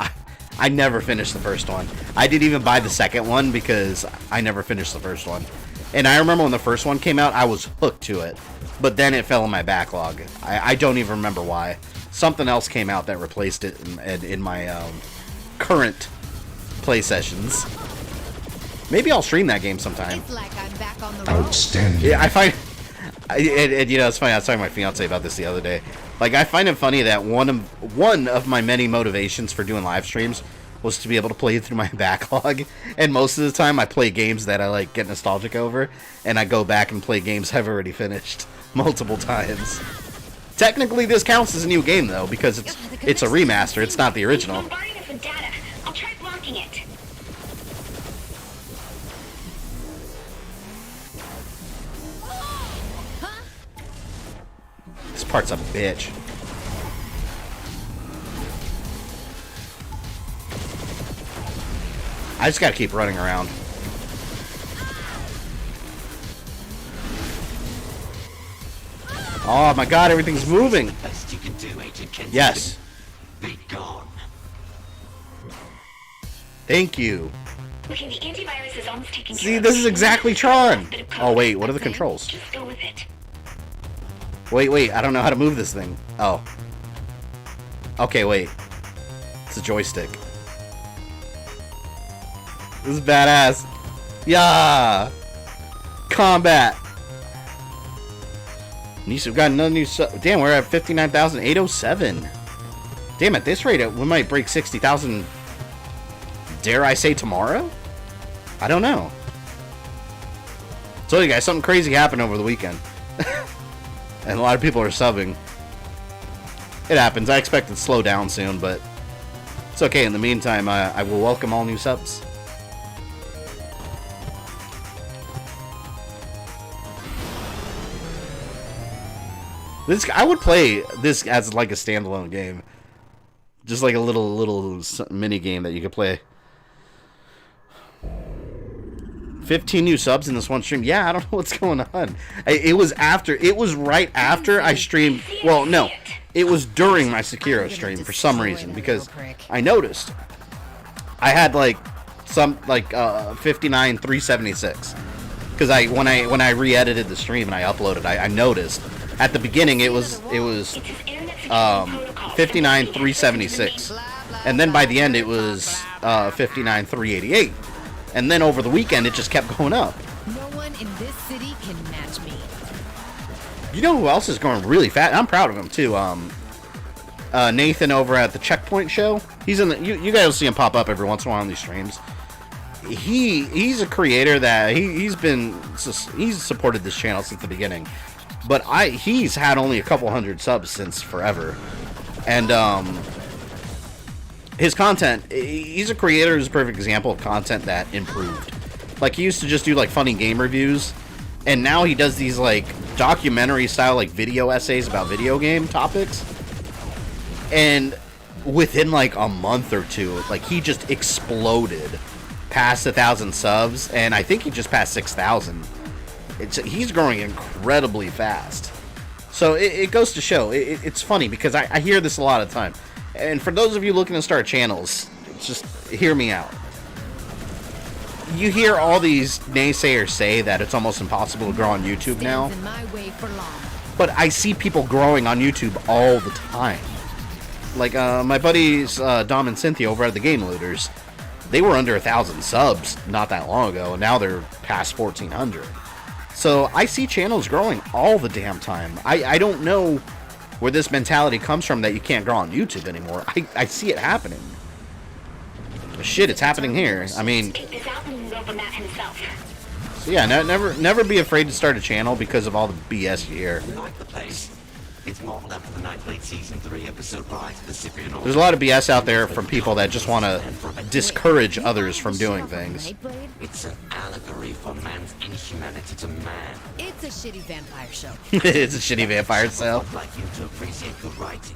I never finished the first one. I didn't even buy the second one because I never finished the first one. And I remember when the first one came out, I was hooked to it. But then it fell in my backlog. I don't even remember why. Something else came out that replaced it in my current play sessions. Maybe I'll stream that game sometime. It's like I'm back on the road. Outstanding. Yeah, I find... And you know, it's funny, I was talking to my fiance about this the other day. Like, I find it funny that one of my many motivations for doing live streams was to be able to play through my backlog. And most of the time, I play games that I, like, get nostalgic over. And I go back and play games I've already finished multiple times. Technically, this counts as a new game, though, because it's a remaster. It's not the original. I'll try blocking it. This part's a bitch. I just gotta keep running around. Oh my god, everything's moving! Best you can do, Agent Kensington. Yes. Be gone. Thank you. Okay, the antivirus is almost taken care See, of. this is exactly Tron! Oh wait, what are the controls? Just go with it. Wait, I don't know how to move this thing. Oh. Okay, wait. It's a joystick. This is badass. Yeah! Combat! We've got another new damn, we're at 59,807. Damn, at this rate, we might break 60,000. Dare I say tomorrow? I don't know. So, you guys, something crazy happened over the weekend. And a lot of people are subbing. It happens. I expect it to slow down soon, but it's okay. In the meantime, I will welcome all new subs. I would play this as like a standalone game, just like a little mini game that you could play. 15 new subs in this one stream. Yeah, I don't know what's going on. It was right after I streamed. Well, no, it was during my Sekiro stream for some reason, because I noticed I had like 59,376. Because when I re-edited the stream and I uploaded, I noticed at the beginning it was 59,376, and then by the end it was 59,388. And then over the weekend, it just kept going up. No one in this city can match me. You know who else is going really fast? I'm proud of him too. Nathan over at the Checkpoint Show. He's in the. You guys will see him pop up every once in a while on these streams. He's a creator that he's supported this channel since the beginning, but he's had only a couple hundred subs since forever, and his content, he's a creator who's a perfect example of content that improved. Like, he used to just do, like, funny game reviews, and now he does these, like, documentary-style, like, video essays about video game topics. And within, like, a month or two, like, he just exploded past 1,000 subs, and I think he just passed 6,000. He's growing incredibly fast. So, it goes to show. It's funny, because I hear this a lot of the time. And for those of you looking to start channels, just hear me out. you hear all these naysayers say that it's almost impossible to grow on YouTube now. In my way for long. But I see people growing on YouTube all the time. Like, my buddies, Dom and Cynthia over at the Game Looters, they were under 1,000 subs not that long ago, and now they're past 1,400. So I see channels growing all the damn time. I don't know where this mentality comes from that you can't grow on YouTube anymore. I see it happening. But shit, it's happening here. I mean, so yeah, never be afraid to start a channel because of all the BS you hear. Like the place. It's modeled after the Nightblade Season 3 episode prior to the Cyprian. There's a lot of BS out there from people that just want to discourage others from doing things. It's an allegory for man's inhumanity to man. It's a shitty vampire show. It's a shitty vampire show. I'd like you to appreciate good writing.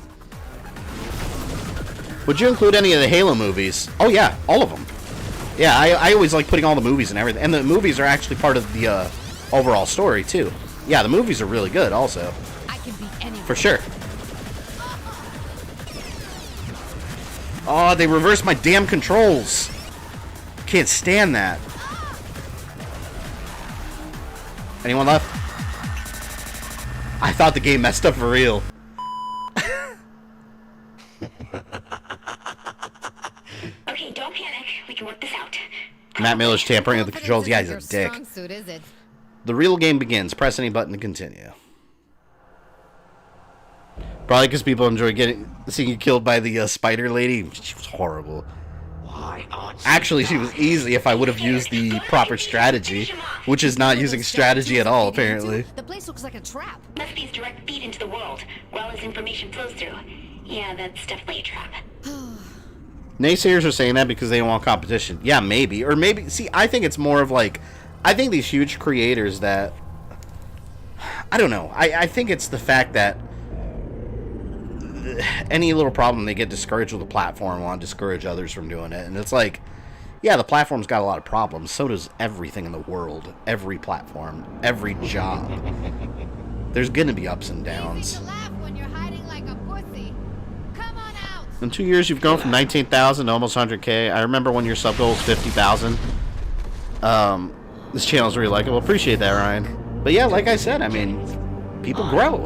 Would you include any of the Halo movies? Oh yeah, all of them. Yeah, I always like putting all the movies and everything. And the movies are actually part of the overall story too. Yeah, the movies are really good also. For sure. Oh, they reversed my damn controls. Can't stand that. Anyone left? I thought the game messed up for real. Okay, don't panic. We can work this out. Matt Miller's tampering with the controls. Yeah, he's a dick. The real game begins. Press any button to continue. Probably because people enjoy seeing you killed by the spider lady. She was horrible. Actually, she was easy if I would have used the proper strategy, which is not using strategy at all, apparently. The place looks like a trap. Must be his direct feed into the world, well as information flows through. Yeah, that's definitely a trap. Naysayers are saying that because they don't want competition. Yeah, maybe. Or maybe, see, I think it's more of like, I think these huge creators that, I don't know. I think it's the fact that any little problem, they get discouraged with the platform and want to discourage others from doing it. And it's like, yeah, the platform's got a lot of problems. So does everything in the world. Every platform. Every job. There's going to be ups and downs. In 2 years, you've gone from 19,000 to almost 100K. I remember when your sub goal was 50,000. This channel's really likable. Appreciate that, Ryan. But yeah, like I said, I mean, people grow.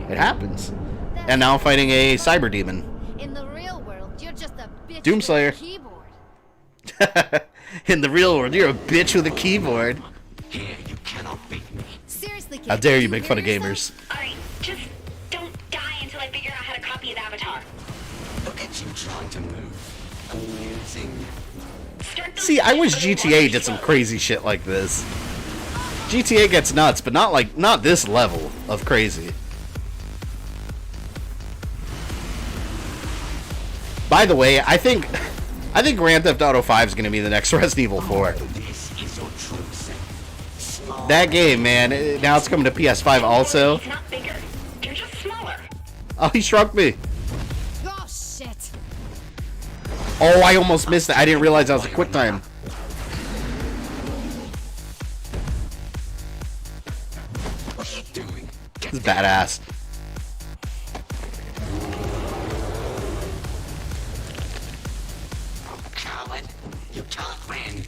It happens. And now I'm fighting a cyber demon. In the real world, you're just a bitch Doomslayer. with a keyboard. In the real world, you're a bitch with a keyboard. Here, you cannot beat me. Seriously, kid, How dare you make fun of gamers? Alright, just don't die until I figure out how to copy his avatar. Look at you trying to move. Amusing. See, I wish GTA did some crazy shit like this. GTA gets nuts, but not this level of crazy. By the way, I think Grand Theft Auto 5 is going to be the next Resident Evil 4. That game, man, now it's coming to PS5 also. He's not bigger. You're just smaller. Oh, he shrunk me. Oh, shit. Oh, I almost missed it. I didn't realize that was a quick time. What are you doing? This is badass. You can't win.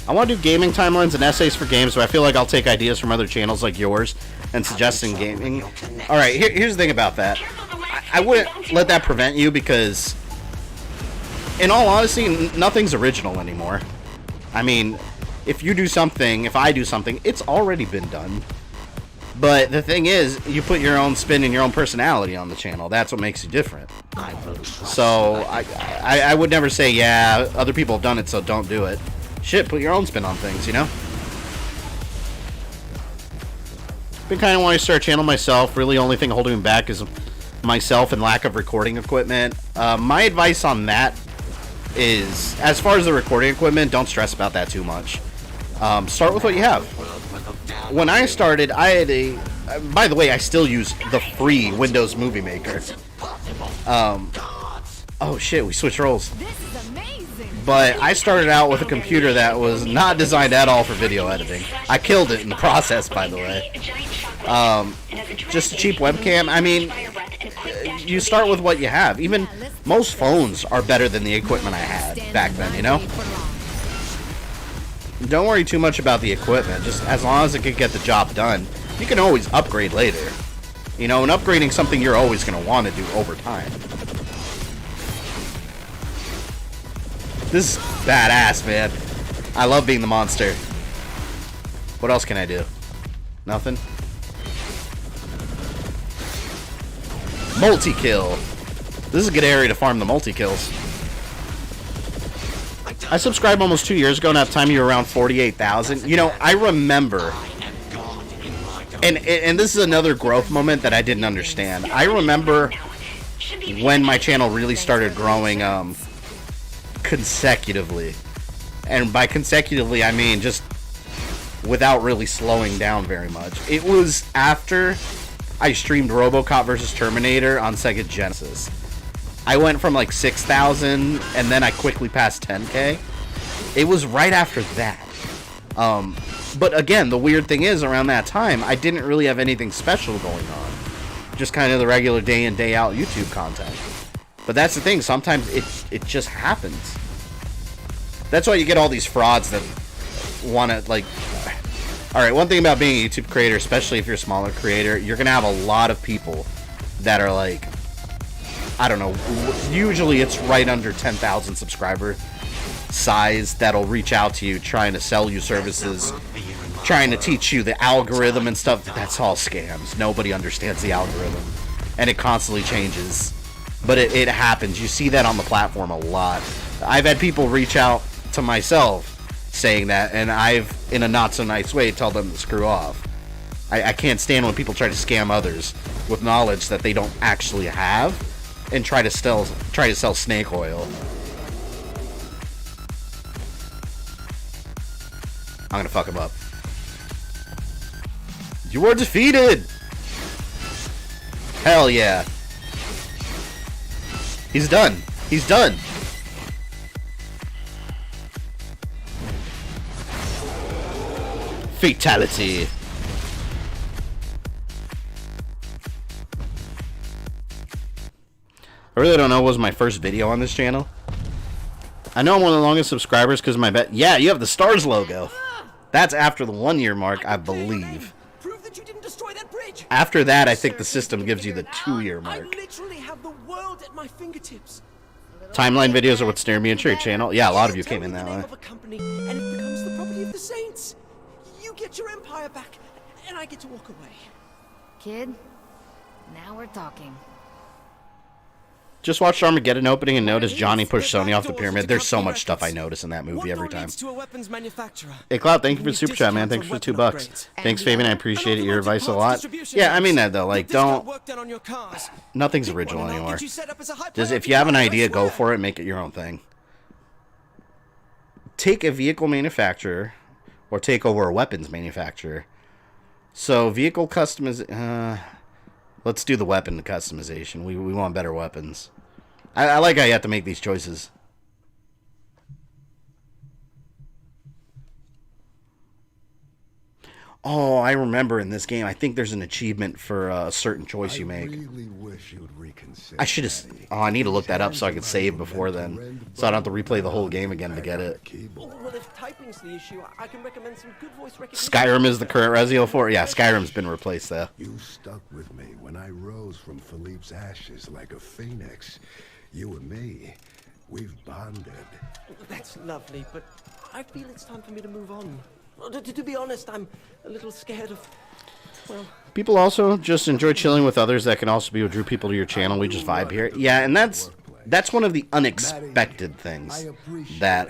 I want to do gaming timelines and essays for games, but I feel like I'll take ideas from other channels like yours and suggest in gaming. Alright, here's the thing about that. I wouldn't let that prevent you because, in all honesty, nothing's original anymore. I mean, if you do something, if I do something, it's already been done. But the thing is, you put your own spin and your own personality on the channel. That's what makes you different. So, I would never say, yeah, other people have done it, so don't do it. Shit, put your own spin on things, you know? Been kind of wanting to start a channel myself. Really, only thing holding me back is myself and lack of recording equipment. My advice on that is, as far as the recording equipment, don't stress about that too much. Start with what you have. When I started, I had a... by the way, I still use the free Windows Movie Maker. Oh shit, we switched roles. This is amazing. But I started out with a computer that was not designed at all for video editing. I killed it in the process, by the way. Just a cheap webcam. I mean, you start with what you have. Even most phones are better than the equipment I had back then, you know? Don't worry too much about the equipment. Just as long as it can get the job done, you can always upgrade later. You know, and upgrading something you're always going to want to do over time. This is badass, man. I love being the monster. What else can I do? Nothing? Multi-kill. This is a good area to farm the multi-kills. I subscribed almost 2 years ago, and at the time you were around 48,000. You know, I remember... And this is another growth moment that I didn't understand. I remember when my channel really started growing consecutively. And by consecutively, I mean just without really slowing down very much. It was after I streamed RoboCop vs. Terminator on Sega Genesis. I went from like 6,000, and then I quickly passed 10K. It was right after that. But again, the weird thing is, around that time, I didn't really have anything special going on. Just kind of the regular day in, day out YouTube content. But that's the thing, sometimes it just happens. That's why you get all these frauds that want to, like... Alright, one thing about being a YouTube creator, especially if you're a smaller creator, you're going to have a lot of people that are like... I don't know, usually it's right under 10,000 subscriber size that'll reach out to you trying to sell you services, trying to teach you the algorithm and stuff. That's all scams. Nobody understands the algorithm, and it constantly changes. But it happens. You see that on the platform a lot. I've had people reach out to myself saying that, and I've, in a not so nice way, tell them to screw off. I can't stand when people try to scam others with knowledge that they don't actually have, and try to sell snake oil. I'm gonna fuck him up. You were defeated! Hell yeah. He's done. He's done. Fatality. I really don't know what was my first video on this channel. I know I'm one of the longest subscribers because of my bet. Yeah, you have the stars logo. That's after the 1 year mark, I believe. Prove that you didn't destroy that bridge. After that, I think the system gives you the 2 year mark. I literally have the world at my fingertips. Timeline videos are what steer me into your channel. Yeah, a lot of you came in that way. And it becomes the property of the saints. You get your empire back, and I get to walk away. Kid, now we're talking. Just watched Armageddon opening and noticed Johnny pushed Sonny off the pyramid. There's so much stuff I notice in that movie every time. Hey, Clout, thank you for the super chat, man. Thanks for the $2. Thanks, Fabian. I appreciate your advice a lot. Yeah, I mean that, though. Like, don't... Nothing's original anymore. Just, if you have an idea, go for it and make it your own thing. Take a vehicle manufacturer or take over a weapons manufacturer. So, vehicle customization... Let's do the weapon customization. We want better weapons. I like how you have to make these choices. Oh, I remember in this game, I think there's an achievement for a certain choice you make. Really wish you'd reconsider. I should have... Oh, I need to look that up so I can save before then. So I don't have to replay the whole game again to get it. Well, if typing's the issue, I can recommend some good voice recognition. Skyrim is the current Resident Evil 4? Yeah, Skyrim's been replaced, though. You stuck with me when I rose from Philippe's ashes like a phoenix. You and me, we've bonded. That's lovely, but I feel it's time for me to move on. To be honest, I'm a little scared of, well... People also just enjoy chilling with others. That can also be what drew people to your channel. We just vibe here. Yeah, and that's one of the unexpected things that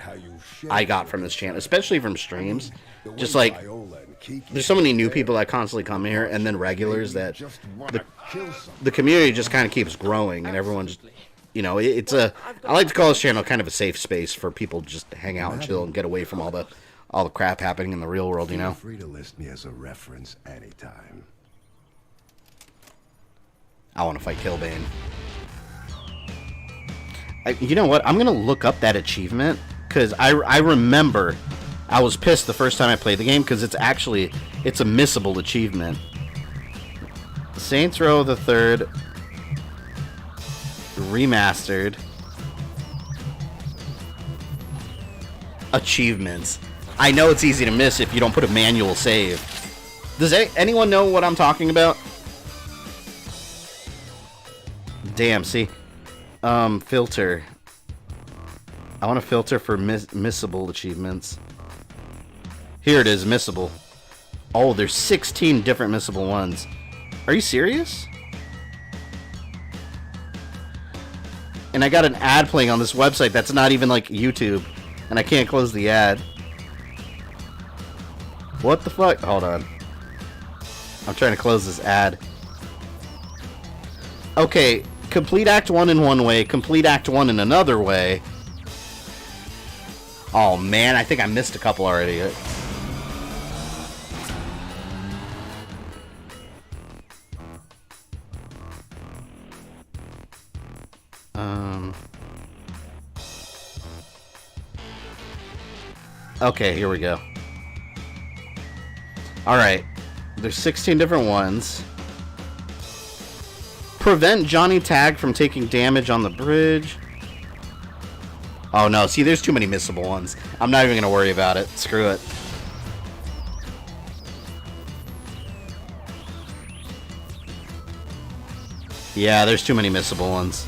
I got from this channel, especially from streams. Just like, there's so many new people that constantly come here, and then regulars that the community just kind of keeps growing, and everyone just, you know, it's a... I like to call this channel kind of a safe space for people just to hang out and chill and get away from all the crap happening in the real world, you know? Feel free to list me as a reference anytime. I want to fight Killbane. You know what? I'm going to look up that achievement, because I remember I was pissed the first time I played the game because it's a missable achievement. Saints Row the Third Remastered achievements. I know it's easy to miss if you don't put a manual save. Does anyone know what I'm talking about? Damn, see? Filter. I want to filter for missable achievements. Here it is, missable. Oh, there's 16 different missable ones. Are you serious? And I got an ad playing on this website that's not even like YouTube. And I can't close the ad. What the fuck? Hold on. I'm trying to close this ad. Okay, complete Act 1 in one way, complete Act 1 in another way. Oh man, I think I missed a couple already. Okay, here we go. Alright. There's 16 different ones. Prevent Johnny Tag from taking damage on the bridge. Oh no, see, there's too many missable ones. I'm not even going to worry about it. Screw it. Yeah, there's too many missable ones.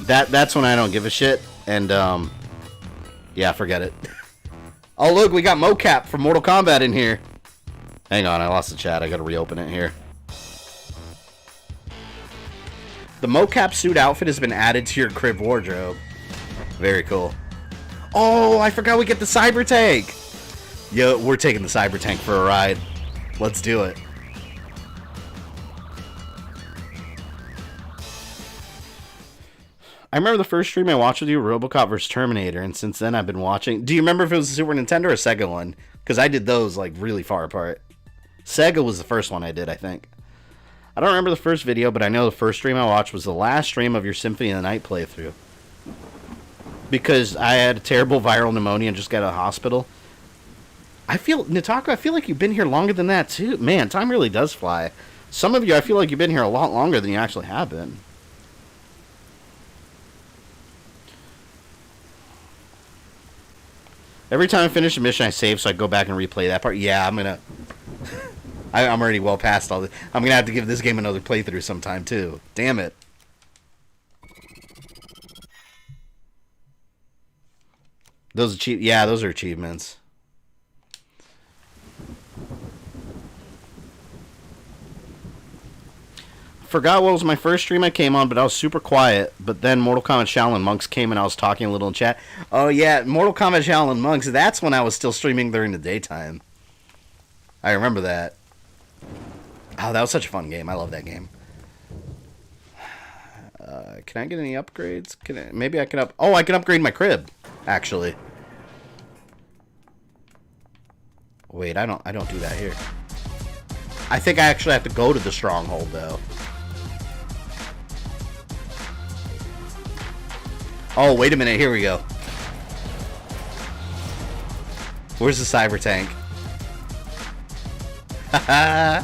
That's when I don't give a shit. And, yeah, forget it. Oh, look, we got mocap from Mortal Kombat in here. Hang on, I lost the chat. I gotta reopen it here. The mocap suit outfit has been added to your crib wardrobe. Very cool. Oh, I forgot we get the cyber tank. Yo, we're taking the cyber tank for a ride. Let's do it. I remember the first stream I watched with you, RoboCop vs. Terminator, and since then I've been watching... Do you remember if it was a Super Nintendo or a Sega one? Because I did those, like, really far apart. Sega was the first one I did, I think. I don't remember the first video, but I know the first stream I watched was the last stream of your Symphony of the Night playthrough. Because I had a terrible viral pneumonia and just got out of the hospital. Nitaku, I feel like you've been here longer than that, too. Man, time really does fly. Some of you, I feel like you've been here a lot longer than you actually have been. Every time I finish a mission, I save, so I go back and replay that part. Yeah, I'm gonna... I'm already well past all this. I'm gonna have to give this game another playthrough sometime, too. Damn it. Those are achievements. Forgot what was my first stream I came on, but I was super quiet. But then Mortal Kombat Shaolin Monks came and I was talking a little in chat. Oh yeah, Mortal Kombat Shaolin Monks, that's when I was still streaming during the daytime. I remember that. Oh, that was such a fun game. I love that game. Can I get any upgrades? Maybe I can I can upgrade my crib, actually. Wait, I don't do that here. I think I actually have to go to the stronghold though. Oh, wait a minute. Here we go. Where's the cyber tank? Haha.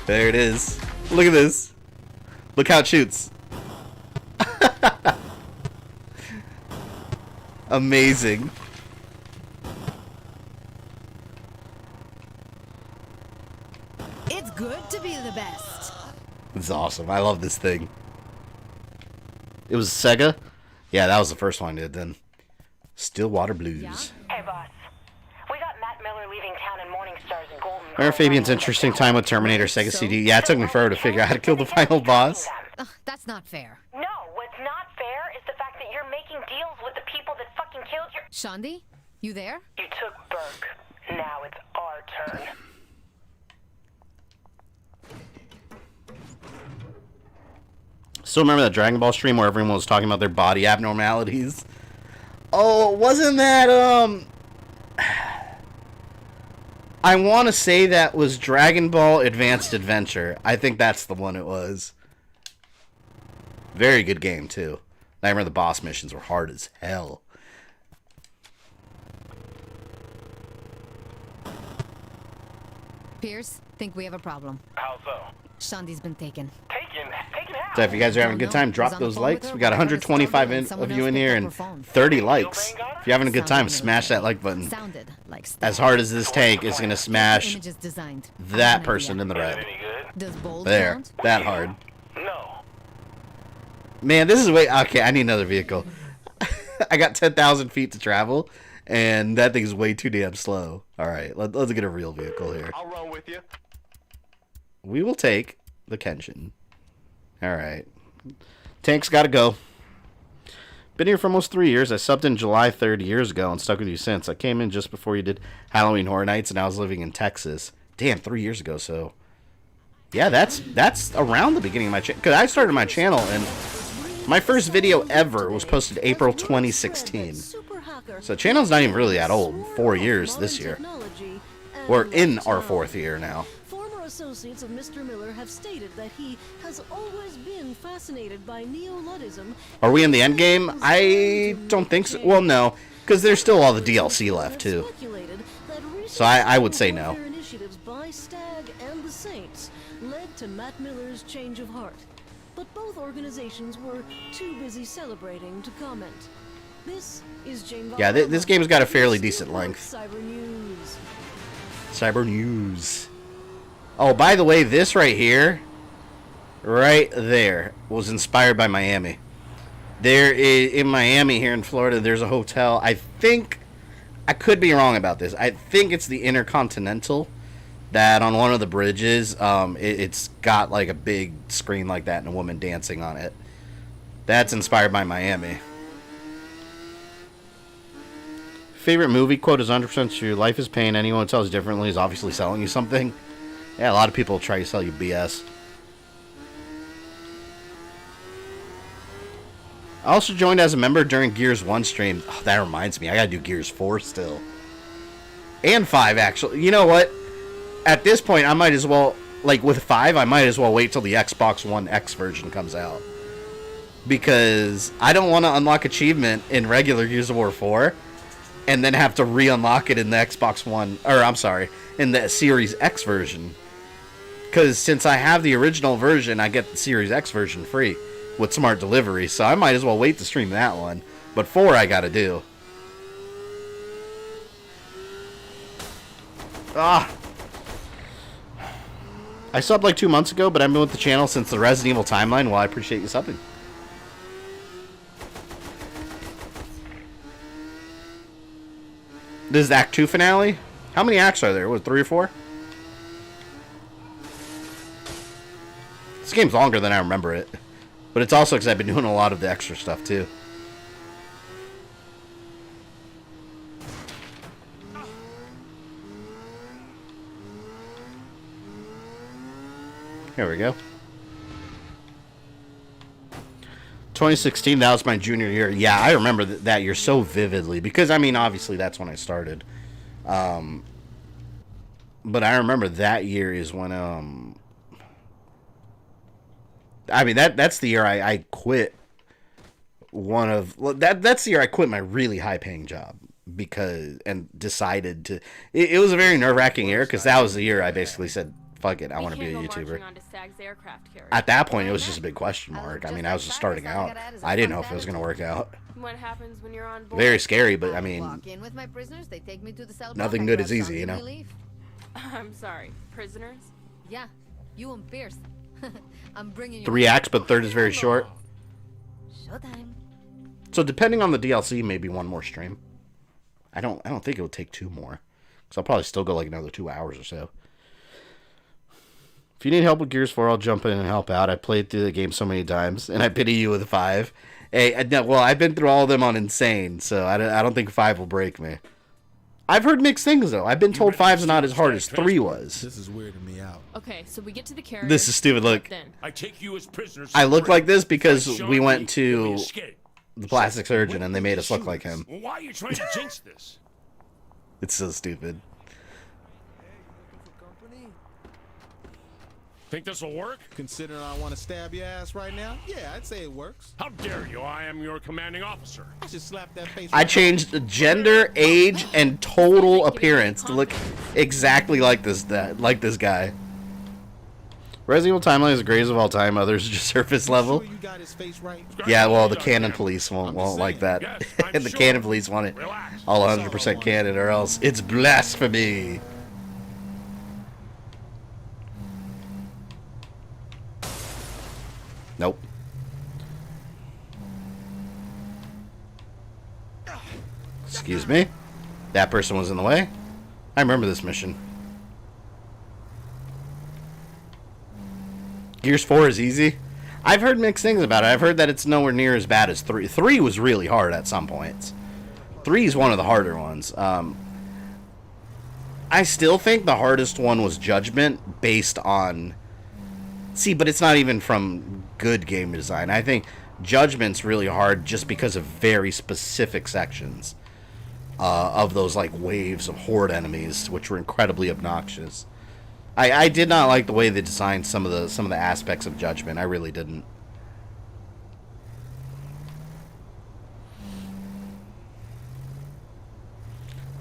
There it is. Look at this. Look how it shoots. Amazing. It's good to be the best. It's awesome. I love this thing. It was Sega? Yeah, that was the first one I did then. Stillwater Blues. Yeah? Hey, boss. We got Matt Miller leaving town in Morningstar's Golden... Remember Fabian's interesting time with Terminator Sega CD? Yeah, it took me forever to figure out how to kill the final boss. That's not fair. No, what's not fair is the fact that you're making deals with the people that fucking killed your... Shandi, you there? You took Burke. Now it's our turn. Still remember that Dragon Ball stream where everyone was talking about their body abnormalities? Oh, wasn't that, I want to say that was Dragon Ball Advanced Adventure. I think that's the one it was. Very good game, too. I remember the boss missions were hard as hell. Pierce, think we have a problem. How so? Shandi's been taken. Taken how? So if you guys are having a good time, drop those likes. We got 125 of you in here and 30 likes. If you're having a good time, smash that like button. As hard as this tank is going to smash that person in the red. There. That hard. No. Man, this is way... Okay, I need another vehicle. I got 10,000 feet to travel, and that thing's way too damn slow. Alright, let's get a real vehicle here. I'll run with you. We will take the Kenshin. Alright. Tank's gotta go. Been here for almost 3 years. I subbed in July 3rd years ago and stuck with you since. I came in just before you did Halloween Horror Nights, and I was living in Texas. Damn, 3 years ago, so... Yeah, that's around the beginning of my channel. Because I started my channel, and my first video ever was posted April 2016. So the channel's not even really that old. 4 years this year. We're in our 4th year now. Associates of Mr. Miller have stated that he has always been fascinated by neo-Luddism. Are we in the end game? I don't think so. Well, no, because there's still all the DLC left too. So I would say no. Initiatives by Stag and the Saints led to Matt Miller's change of heart, but both organizations were too busy celebrating to comment. This is James. Yeah, this game's got a fairly decent length. Cyber News. Cyber News. Oh, by the way, this right here, right there, was inspired by Miami. There is, in Miami here in Florida, there's a hotel. I think, I could be wrong about this. I think it's the Intercontinental, that on one of the bridges, it's got like a big screen like that and a woman dancing on it. That's inspired by Miami. Favorite movie quote is 100% true. Life is pain. Anyone who tells differently is obviously selling you something. Yeah, a lot of people try to sell you BS. I also joined as a member during Gears 1 stream. Oh, that reminds me, I gotta do Gears 4 still. And 5, actually. You know what? At this point, I might as well, like with 5, I might as well wait till the Xbox One X version comes out. Because I don't want to unlock achievement in regular Gears of War 4 and then have to re-unlock it in the Xbox One, or I'm sorry, in the Series X version. Because since I have the original version, I get the Series X version free with Smart Delivery. So I might as well wait to stream that one. But 4 I gotta do. Ah! I subbed like 2 months ago, but I've been with the channel since the Resident Evil timeline. Well, I appreciate you subbing. This is the Act 2 finale? How many acts are there? What, 3 or 4? This game's longer than I remember it. But it's also because I've been doing a lot of the extra stuff, too. Here we go. 2016, that was my junior year. Yeah, I remember that year so vividly. Because, I mean, obviously that's when I started. But I remember that year is when... I mean, that's the year I quit one of... Well, that's the year I quit my really high-paying job. Because... And decided to... It was a very nerve-wracking year, because that was the year I basically said... Fuck it, I want to be a YouTuber. At that point, it was just a big question mark. I mean, I was just starting out. I didn't know if it was going to work out. What happens when you're on board? Very scary, but I mean, nothing good is easy, you know? I'm sorry, prisoners? Yeah, you and Pierce. I'm bringing you 3 acts, but 3rd is very short. Showtime. So depending on the DLC, maybe 1 more stream. I don't think it would take 2 more. Because I'll probably still go like another 2 hours or so. If you need help with Gears 4, I'll jump in and help out. I played through the game so many times, and I pity you with 5. Hey, well, I've been through all of them on Insane, so I don't think 5 will break me. I've heard mixed things, though. I've been told 5's not as hard as 3 was. This is weirding me out. Okay, so we get to the carrier. This is stupid. Look, I take you as prisoners. I look like this because we went to the plastic surgeon, and they made us look like him. Why are you trying to jinx this? It's so stupid. Think this will work? Considering I want to stab your ass right now, yeah, I'd say it works. How dare you? I am your commanding officer. I should slap that face. I changed the gender, age, and total appearance to look exactly like this guy. Resident Evil Timeline is the greatest of all time. Others are just surface level. Sure you got his face right? Yeah, well, the canon police won't like that. And the canon police want it all 100% canon, or else it's blasphemy. Nope. Excuse me? That person was in the way? I remember this mission. Gears 4 is easy. I've heard mixed things about it. I've heard that it's nowhere near as bad as 3. 3 was really hard at some points. 3 is one of the harder ones. I still think the hardest one was Judgment based on... See, but it's not even from good game design. I think Judgment's really hard just because of very specific sections of those like waves of horde enemies, which were incredibly obnoxious. I did not like the way they designed some of the aspects of Judgment. I really didn't.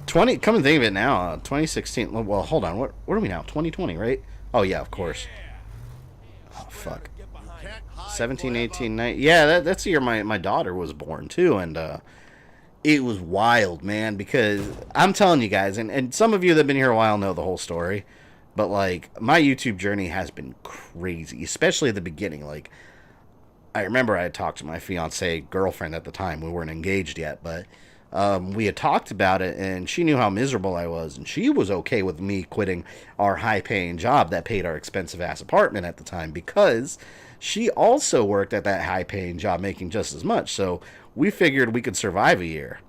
Come and think of it now, 2016. Well, hold on. What are we now? 2020, right? Oh yeah, of course. Oh fuck. 17, 18, 19. Yeah, that's the year my daughter was born too, and it was wild, man. Because I'm telling you guys, and some of you that have been here a while know the whole story. But, like, my YouTube journey has been crazy, especially at the beginning. Like, I remember I had talked to my fiancée girlfriend at the time. We weren't engaged yet, but we had talked about it, and she knew how miserable I was, and she was okay with me quitting our high-paying job that paid our expensive-ass apartment at the time, because she also worked at that high-paying job making just as much, so we figured we could survive a year.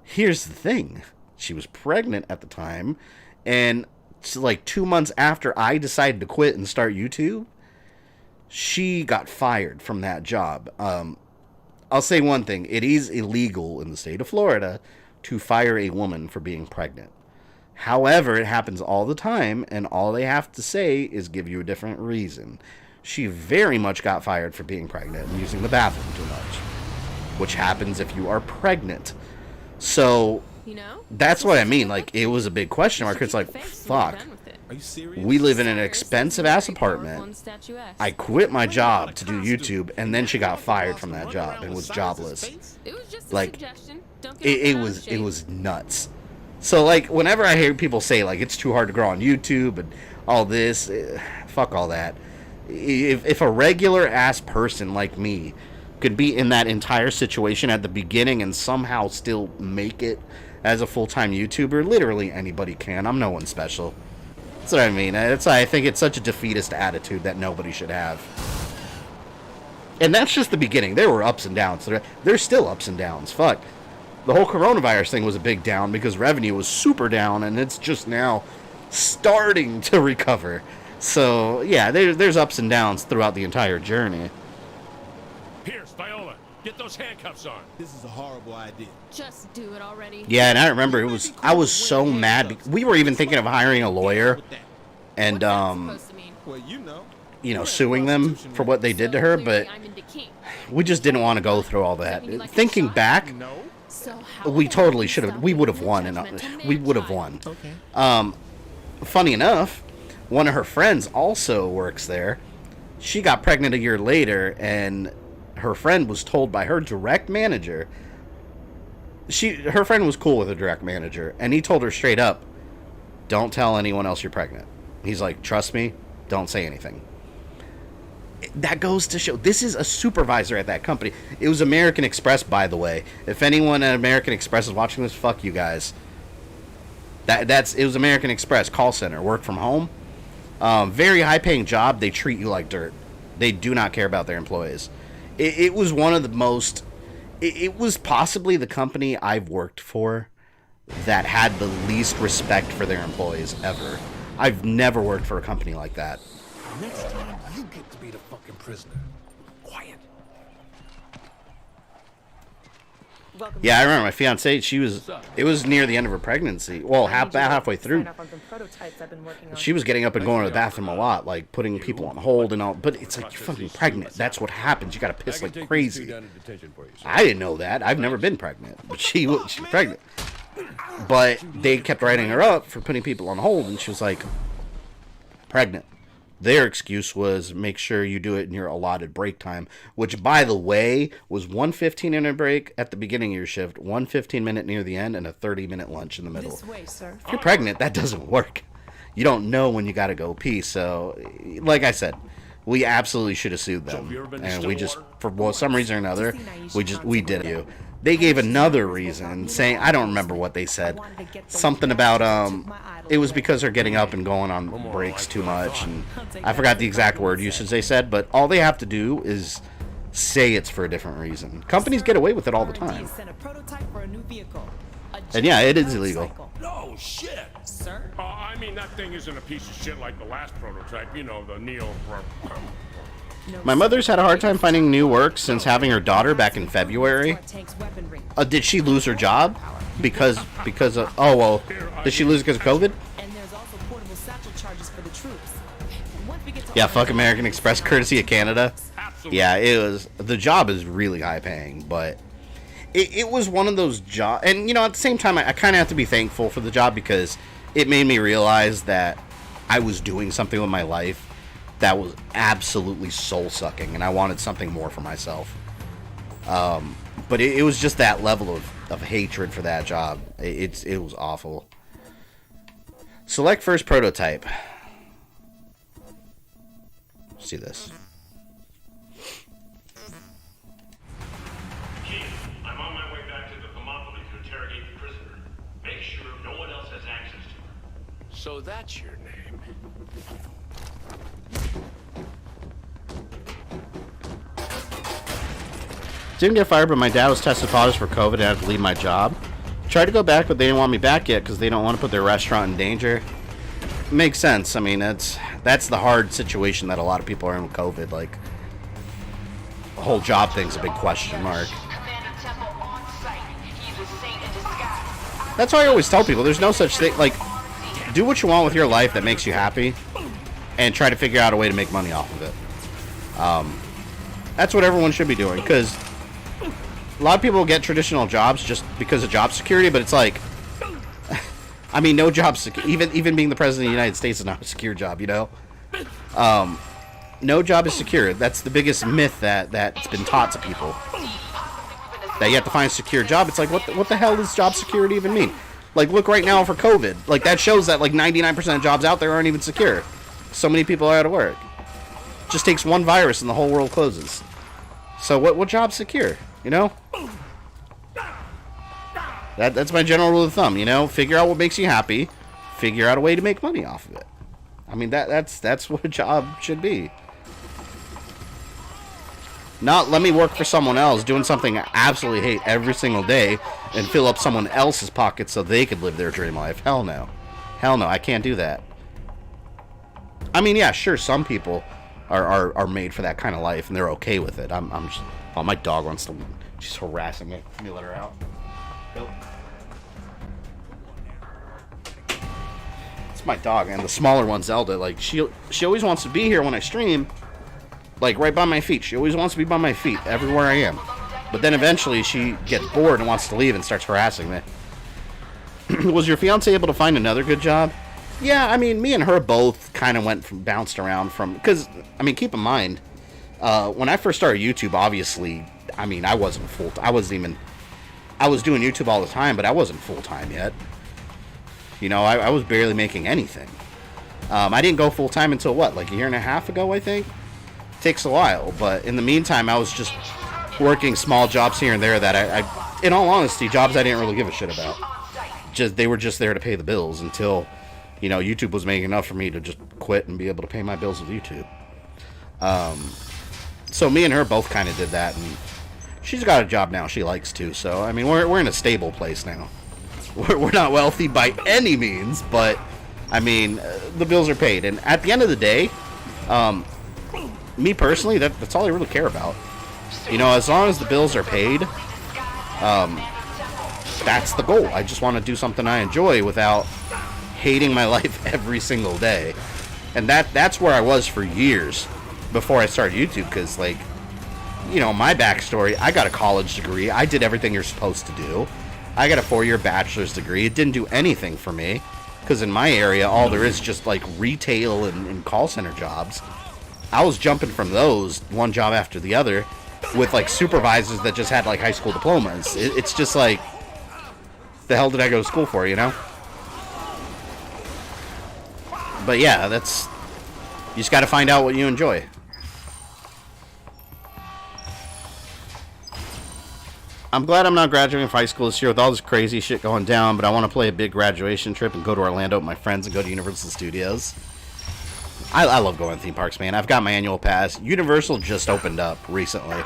Here's the thing. She was pregnant at the time, and... So like 2 months after I decided to quit and start YouTube, she got fired from that job. I'll say one thing. It is illegal in the state of Florida to fire a woman for being pregnant. However, it happens all the time, and all they have to say is give you a different reason. She very much got fired for being pregnant and using the bathroom too much, which happens if you are pregnant. So... You know? That's what I mean. Like, it was a big question mark. It's like, fuck. Are you serious? We live in an expensive-ass apartment. I quit my job to do YouTube, and then she got fired from that job and was jobless. Like, it was nuts. So, like, whenever I hear people say, like, it's too hard to grow on YouTube and all this, fuck all that. If a regular-ass person like me could be in that entire situation at the beginning and somehow still make it as a full-time YouTuber, literally anybody can. I'm no one special. That's what I mean. I think it's such a defeatist attitude that nobody should have. And that's just the beginning. There were ups and downs. There's still ups and downs. Fuck. The whole coronavirus thing was a big down because revenue was super down, and it's just now starting to recover. So, yeah, there's ups and downs throughout the entire journey. Pierce, Viola, get those handcuffs on. This is a horrible idea. Just do it already. Yeah, and I remember I was so mad. We were even thinking of hiring a lawyer and, you know, suing them for what they did to her, but we just didn't want to go through all that. Thinking back, we totally should have. We would have won, and we would have won. Funny enough, one of her friends also works there. She got pregnant a year later, and her friend was told by her direct manager. Her friend was cool with her direct manager, and he told her straight up, don't tell anyone else you're pregnant. He's like, trust me, don't say anything. That goes to show, this is a supervisor at that company. It was American Express, by the way. If anyone at American Express is watching this, fuck you guys. It was American Express, call center, work from home. Very high-paying job. They treat you like dirt. They do not care about their employees. It was one of the most... It was possibly the company I've worked for that had the least respect for their employees ever. I've never worked for a company like that. Next time, you get to be the fucking prisoner. Quiet. Yeah, I remember my fiance. It was near the end of her pregnancy. Well, halfway through. She was getting up and going to the bathroom a lot, like putting people on hold and all. But it's like, you're fucking pregnant. That's what happens. You gotta piss like crazy. I didn't know that. I've never been pregnant, but she was pregnant. But they kept writing her up for putting people on hold, and she was like, pregnant. Their excuse was, make sure you do it in your allotted break time, which, by the way, was 1 15-minute break at the beginning of your shift, 1 15-minute near the end, and a 30-minute lunch in the middle. This way, sir. If you're pregnant, that doesn't work. You don't know when you got to go pee. So, like I said, we absolutely should have sued them. And we just, for some reason or another, we did it. They gave another reason, saying, I don't remember what they said. Something about, it was because they're getting up and going on breaks too much. And I forgot the exact word usage they said, but all they have to do is say it's for a different reason. Companies get away with it all the time. And yeah, it is illegal. No shit, sir. I mean, that thing isn't a piece of shit like the last prototype. You know, the Neo. My mother's had a hard time finding new work since having her daughter back in February. Did she lose her job because of, oh well, did she lose it because of COVID? Yeah, fuck American Express, courtesy of Canada. Yeah, the job is really high paying, but it was one of those jobs, and you know, at the same time, I kind of have to be thankful for the job because it made me realize that I was doing something with my life that was absolutely soul-sucking, and I wanted something more for myself. But it was just that level of hatred for that job. It was awful. Select first prototype. Let's see this. I'm on my way back to the Thermopylae to interrogate the prisoner. Make sure no one else has access to her. So that's your name. Didn't get fired, but my dad was tested positive for COVID and I had to leave my job. Tried to go back, but they didn't want me back yet because they don't want to put their restaurant in danger. Makes sense. I mean, that's the hard situation that a lot of people are in with COVID. Like, the whole job thing's a big question mark. That's why I always tell people, there's no such thing. Like, do what you want with your life that makes you happy, and try to figure out a way to make money off of it. That's what everyone should be doing, because a lot of people get traditional jobs just because of job security, but it's like, I mean, no job even being the president of the United States is not a secure job, you know? No job is secure. That's the biggest myth that's been taught to people. That you have to find a secure job. It's like, what the hell does job security even mean? Like, look right now for COVID. Like, that shows that, like, 99% of jobs out there aren't even secure. So many people are out of work. Just takes one virus and the whole world closes. So what job's secure, you know? That's my general rule of thumb, you know? Figure out what makes you happy. Figure out a way to make money off of it. I mean, that's what a job should be. Not let me work for someone else doing something I absolutely hate every single day and fill up someone else's pockets so they could live their dream life. Hell no. Hell no, I can't do that. I mean, yeah, sure, some people are made for that kind of life and they're okay with it. I'm just, oh, my dog wants to, she's harassing me. Let me let her out. Nope. It's my dog, and the smaller one, Zelda, like, she always wants to be here when I stream, like, right by my feet. She always wants to be by my feet everywhere I am. But then eventually she gets bored and wants to leave and starts harassing me. Was your fiance able to find another good job? Yeah, I mean, me and her both kind of bounced around from, because, I mean, keep in mind, when I first started YouTube, obviously, I mean, I wasn't I was doing YouTube all the time, but I wasn't full-time yet. You know, I was barely making anything. I didn't go full-time until, what, like a year and a half ago, I think? Takes a while, but in the meantime, I was just working small jobs here and there that I in all honesty, jobs I didn't really give a shit about. They were just there to pay the bills until, you know, YouTube was making enough for me to just quit and be able to pay my bills with YouTube. So me and her both kind of did that, and she's got a job now she likes to, so, I mean, we're in a stable place now. We're not wealthy by any means, but, I mean, the bills are paid, and at the end of the day, me personally, that's all I really care about. You know, as long as the bills are paid, That's the goal. I just want to do something I enjoy without hating my life every single day. And that's where I was for years before I started YouTube, because, like, you know, my backstory, I got a college degree. I did everything you're supposed to do. I got a 4-year bachelor's degree. It didn't do anything for me, because in my area, all there is just, like, retail and call center jobs. I was jumping from those, one job after the other, with, like, supervisors that just had, like, high school diplomas. It's just, like, the hell did I go to school for, you know? But, yeah, you just got to find out what you enjoy. I'm glad I'm not graduating from high school this year with all this crazy shit going down, but I want to play a big graduation trip and go to Orlando with my friends and go to Universal Studios. I love going to theme parks, man. I've got my annual pass. Universal just opened up recently.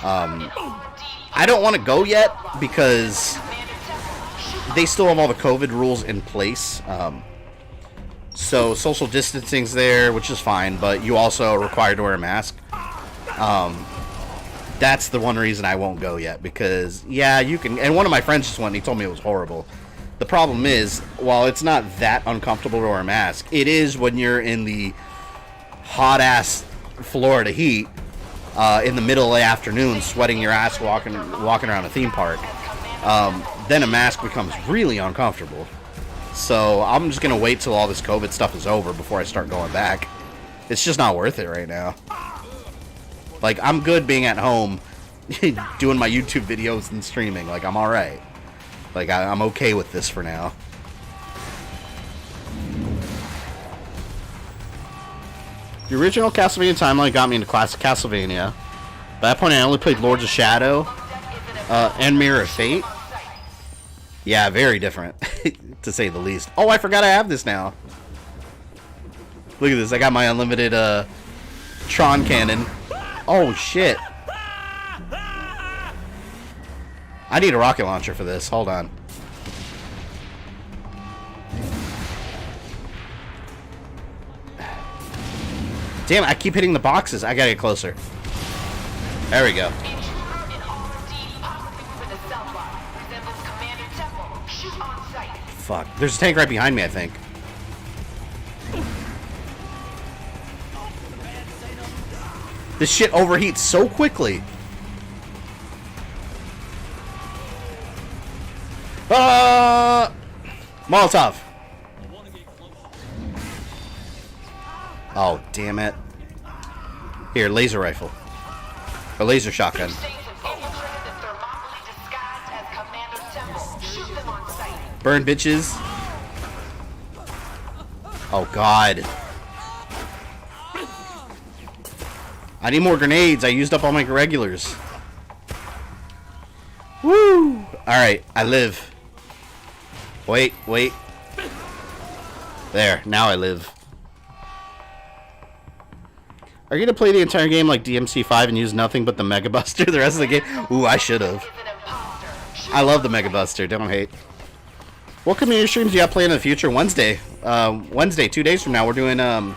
I don't want to go yet because they still have all the COVID rules in place. So social distancing's there, which is fine, but you also are required to wear a mask. That's the one reason I won't go yet, because, yeah, you can... And one of my friends just went and he told me it was horrible. The problem is, while it's not that uncomfortable to wear a mask, it is when you're in the hot-ass Florida heat, in the middle of the afternoon, sweating your ass walking around a theme park. Then a mask becomes really uncomfortable. So I'm just going to wait till all this COVID stuff is over before I start going back. It's just not worth it right now. Like, I'm good being at home, doing my YouTube videos and streaming. Like, I'm alright. Like, I'm okay with this for now. The original Castlevania timeline got me into classic Castlevania. By that point, I only played Lords of Shadow and Mirror of Fate. Yeah, very different, to say the least. Oh, I forgot I have this now. Look at this. I got my unlimited Tron cannon. Oh, shit. I need a rocket launcher for this. Hold on. Damn, I keep hitting the boxes. I gotta get closer. There we go. Fuck. There's a tank right behind me, I think. This shit overheats so quickly. Molotov. Oh, damn it. Here, laser rifle. A laser shotgun. Burn, bitches. Oh, God. I need more grenades. I used up all my regulars. Woo! Alright, I live. Wait. There, now I live. Are you gonna play the entire game like DMC5 and use nothing but the Mega Buster the rest of the game? Ooh, I should've. I love the Mega Buster, don't hate. What community streams do you have planned in the future? Wednesday. Wednesday, 2 days from now, we're doing Dead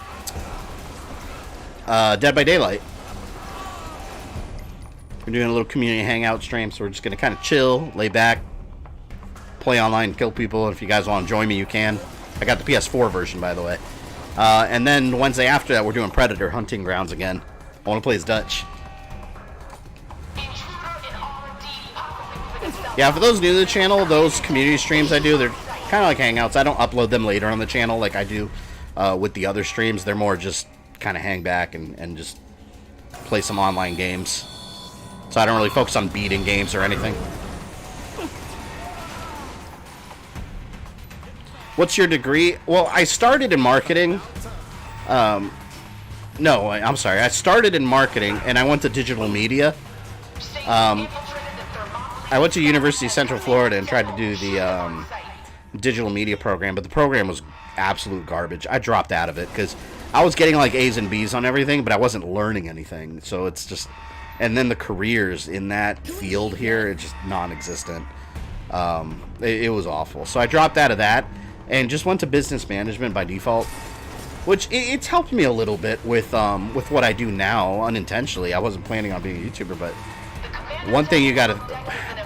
by Daylight. We're doing a little community hangout stream, so we're just gonna kind of chill, lay back, play online, kill people. And if you guys want to join me, you can. I got the PS4 version, by the way. And then Wednesday after that, we're doing Predator Hunting Grounds again. I want to play as Dutch. Yeah, for those new to the channel, those community streams I do, they're kind of like hangouts. I don't upload them later on the channel like I do with the other streams. They're more just kind of hang back and just play some online games. So I don't really focus on beating games or anything. What's your degree? Well, I started in marketing. No, I'm sorry. I started in marketing, and I went to digital media. I went to University of Central Florida and tried to do the digital media program, but the program was absolute garbage. I dropped out of it because I was getting like A's and B's on everything, but I wasn't learning anything. So it's just... And then the careers in that field here, it's just non-existent. It was awful. So I dropped out of that and just went to business management by default, which it's helped me a little bit with what I do now unintentionally. I wasn't planning on being a YouTuber, but one thing you gotta...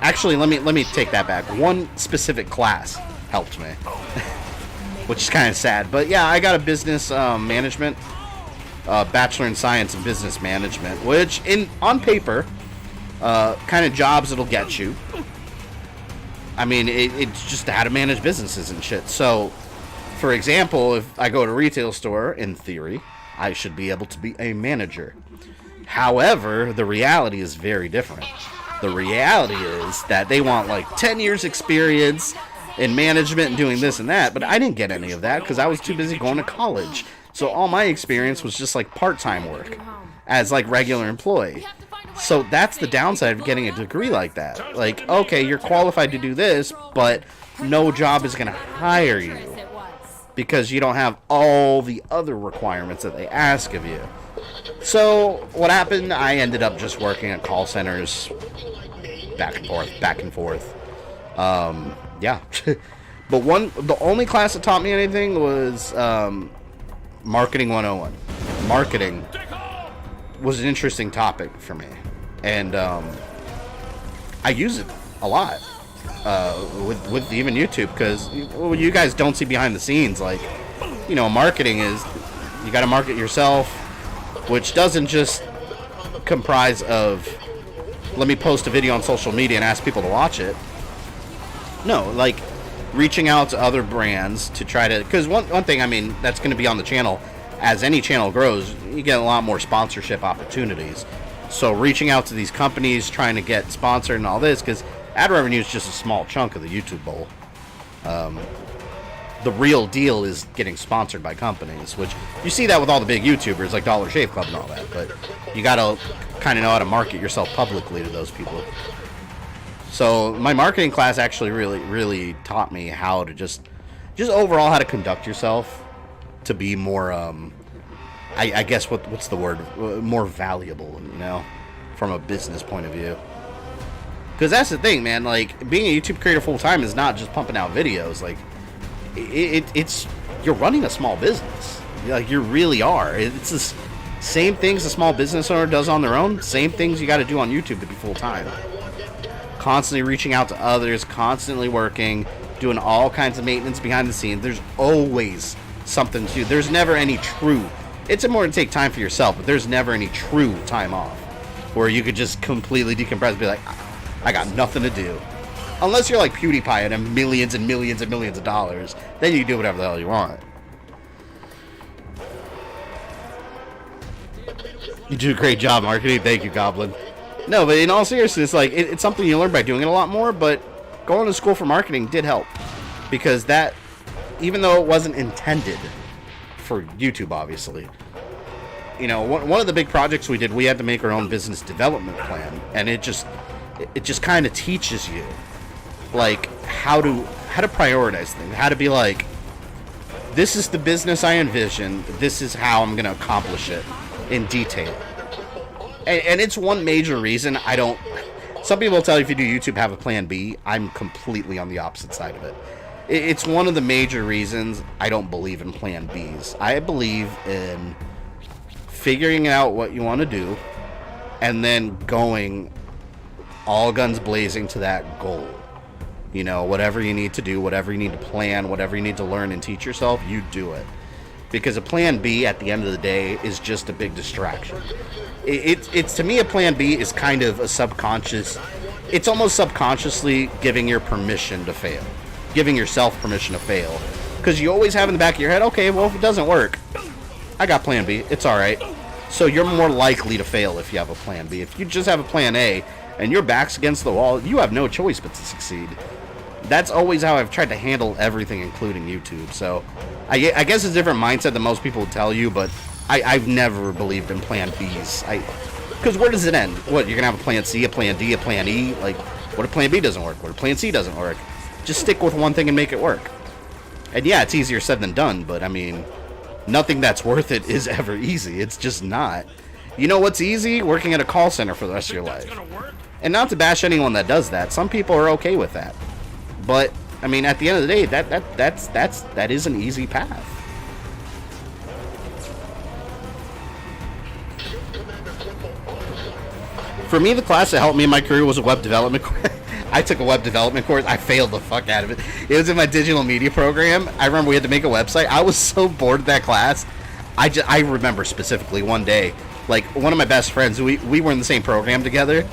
Actually, let me take that back. One specific class helped me, which is kind of sad. But yeah, I got a business management, bachelor in science and business management, which on paper, kind of jobs it'll get you. I mean, it's just how to manage businesses and shit. So, for example, if I go to a retail store, in theory, I should be able to be a manager. However, the reality is very different. The reality is that they want like 10 years experience in management and doing this and that, but I didn't get any of that because I was too busy going to college. So all my experience was just like part-time work as like regular employee. So that's the downside of getting a degree like that. Like, okay, you're qualified to do this, but no job is going to hire you because you don't have all the other requirements that they ask of you. So what happened, I ended up just working at call centers back and forth. Yeah. But the only class that taught me anything was Marketing 101. Marketing was an interesting topic for me. And I use it a lot with even YouTube because you guys don't see behind the scenes. Like, you know, marketing is, you got to market yourself, which doesn't just comprise of, let me post a video on social media and ask people to watch it. No, like reaching out to other brands to try to, because one thing, I mean, that's going to be on the channel, as any channel grows, you get a lot more sponsorship opportunities. So reaching out to these companies, trying to get sponsored and all this, because ad revenue is just a small chunk of the YouTube bowl. The real deal is getting sponsored by companies, which you see that with all the big YouTubers like Dollar Shave Club and all that, but you gotta kind of know how to market yourself publicly to those people. So my marketing class actually really taught me how to just overall how to conduct yourself to be more, I guess what's the word, more valuable, you know, from a business point of view. Because that's the thing, man, like being a YouTube creator full time is not just pumping out videos. Like it's you're running a small business. Like you really are. It's the same things a small business owner does on their own. Same things you got to do on YouTube to be full time. Constantly reaching out to others, constantly working, doing all kinds of maintenance behind the scenes. There's always something to do. There's never any true. It's important to take time for yourself, but there's never any true time off where you could just completely decompress and be like, I got nothing to do. Unless you're like PewDiePie and have millions and millions and millions of dollars, then you can do whatever the hell you want. You do a great job marketing. Thank you, Goblin. No, but in all seriousness, like it's something you learn by doing it a lot more, but going to school for marketing did help. Because that, even though it wasn't intended for YouTube, obviously, you know, one of the big projects we did, we had to make our own business development plan, and it just kind of teaches you like how to prioritize things, how to be like, this is the business I envision, this is how I'm going to accomplish it in detail. And it's one major reason I don't, some people tell you if you do YouTube have a plan B. I'm completely on the opposite side of it. It's one of the major reasons I don't believe in plan Bs. I believe in figuring out what you want to do and then going all guns blazing to that goal. You know, whatever you need to do, whatever you need to plan, whatever you need to learn and teach yourself, you do it. Because a plan B at the end of the day is just a big distraction. It's to me, a plan B is kind of a subconscious, it's almost subconsciously giving your permission to fail. Giving yourself permission to fail. Because you always have in the back of your head, okay, well, if it doesn't work, I got plan B, it's alright. So you're more likely to fail if you have a plan B. If you just have a plan A, and your back's against the wall, you have no choice but to succeed. That's always how I've tried to handle everything, including YouTube. So I guess it's a different mindset than most people would tell you, but I've never believed in plan Bs. Because where does it end? What, you're going to have a plan C, a plan D, a plan E? Like, what if plan B doesn't work? What if plan C doesn't work? Just stick with one thing and make it work. And yeah, it's easier said than done, but I mean, nothing that's worth it is ever easy. It's just not. You know what's easy? Working at a call center for the rest of your life. And not to bash anyone that does that. Some people are okay with that. But I mean, at the end of the day, that is an easy path. For me, the class that helped me in my career was a web development course. I took a web development course. I failed the fuck out of it. It was in my digital media program. I remember we had to make a website. I was so bored of that class. I remember specifically one day, like, one of my best friends, we were in the same program together.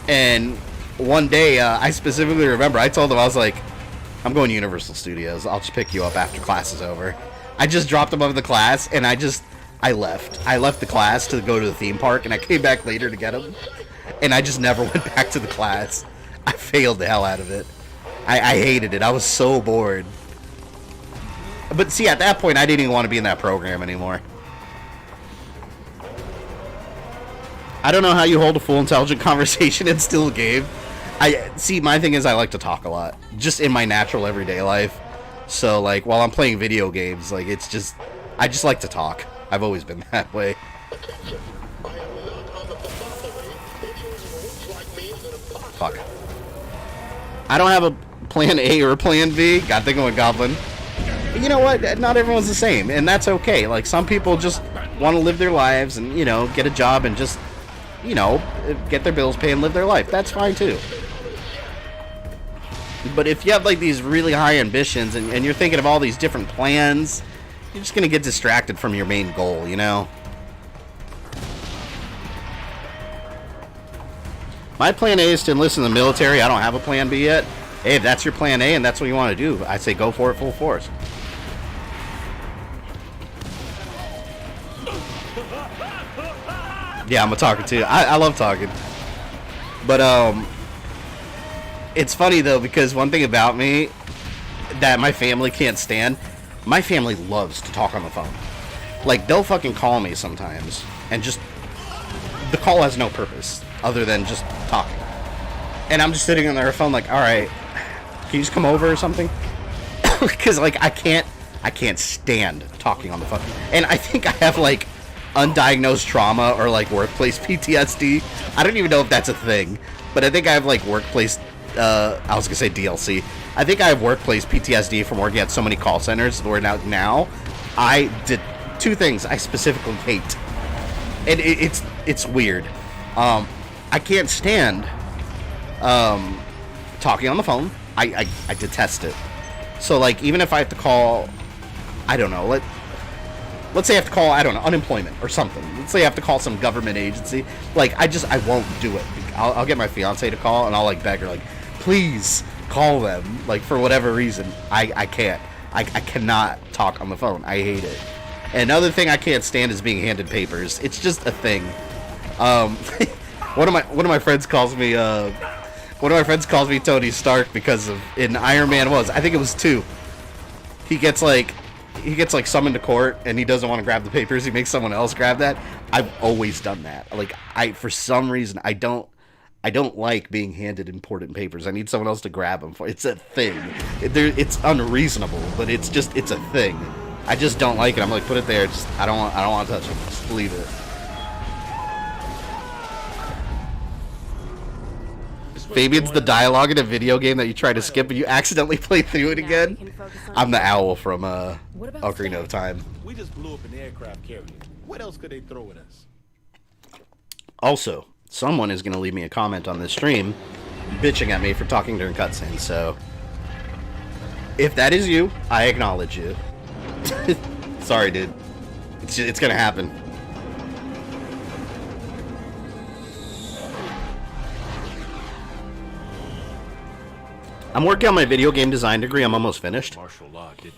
And one day, I specifically remember, I told him, I was like, I'm going to Universal Studios. I'll just pick you up after class is over. I just dropped him out of the class, and I left. I left the class to go to the theme park, and I came back later to get him. And I just never went back to the class. I failed the hell out of it. I hated it. I was so bored. But see, at that point, I didn't even want to be in that program anymore. I don't know how you hold a full intelligent conversation and still game. See, my thing is I like to talk a lot. Just in my natural everyday life. So, like, while I'm playing video games, like, it's just... I just like to talk. I've always been that way. Fuck. I don't have a plan A or a plan B. God, they're going Goblin. But you know what? Not everyone's the same, and that's okay. Like, some people just want to live their lives and, you know, get a job and just, you know, get their bills paid and live their life. That's fine, too. But if you have, like, these really high ambitions and you're thinking of all these different plans, you're just going to get distracted from your main goal, you know? My plan A is to enlist in the military. I don't have a plan B yet. Hey, if that's your plan A and that's what you want to do, I say go for it full force. Yeah, I'm a talker too. I love talking. But, it's funny though, because one thing about me that my family can't stand, my family loves to talk on the phone. Like, they'll fucking call me sometimes, and just, the call has no purpose other than just talking. And I'm just sitting on their phone like, alright, can you just come over or something? Because, like, I can't stand talking on the phone. And I think I have, like, undiagnosed trauma or, like, workplace PTSD. I don't even know if that's a thing, but I think I have, like, workplace, I was gonna say DLC. I think I have workplace PTSD from working at so many call centers where now I did two things I specifically hate. And it's weird. I can't stand talking on the phone. I detest it. So, like, even if I have to call, I don't know, let's say I have to call, I don't know, unemployment or something. Let's say I have to call some government agency. Like, I won't do it. I'll get my fiance to call, and I'll, like, beg her, like, please call them. Like, for whatever reason, I can't. I cannot talk on the phone. I hate it. And another thing I can't stand is being handed papers. It's just a thing. One of my friends calls me Tony Stark because of, in Iron Man I think it was 2. He gets like summoned to court and he doesn't want to grab the papers. He makes someone else grab that. I've always done that. Like, for some reason I don't like being handed important papers. I need someone else to grab them for. It's a thing. It's unreasonable, but it's a thing. I just don't like it. I'm like, put it there. I don't want to touch it. Just leave it. Maybe it's the dialogue in a video game that you try to skip and you accidentally play through it again. I'm the owl from Ocarina of Time. We just blew up an aircraft carrier. What else could they throw at us? Also, someone is going to leave me a comment on this stream bitching at me for talking during cutscenes, so if that is you, I acknowledge you. Sorry, dude. It's going to happen. I'm working on my video game design degree. I'm almost finished. Martial law, didn't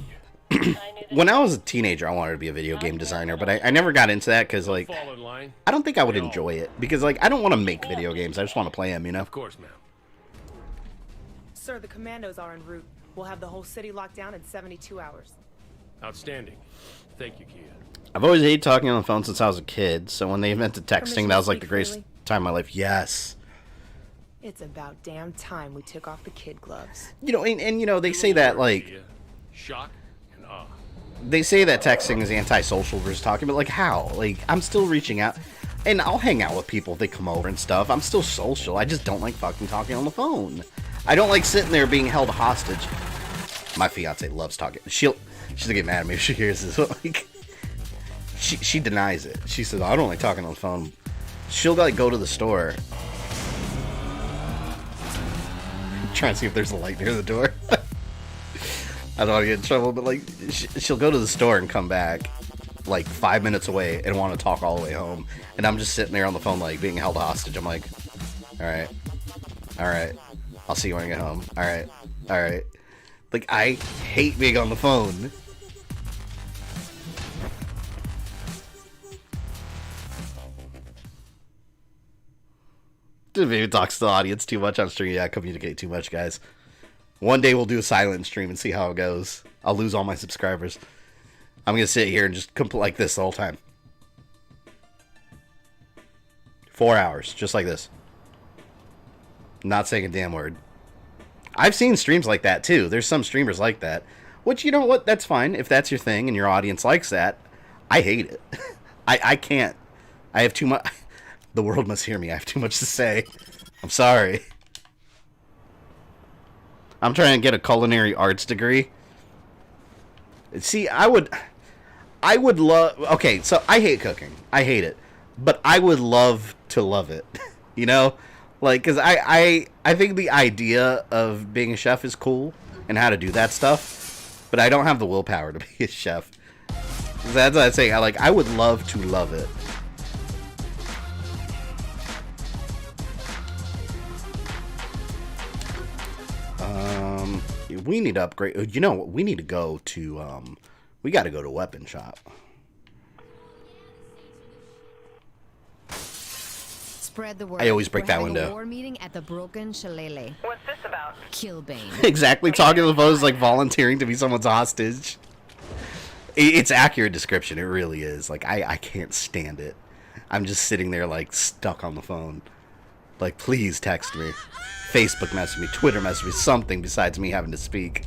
you? When I was a teenager, I wanted to be a video game designer, but I never got into that because, like, I don't think I would enjoy it. Because, like, I don't want to make video games. I just want to play them, you know? Of course, ma'am. Sir, the commandos are en route. We'll have the whole city locked down in 72 hours. Outstanding. Thank you, Kia. I've always hated talking on the phone since I was a kid, so when they invented texting, that was, like, the greatest time of my life. Yes. It's about damn time we took off the kid gloves. You know, and you know, they say that, like, shock and awe. They say that texting is antisocial versus talking, but, like, how? Like, I'm still reaching out, and I'll hang out with people if they come over and stuff. I'm still social. I just don't like fucking talking on the phone. I don't like sitting there being held hostage. My fiance loves talking. She'll get mad at me if she hears this. Like, she denies it. She says, I don't like talking on the phone. she'll like go to the store. Trying to see if there's a light near the door. I don't want to get in trouble, but like she'll go to the store and come back like 5 minutes away and want to talk all the way home, and I'm just sitting there on the phone like being held hostage. I'm like, all right, I'll see you when I get home. All right. Like, I hate being on the phone. Didn't maybe talk to the audience too much on stream. Yeah, I communicate too much, guys. One day we'll do a silent stream and see how it goes. I'll lose all my subscribers. I'm going to sit here and just like this the whole time. 4 hours, just like this. Not saying a damn word. I've seen streams like that, too. There's some streamers like that. Which, you know what? That's fine. If that's your thing and your audience likes that. I hate it. I can't. I have too much... The world must hear me. I have too much to say. I'm sorry. I'm trying to get a culinary arts degree. See, I would love... Okay, so I hate cooking. I hate it. But I would love to love it. You know? Like, because I think the idea of being a chef is cool and how to do that stuff. But I don't have the willpower to be a chef. That's what I'm saying. I would love to love it. We need to upgrade. You know what? We need to go to, we got to go to Weapon Shop. Spread the word. I always break that window. A war meeting at the Broken Shillelagh. What's this about? Killbane. Exactly. Talking to the phone is like volunteering to be someone's hostage. It's accurate description. It really is. Like, I can't stand it. I'm just sitting there, like, stuck on the phone. Like, please text me. Facebook message me, Twitter message me, something besides me having to speak.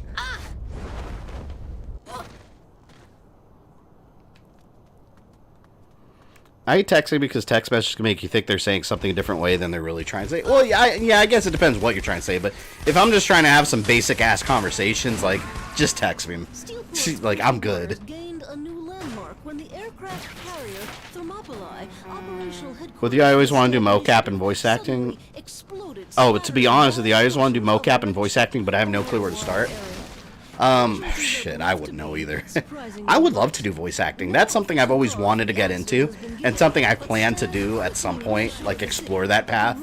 I hate texting because text messages can make you think they're saying something a different way than they're really trying to say. Well, yeah, I guess it depends what you're trying to say, but if I'm just trying to have some basic-ass conversations, like, just text me. Like, I'm good. Gained a new landmark when the aircraft carrier Thermopylae operational headquarters. With you, I always want to do mocap and voice acting. Oh, but to be honest with you, I always want to do mocap and voice acting, but I have no clue where to start. Shit, I wouldn't know either. I would love to do voice acting. That's something I've always wanted to get into, and something I plan to do at some point, like explore that path.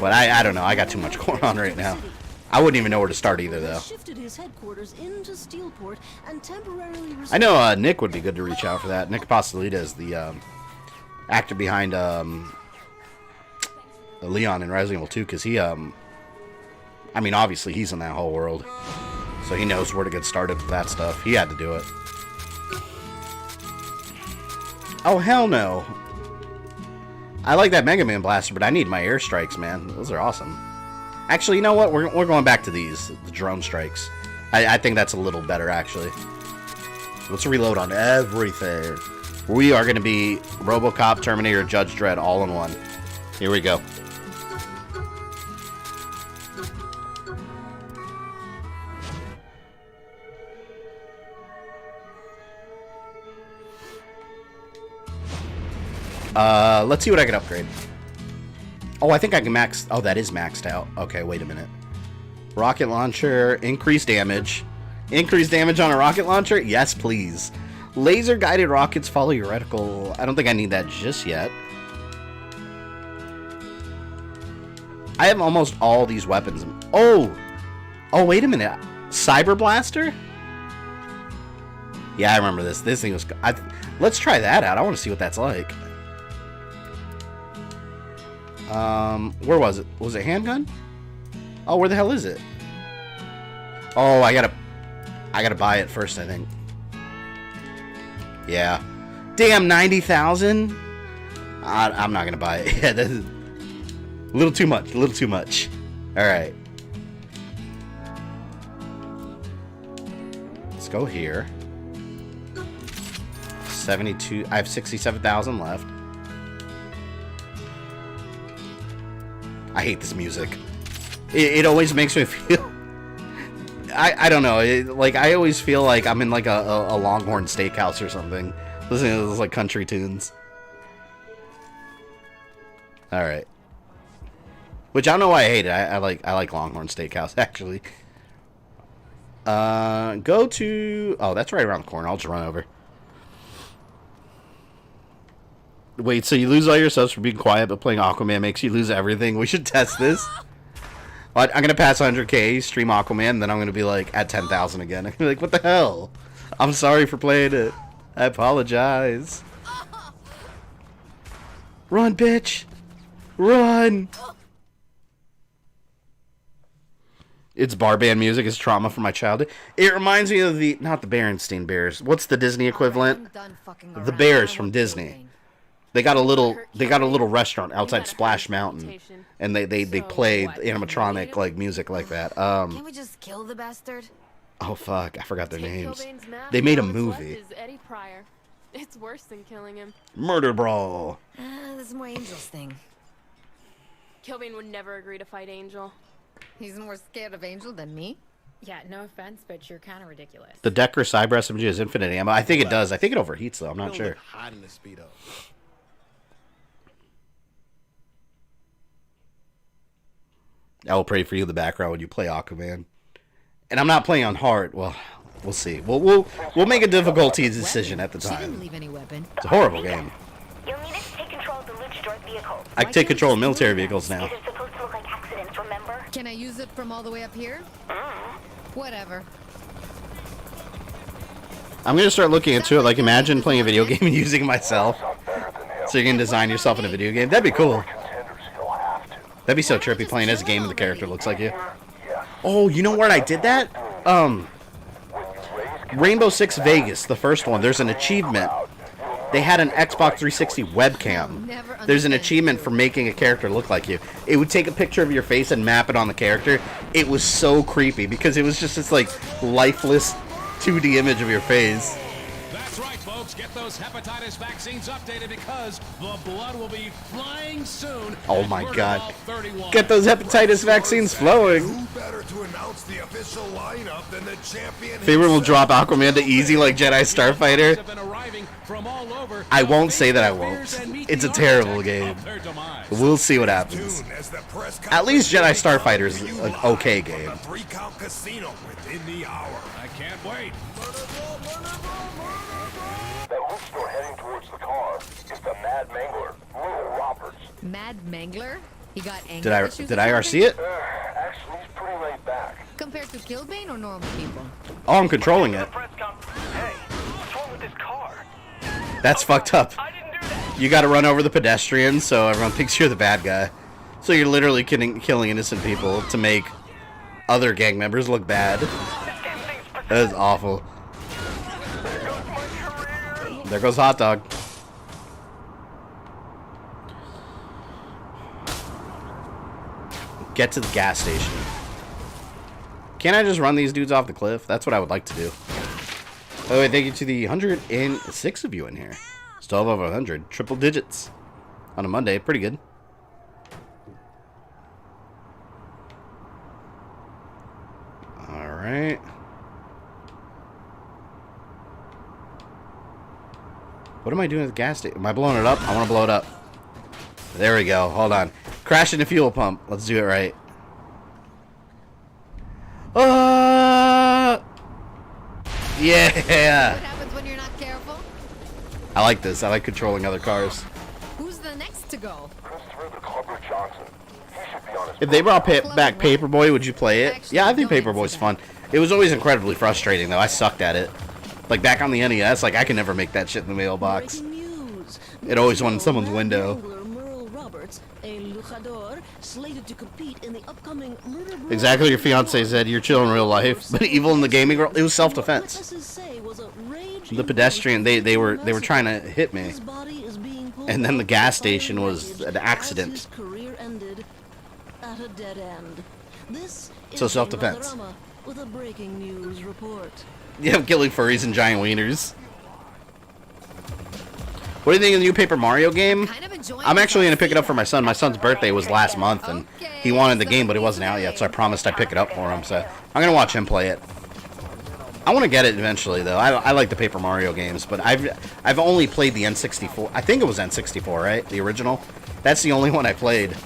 But I don't know, I got too much going on right now. I wouldn't even know where to start either, though. I know Nick would be good to reach out for that. Nick Apostolita is the actor behind Leon in Resident Evil 2, because he, I mean, obviously he's in that whole world. So he knows where to get started with that stuff. He had to do it. Oh, hell no. I like that Mega Man blaster, but I need my airstrikes, man. Those are awesome. Actually, you know what? We're going back to these, the drone strikes. I think that's a little better, actually. Let's reload on everything. We are going to be RoboCop, Terminator, Judge Dredd all in one. Here we go. Let's see what I can upgrade. Oh, I think I can max... Oh, that is maxed out. Okay, wait a minute. Rocket launcher, increased damage. Increased damage on a rocket launcher? Yes, please. Laser guided rockets follow your reticle. I don't think I need that just yet. I have almost all these weapons. Oh! Oh, wait a minute. Cyber Blaster? Yeah, I remember this. This thing was... let's try that out. I want to see what that's like. Where was it? Was it handgun? Oh, where the hell is it? Oh, I gotta buy it first, I think. Yeah. Damn, 90,000? I'm not gonna buy it. Yeah, this is a little too much. A little too much. Alright. Let's go here. 72. I have 67,000 left. I hate this music. It always makes me feel... I don't know. Like, I always feel like I'm in, like, a Longhorn Steakhouse or something. Listening to those, like, country tunes. All right. Which I don't know why I hate it. I like Longhorn Steakhouse actually. Go to. Oh, that's right around the corner. I'll just run over. Wait, so you lose all your subs for being quiet, but playing Aquaman makes you lose everything? We should test this. I'm gonna pass 100K, stream Aquaman, and then I'm gonna be like at 10,000 again. I'm gonna be like, what the hell? I'm sorry for playing it. I apologize. Run, bitch! Run! It's bar band music. It's trauma from my childhood. It reminds me of the not the Berenstain Bears. What's the Disney equivalent? The Bears from Disney. They got a little restaurant outside Splash Mountain, and they play animatronic like music like that. Can we just kill the bastard? Oh fuck, I forgot their names. They made a movie. It's worse than killing him. Murder Brawl. This is more Angel's thing. Kilbane would never agree to fight Angel. He's more scared of Angel than me? Yeah, no offense, but you're kind of ridiculous. The Decker Cyber SMG has infinite ammo. I think it does. I think it overheats though. I'm not sure. Hot in the speedo. I will pray for you in the background when you play Aquaman. And I'm not playing on hard. Well, we'll see. We'll make a difficulty decision at the She didn't time. leave any weapon. It's a horrible game. You'll need it to take control of the loot stored vehicles. I can take control of military vehicles now. These are supposed to look like accidents, remember? Can I use it from all the way up here? Whatever. I'm gonna start looking into it. Like, imagine playing a video game and using it myself. So you can design yourself in a video game. That'd be cool. That'd be so trippy playing as a game and the character looks like you. Oh, you know where I did that? Rainbow Six Vegas, the first one. There's an achievement. They had an Xbox 360 webcam. There's an achievement for making a character look like you. It would take a picture of your face and map it on the character. It was so creepy because it was just this like lifeless 2D image of your face. That's right, folks. Get those hepatitis vaccines updated because the blood will be flying soon. Oh my god. Get those hepatitis vaccines flowing. Who better to announce the official lineup than the champion? Favorite will drop Aquaman to easy like Jedi Starfighter. I won't say that I won't. It's a terrible game. We'll see what happens. At least Jedi Starfighter is an okay game. Three-count casino within the hour. I can't wait. That loot store heading towards the car is the Mad Mangler, Little Roberts. Mad Mangler? He got anger Did issues I or IRC something? it? Actually, he's pretty laid back. Compared to Kilbane or normal people? Oh, I'm controlling it. Hey, what's wrong with this car? That's fucked up. You gotta run over the pedestrians so everyone thinks you're the bad guy. So you're literally killing innocent people to make other gang members look bad. That is awful. There goes Hot Dog. Get to the gas station. Can't I just run these dudes off the cliff? That's what I would like to do. By the way, thank you to the 106 of you in here. It's 12 over 100. Triple digits. On a Monday. Pretty good. Alright. What am I doing at the gas station? Am I blowing it up? I want to blow it up. There we go. Hold on. Crashing the fuel pump. Let's do it right. Yeah. What happens when you're not careful? I like this. I like controlling other cars. Who's the next to go? If they brought back Paperboy, would you play it? Yeah, I think Paperboy's fun. It was always incredibly frustrating, though. I sucked at it. Like, back on the NES, like, I could never make that shit in the mailbox. It always went in someone's window. Exactly what your fiance said. You're chill in real life, but evil in the gaming world. It was self-defense. The pedestrian, they were trying to hit me, and then the gas station was an accident. So self-defense. With a breaking news report. Yeah, killing furries and giant wieners. What do you think of the new Paper Mario game? I'm actually going to pick it up for my son. My son's birthday was last month, and he wanted the game, but it wasn't out yet, so I promised I'd pick it up for him. So I'm going to watch him play it. I want to get it eventually, though. I like the Paper Mario games, but I've only played the N64. I think it was N64, right? The original. That's the only one I played.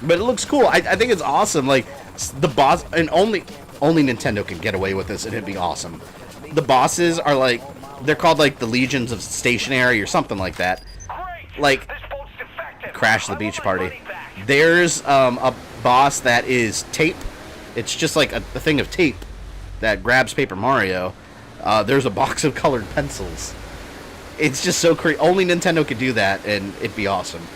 But it looks cool. I think it's awesome. Like the boss, and only Nintendo can get away with this, and it'd be awesome. The bosses are like, they're called like the Legions of Stationary or something like that. Like Crash the Beach Party. There's a boss that is tape. It's just like a thing of tape that grabs Paper Mario. There's a box of colored pencils. It's just so crazy. Only Nintendo could do that, and it'd be awesome.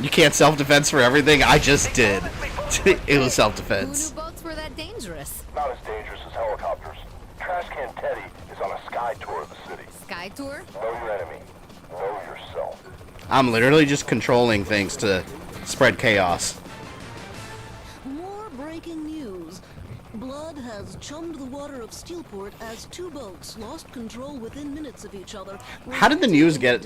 You can't self-defense for everything? I just did. It was self-defense. Who knew boats were that dangerous? Not as dangerous as helicopters. Trash Can Teddy is on a sky tour of the city. Sky tour? Know your enemy. Know yourself. I'm literally just controlling things to spread chaos. More breaking news. Blood has chummed the water of Steelport as two boats lost control within minutes of each other. How did the news get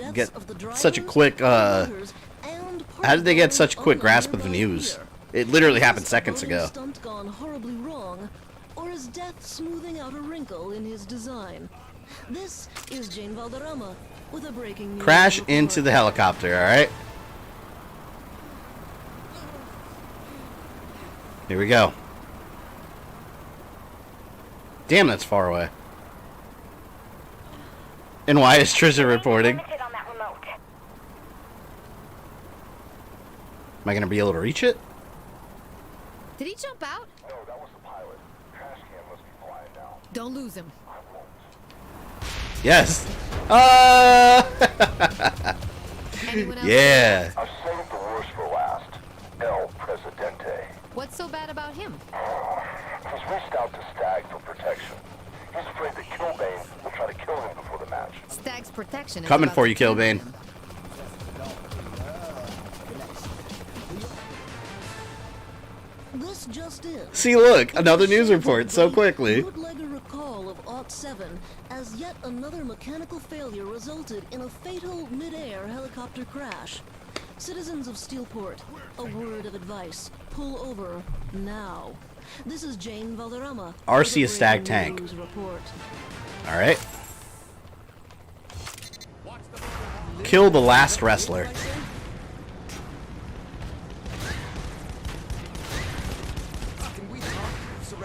such a quick how did they get such a quick grasp of the news? It literally happened seconds ago. Stunt gone horribly wrong, or is death smoothing out a wrinkle in his design? This is Jane Valderrama with a breaking news. Crash into the helicopter, alright? Here we go. Damn, that's far away. And why is Trisha reporting? Am I going to be able to reach it? Did he jump out? No, that was the pilot. Trash Can must be flying now. Don't lose him. Yes. Yeah. I've saved the worst for last. El Presidente. What's so bad about him? He's reached out to Stag for protection. He's afraid that Killbane will try to kill him before the match. Stag's protection is Coming about for you, Killbane. This just in. See, look, another news report so quickly. Bootlegger recall of Aught-7 as yet another mechanical failure resulted in a fatal mid-air helicopter crash. Citizens of Steelport, a word of advice: pull over now. This is Jane Valderrama. RC a Stag tank. All right. Kill the last wrestler.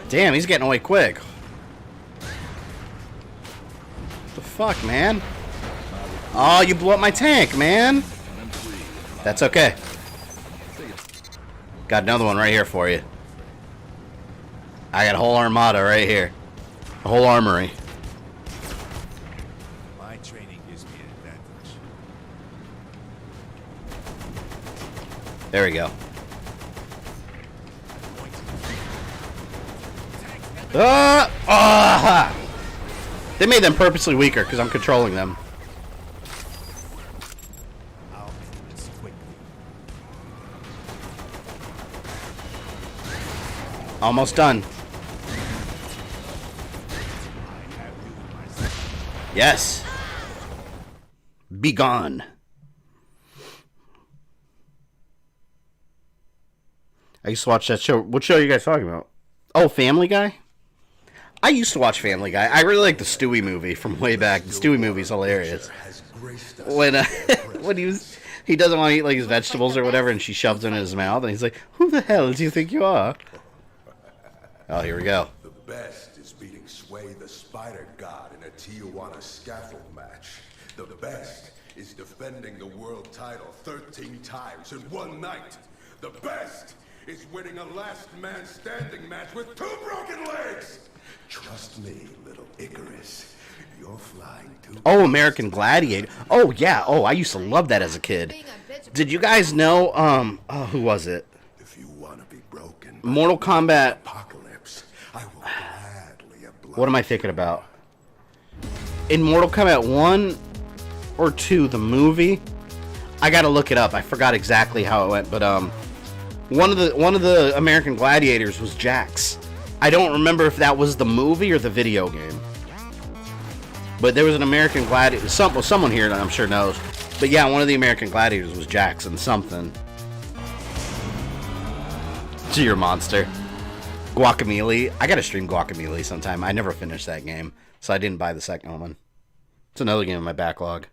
Damn, he's getting away quick. The fuck, man? Oh, you blew up my tank, man. That's okay. Got another one right here for you. I got a whole armada right here. A whole armory. My training gives me an advantage. There we go. They made them purposely weaker because I'm controlling them. Almost done. Yes. Be gone. I used to watch that show. What show are you guys talking about? Oh, Family Guy? I used to watch Family Guy. I really like the Stewie movie from way back. The Stewie movie's hilarious. When he doesn't want to eat like his vegetables or whatever, and she shoves them in his mouth, and he's like, "Who the hell do you think you are?" Oh, here we go. The best is beating Sway the Spider God in a Tijuana scaffold match. The best is defending the world title 13 times in one night. The best is winning a last man standing match with 2 broken legs. Trust me, little Icarus. You're flying too. Oh, American Gladiator. Oh, yeah. Oh, I used to love that as a kid. Did you guys know, who was it? If you want to be broken, Mortal Kombat. Apocalypse, I will gladly oblige. What am I thinking about? In Mortal Kombat 1 or 2, the movie, I gotta look it up. I forgot exactly how it went, but one of the American Gladiators was Jax. I don't remember if that was the movie or the video game. But there was an American Gladiator. Someone here that I'm sure knows. But yeah, one of the American Gladiators was Jax and something. To your monster. Guacamelee. I gotta stream Guacamelee sometime. I never finished that game, so I didn't buy the second one. It's another game in my backlog.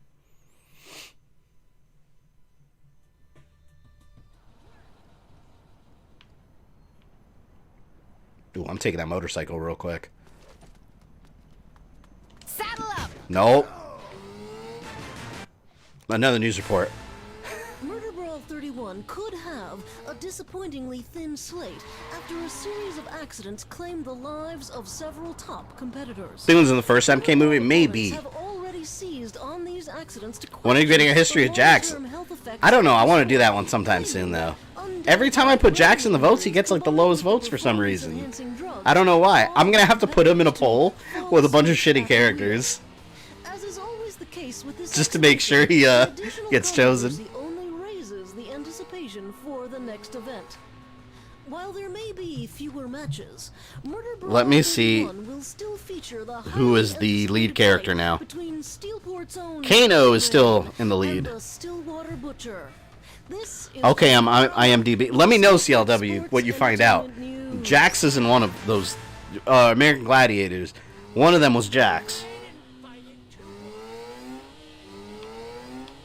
Ooh, I'm taking that motorcycle real quick. Saddle up. Nope. Another news report. Murder Brawl 31 could have a disappointingly thin slate after a series of accidents claimed the lives of several top competitors. Things in the first MK movie, maybe. Have already seized on these accidents to When are you getting a history of Jax? I don't know. I want to do that one sometime soon, though. Every time I put Jax in the votes, he gets like the lowest votes for some reason. I don't know why. I'm gonna have to put him in a poll with a bunch of shitty characters, As is always the case with this just to make sure he gets chosen. only raises the anticipation for the next event. While there may be fewer matches, Murder Brawl Let me see 31 will still feature the who is the lead character now. between Steelport's own Kano is still in the lead. and the Stillwater Butcher. This is Okay, I'm IMDb. Let me know, CLW, what you find out. Jax is in one of those American Gladiators. One of them was Jax.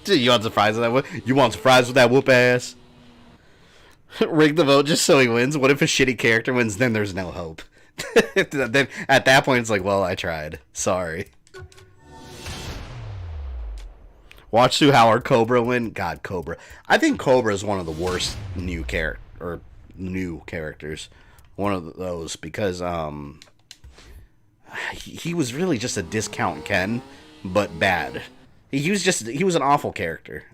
Dude, you want surprise with that? You want surprise with that whoop ass? Rig the vote just so he wins. What if a shitty character wins? Then there's no hope. Then at that point, it's like, well, I tried. Sorry. Watch through Howard Cobra win. God, Cobra. I think Cobra is one of the worst new characters. One of those because he was really just a discount Ken, but bad. He was an awful character.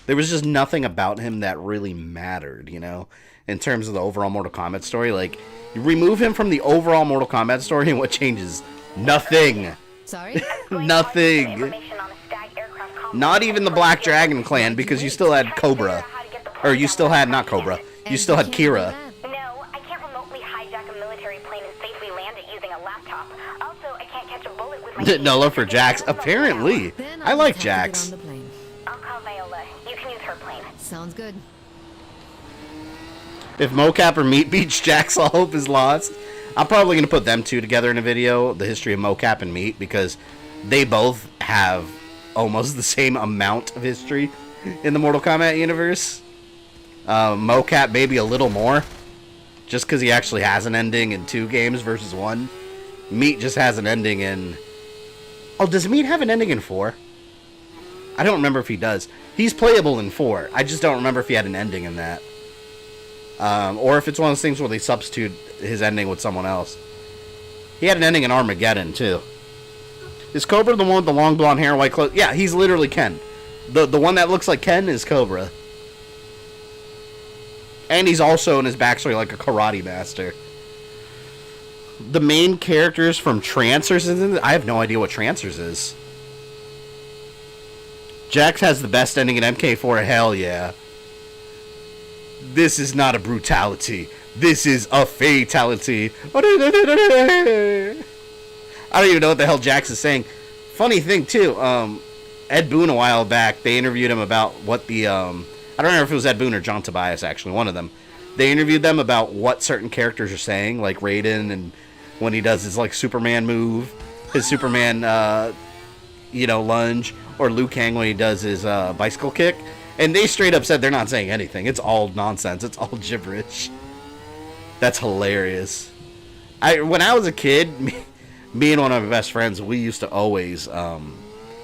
There was just nothing about him that really mattered, you know, in terms of the overall Mortal Kombat story. Like, you remove him from the overall Mortal Kombat story, and what changes? Nothing. Sorry? Nothing. Not even the Black Dragon clan, because you still had Cobra. Or you still had, not Cobra, you still had Kira. No, I can't remotely hijack a military plane and safely land it using a laptop. Also, I can't catch a bullet with my No love for Jax. Apparently. I like Jax. I'll call Viola. You can use her plane. Sounds good. If Mocap or Meat beats Jax, all hope is lost. I'm probably going to put them two together in a video, the history of Mocap and Meat, because they both have almost the same amount of history in the Mortal Kombat universe. Mocap maybe a little more, just because he actually has an ending in 2 games versus 1. Meat just has an ending in... Oh, does Meat have an ending in 4? I don't remember if he does. He's playable in 4. I just don't remember if he had an ending in that. Or if it's one of those things where they substitute his ending with someone else. He had an ending in Armageddon, too. Is Cobra the one with the long blonde hair and white clothes? Yeah, he's literally Ken. The one that looks like Ken is Cobra. And he's also in his backstory like a karate master. The main characters from Trancers, I have no idea what Trancers is. Jax has the best ending in MK4, hell yeah. This is not a brutality. This is a fatality. I don't even know what the hell Jax is saying. Funny thing, too, Ed Boon a while back, they interviewed him about what the, I don't remember if it was Ed Boon or John Tobias, actually, one of them. They interviewed them about what certain characters are saying, like Raiden, and when he does his, like, Superman move, his Superman, lunge, or Liu Kang when he does his bicycle kick. And they straight up said they're not saying anything. It's all nonsense. It's all gibberish. That's hilarious. When I was a kid, me and one of my best friends, we used to always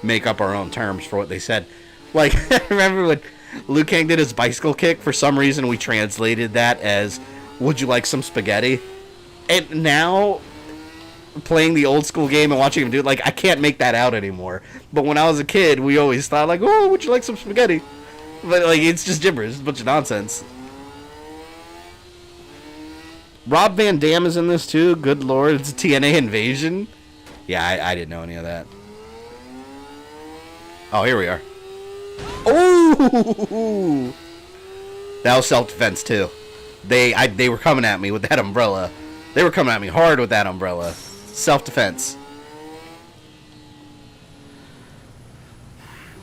make up our own terms for what they said. Like, I remember when Liu Kang did his bicycle kick, for some reason we translated that as, would you like some spaghetti? And now, playing the old school game and watching him do it, like, I can't make that out anymore. But when I was a kid, we always thought, like, oh, would you like some spaghetti? But, like, it's just gibberish. It's a bunch of nonsense. Rob Van Dam is in this, too. Good lord. It's a TNA invasion. Yeah, I didn't know any of that. Oh, here we are. Oh! That was self-defense, too. They were coming at me with that umbrella. They were coming at me hard with that umbrella. Self-defense.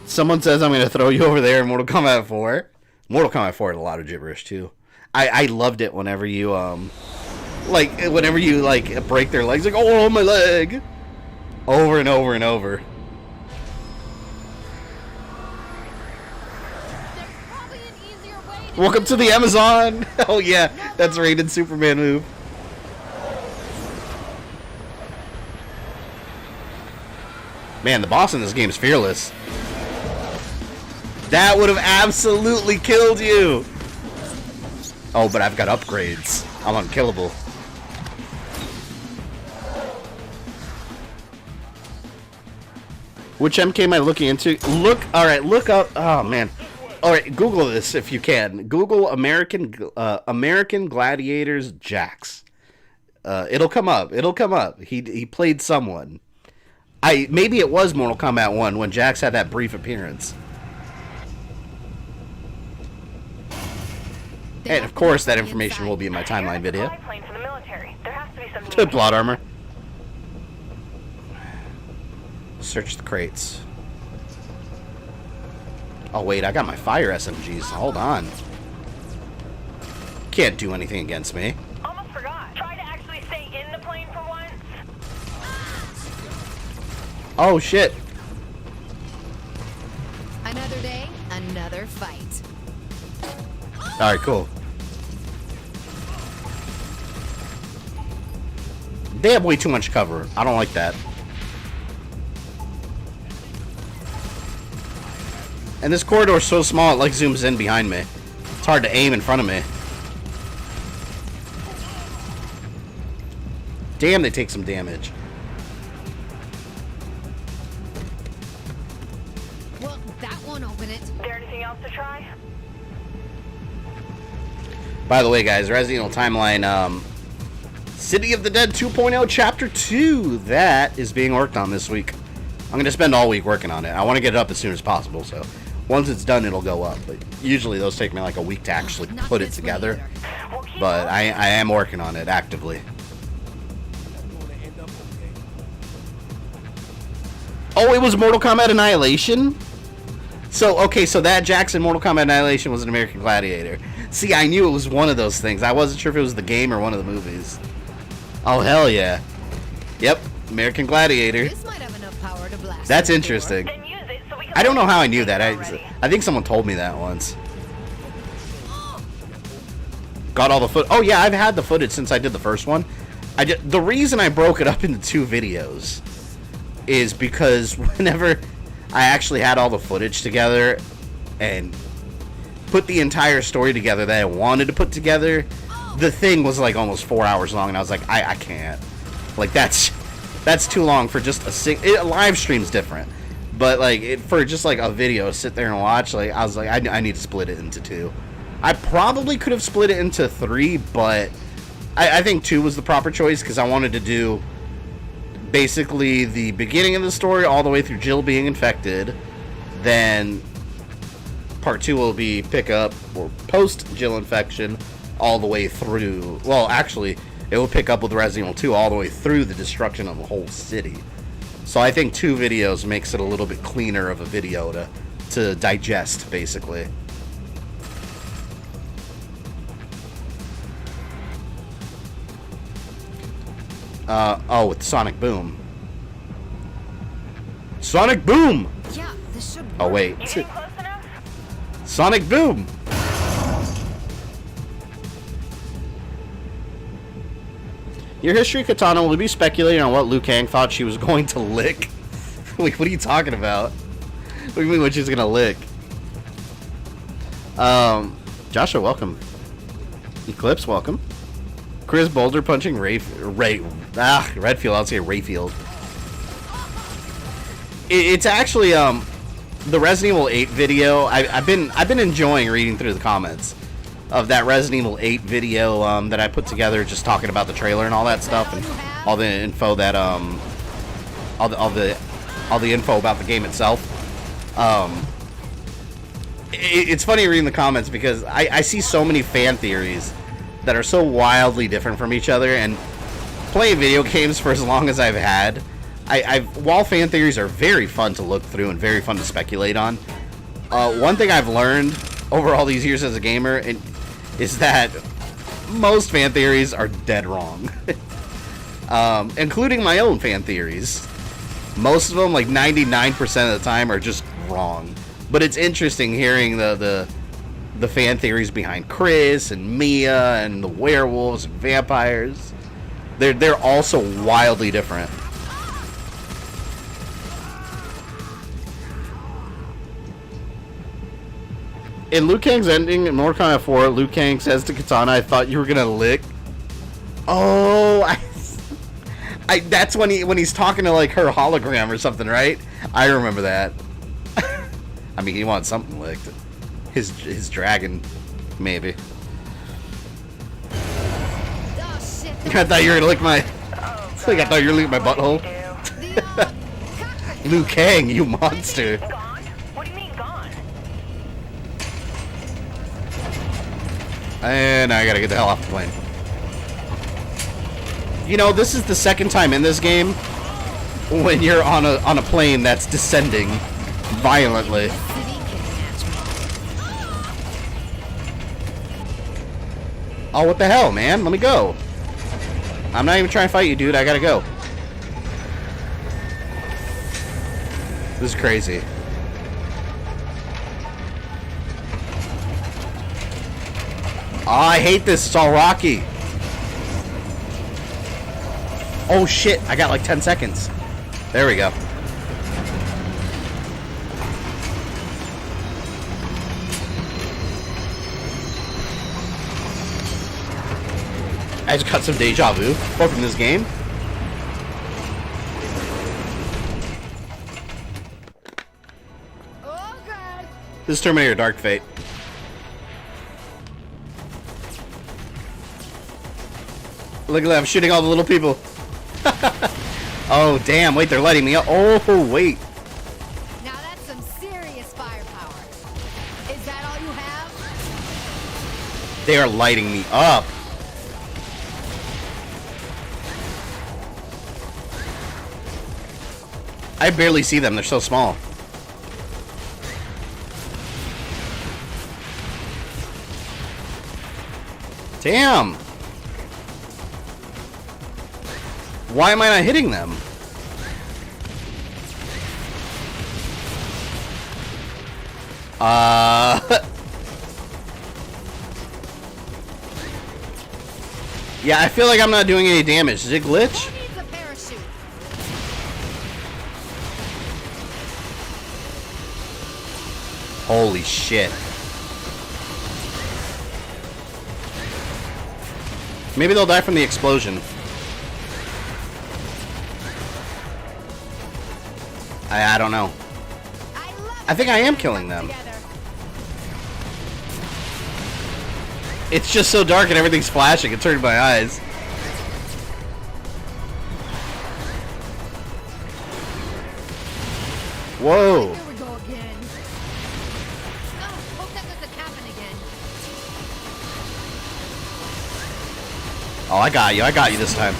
Someone says I'm going to throw you over there in Mortal Kombat 4. Mortal Kombat 4 had a lot of gibberish, too. I loved it whenever you whenever you like break their legs, like, oh, my leg, over and over and over. Welcome to the Amazon. Oh yeah, that's rated Superman move. Man, the boss in this game is fearless. That would have absolutely killed you. Oh, but I've got upgrades. I'm unkillable. Which MK am I looking into? Look up. Oh man. All right, Google this if you can. Google American Gladiators Jax. It'll come up. He played someone. Maybe it was Mortal Kombat 1 when Jax had that brief appearance. And of course, that information will be in my timeline video. To plot armor. Search the crates. Oh wait, I got my fire SMGs. Hold on. Can't do anything against me. Almost forgot. Try to actually stay in the plane for once. Oh shit. Another day, another fight. Alright, cool. They have way too much cover. I don't like that. And this corridor is so small, it like zooms in behind me. It's hard to aim in front of me. Damn, they take some damage. Well, that won't open it. Is there anything else to try? By the way, guys, Resident Evil Timeline, City of the Dead 2.0 Chapter 2. That is being worked on this week. I'm going to spend all week working on it. I want to get it up as soon as possible, so once it's done, it'll go up. But usually those take me like a week to actually put it together. But I am working on it actively. Oh, it was Mortal Kombat Annihilation? So, okay, so that Jackson Mortal Kombat Annihilation was an American Gladiator. See, I knew it was one of those things. I wasn't sure if it was the game or one of the movies. Oh, hell yeah. Yep, American Gladiator. This might have enough power to blast. That's interesting. I don't know how I knew that. I think someone told me that once. Got all the footage. Oh yeah, I've had the footage since I did the first one. The reason I broke it up into 2 videos is because whenever I actually had all the footage together and put the entire story together that I wanted to put together, the thing was like almost 4 hours long, and I was like, I can't. Like that's too long for just a live stream's different. But like for just like a video, sit there and watch. Like I was like, I need to split it into 2. I probably could have split it into 3, but I think 2 was the proper choice because I wanted to do basically the beginning of the story all the way through Jill being infected. Then part 2 will be pick up or post Jill infection all the way through. Well, actually, it will pick up with Resident Evil 2 all the way through the destruction of the whole city. So I think 2 videos makes it a little bit cleaner of a video to digest, basically. With Sonic Boom. Sonic Boom! Yeah, this should work. Oh, wait. Sonic Boom! Your history, Katana, will be speculating on what Liu Kang thought she was going to lick. Wait, what are you talking about? What do you mean what she's gonna lick? Joshua, welcome. Eclipse, welcome. Chris Boulder punching Redfield. I'll say Rayfield. It's actually the Resident Evil 8 video. I've been enjoying reading through the comments of that Resident Evil 8 video that I put together, just talking about the trailer and all that stuff, and all the info that all the info about the game itself. It's funny reading the comments because I see so many fan theories that are so wildly different from each other, and playing video games for as long as I've had, while fan theories are very fun to look through and very fun to speculate on, one thing I've learned over all these years as a gamer, and is that most fan theories are dead wrong. Including my own fan theories. Most of them, like 99% of the time, are just wrong. But it's interesting hearing the fan theories behind Chris and Mia and the werewolves and vampires. They're also wildly different. In Liu Kang's ending in Mortal Kombat 4, Liu Kang says to Kitana, "I thought you were gonna lick." Oh, that's when he's talking to like her hologram or something, right? I remember that. I mean, he wants something licked. His dragon, maybe. Oh, shit. I thought you were gonna lick my. It's like I thought you were licking my butthole. Liu Kang, you monster. And I gotta get the hell off the plane. You know, this is the second time in this game when you're on a plane that's descending violently. Oh, what the hell, man? Let me go. I'm not even trying to fight you, dude. I gotta go. This is crazy. Oh, I hate this. It's all rocky. Oh, shit. I got like 10 seconds. There we go. I just got some deja vu from this game. Oh, God. This is Terminator Dark Fate. Look at that, I'm shooting all the little people. Oh, damn, wait, they're lighting me up. Oh, wait. Now that's some serious firepower. Is that all you have? They are lighting me up. I barely see them, they're so small. Damn. Why am I not hitting them? Yeah, I feel like I'm not doing any damage. Is it glitch? Who needs a parachute? Holy shit. Maybe they'll die from the explosion. I don't know. I think I am killing them. It's just so dark and everything's flashing. It turned my eyes. Whoa. Here we go again. Hope that doesn't happen again. Oh, I got you. I got you this time.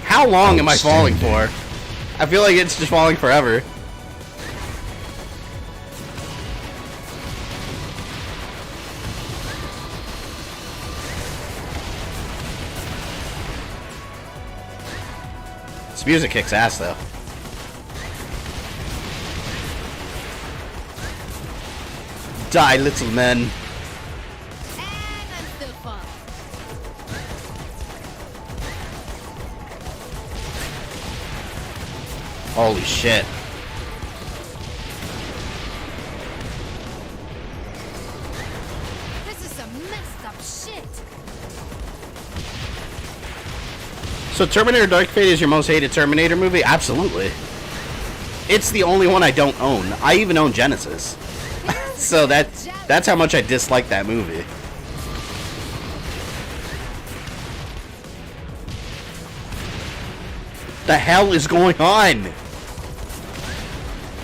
How long am I falling for? I feel like it's just falling forever. This music kicks ass, though. Die, little men. Holy shit. This is some messed up shit. So Terminator Dark Fate is your most hated Terminator movie? Absolutely. It's the only one I don't own. I even own Genesis. So that's how much I dislike that movie. The hell is going on?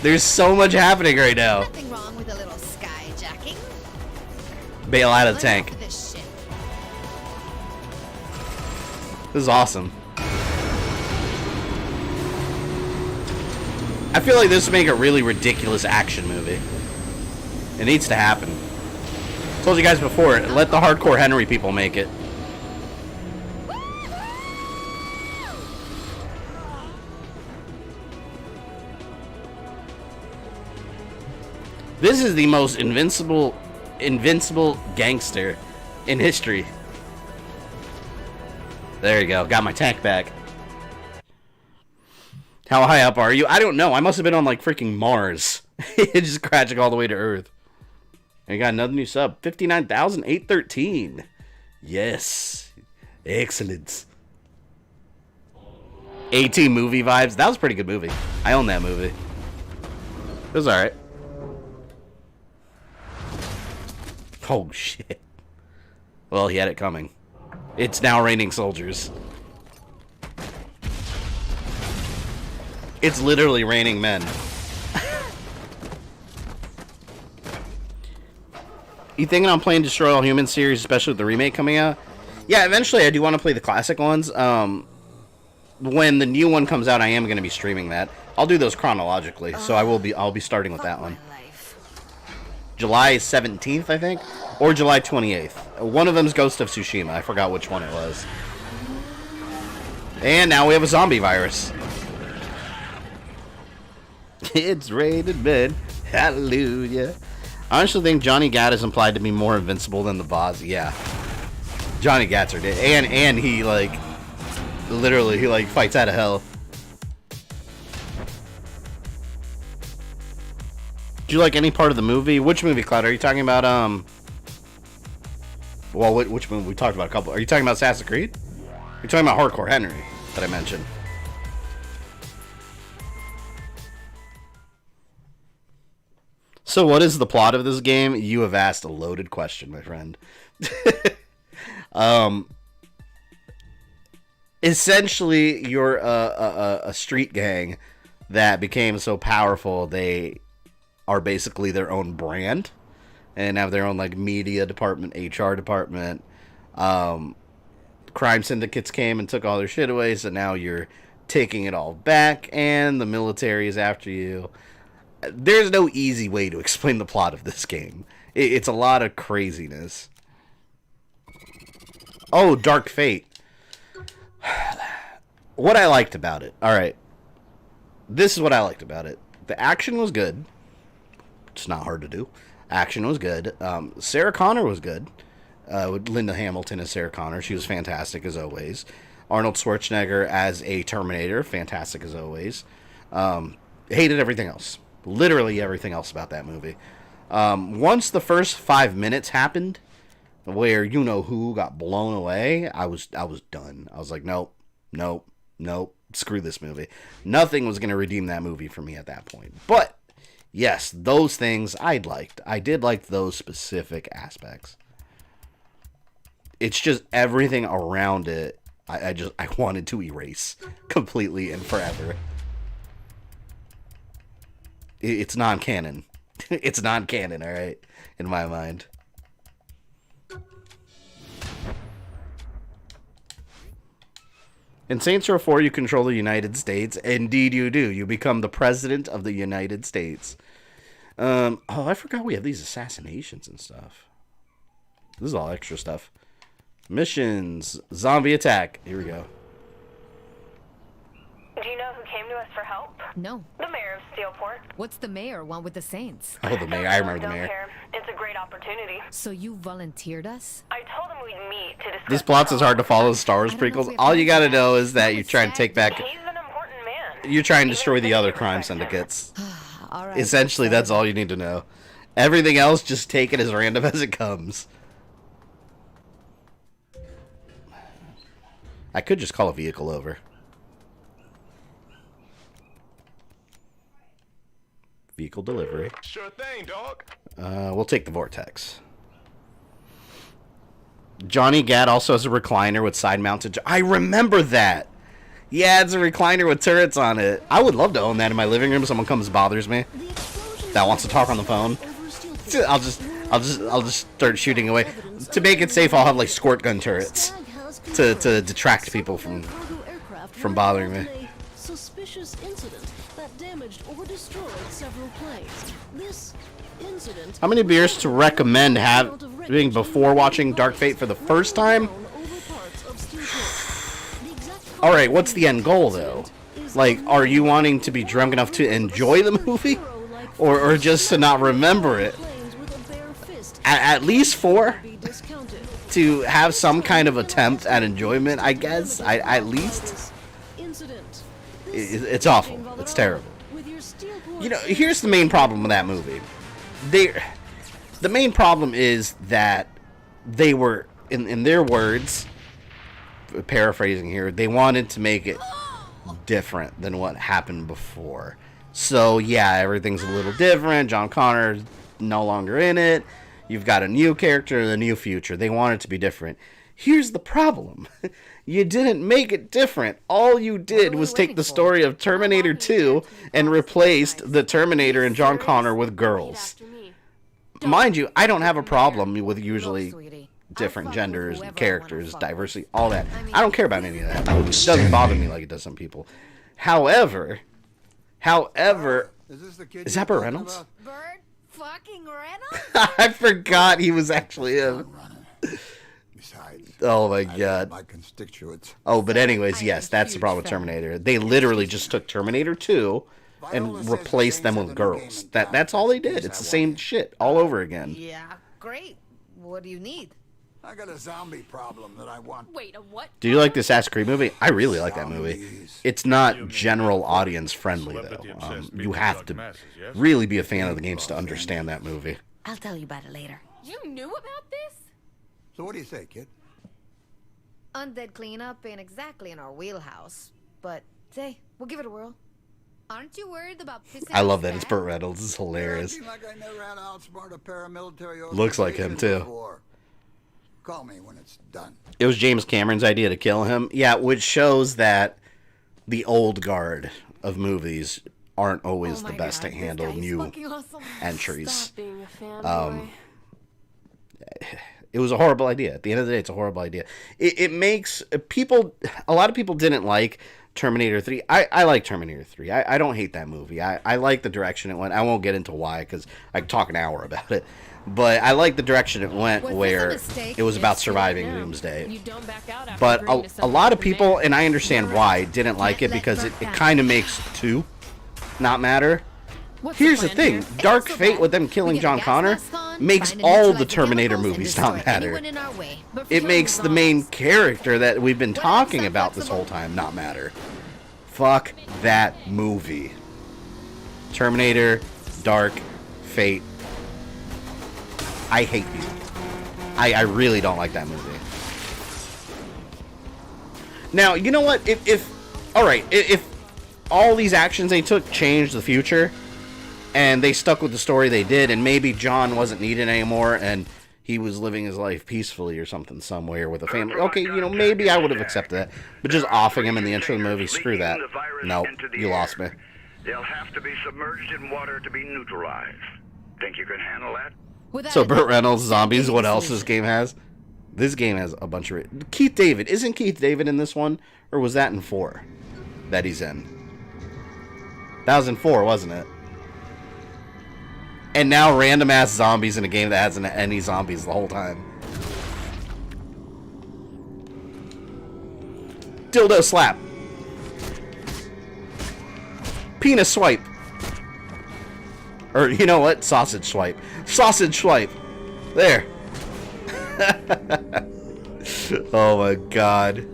There's so much happening right now. Nothing wrong with a little skyjacking. Bail out of the tank. This shit. This is awesome. I feel like this would make a really ridiculous action movie. It needs to happen. Told you guys before, let the hardcore Henry people make it. This is the most invincible gangster in history. There you go. Got my tank back. How high up are you? I don't know. I must have been on like freaking Mars. Just crashing all the way to Earth. And you got another new sub. 59,813. Yes. Excellent. AT movie vibes. That was a pretty good movie. I own that movie. It was alright. Oh shit. Well, he had it coming. It's now raining soldiers. It's literally raining men. You thinking I'm playing Destroy All Humans series, especially with the remake coming out? Yeah, eventually I do want to play the classic ones. When the new one comes out, I am going to be streaming that. I'll do those chronologically, so I'll be starting with that one. July 17th, I think, or July 28th. One of them's Ghost of Tsushima. I forgot which one it was. And now we have a zombie virus. It's rated men. Hallelujah. I honestly think Johnny Gat is implied to be more invincible than the boss. Yeah. Johnny Gats are dead. And he, like, literally, he, like, fights out of hell. Do you like any part of the movie? Which movie, Clout? Are you talking about, well, which movie? We talked about a couple. Are you talking about Assassin's Creed? You're talking about Hardcore Henry that I mentioned. So what is the plot of this game? You have asked a loaded question, my friend. Essentially, you're a street gang that became so powerful they are basically their own brand and have their own like media department, HR department. Crime syndicates came and took all their shit away, so now you're taking it all back and the military is after you. There's no easy way to explain the plot of this game. It's a lot of craziness. Oh, Dark Fate. What I liked about it. Alright. This is what I liked about it. The action was good. It's not hard to do. Action was good. Sarah Connor was good. With Linda Hamilton as Sarah Connor. She was fantastic as always. Arnold Schwarzenegger as a Terminator. Fantastic as always. Hated everything else. Literally everything else about that movie. Once the first 5 minutes happened, where you know who got blown away, I was done. I was like, nope. Screw this movie. Nothing was going to redeem that movie for me at that point. But yes, those things I liked. I did like those specific aspects. It's just everything around it. I wanted to erase completely and forever. It's non-canon. It's non-canon, alright? In my mind. In Saints Row 4, you control the United States. Indeed you do. You become the president of the United States. Oh, I forgot we have these assassinations and stuff. This is all extra stuff. Missions. Zombie attack. Here we go. Do you know who came to us for help? No. The mayor of Steelport. What's the mayor want with the Saints? Oh, the mayor. I remember the mayor. Care. It's a great opportunity. So you volunteered us? I told him we'd meet to discuss. This plot's as hard to follow as Star Wars prequels. All you gotta know is that you're trying to take back... He's an important man. You're trying to destroy the other crime syndicates. All right. Essentially, that's all you need to know. Everything else, just take it as random as it comes. I could just call a vehicle over. Vehicle delivery. Sure thing, dog. We'll take the Vortex. Johnny Gat also has a recliner with side-mounted... I remember that! Yeah, it's a recliner with turrets on it. I would love to own that in my living room if someone comes and bothers me. That wants to talk on the phone. I'll just start shooting away. To make it safe, I'll have like squirt gun turrets to detract people from bothering me. Suspicious incident that damaged or destroyed several planes. This How many beers to recommend having before watching Dark Fate for the first time? Alright, what's the end goal, though? Like, are you wanting to be drunk enough to enjoy the movie? Or just to not remember it? At least 4? To have some kind of attempt at enjoyment, I guess? At least? It's awful. It's terrible. You know, here's the main problem with that movie. The main problem is that they were, in their words, paraphrasing here, they wanted to make it different than what happened before. So, yeah, everything's a little different. John Connor's no longer in it. You've got a new character in the new future. They want it to be different. Here's the problem. You didn't make it different. All you did was take the story of Terminator 2 and replaced the Terminator and John Connor with girls. Mind you, I don't have a problem with usually different genders, and diversity, all that. I don't care about any of that. It doesn't bother me like it does some people. However, is that Burt Reynolds? Burt fucking Reynolds? I forgot he was actually him. Oh my god. My constituents. Oh, but anyways, yes, that's the problem with Terminator. They literally just took Terminator 2 and replaced them with girls. That's all they did. It's the same shit all over again. Yeah, great. What do you need? I got a zombie problem that I want. Wait, a what? Do you like this Assassin's Creed movie? I really like that movie. It's not general audience friendly, though. You have to really be a fan of the games to understand that movie. I'll tell you about it later. You knew about this? So what do you say, kid? Undead cleanup ain't exactly in our wheelhouse, but hey, we'll give it a whirl. Aren't you worried about pissing I love that. It's Burt Reynolds. It's hilarious. Like I never had to outsmart a paramilitary looks like him, too. Before. Call me when it's done. It was James Cameron's idea to kill him. Yeah, which shows that the old guard of movies aren't always the best to handle new entries. It was a horrible idea. At the end of the day, it's a horrible idea. It makes people... A lot of people didn't like Terminator 3. I like Terminator 3. I don't hate that movie. I like the direction it went. I won't get into why, because I could talk an hour about it. But I like the direction it went, where it was about surviving Doomsday. But a lot of people, and I understand why, didn't like it, because it kind of makes 2 not matter. Here's the thing. Dark Fate with them killing John Connor makes all the Terminator movies not matter. It makes the main character that we've been talking about this whole time not matter. Fuck that movie. Terminator, Dark Fate. I hate you. I really don't like that movie. Now, you know what? If all these actions they took changed the future, and they stuck with the story they did, and maybe John wasn't needed anymore, and he was living his life peacefully or something somewhere with a family. Okay, you know, maybe I would have accepted that. But just offing him in the intro of the movie, screw that. Nope, you lost me. They'll have to be submerged in water to be neutralized. Think you can handle that? So Burt Reynolds, zombies, what else this game has? This game has a bunch of... Keith David. Isn't Keith David in this one? Or was that in 4 that he's in? That was in 4, wasn't it? And now random-ass zombies in a game that hasn't had any zombies the whole time. Dildo slap. Penis swipe. Or, you know what? Sausage swipe. Sausage swipe. There. Oh my god.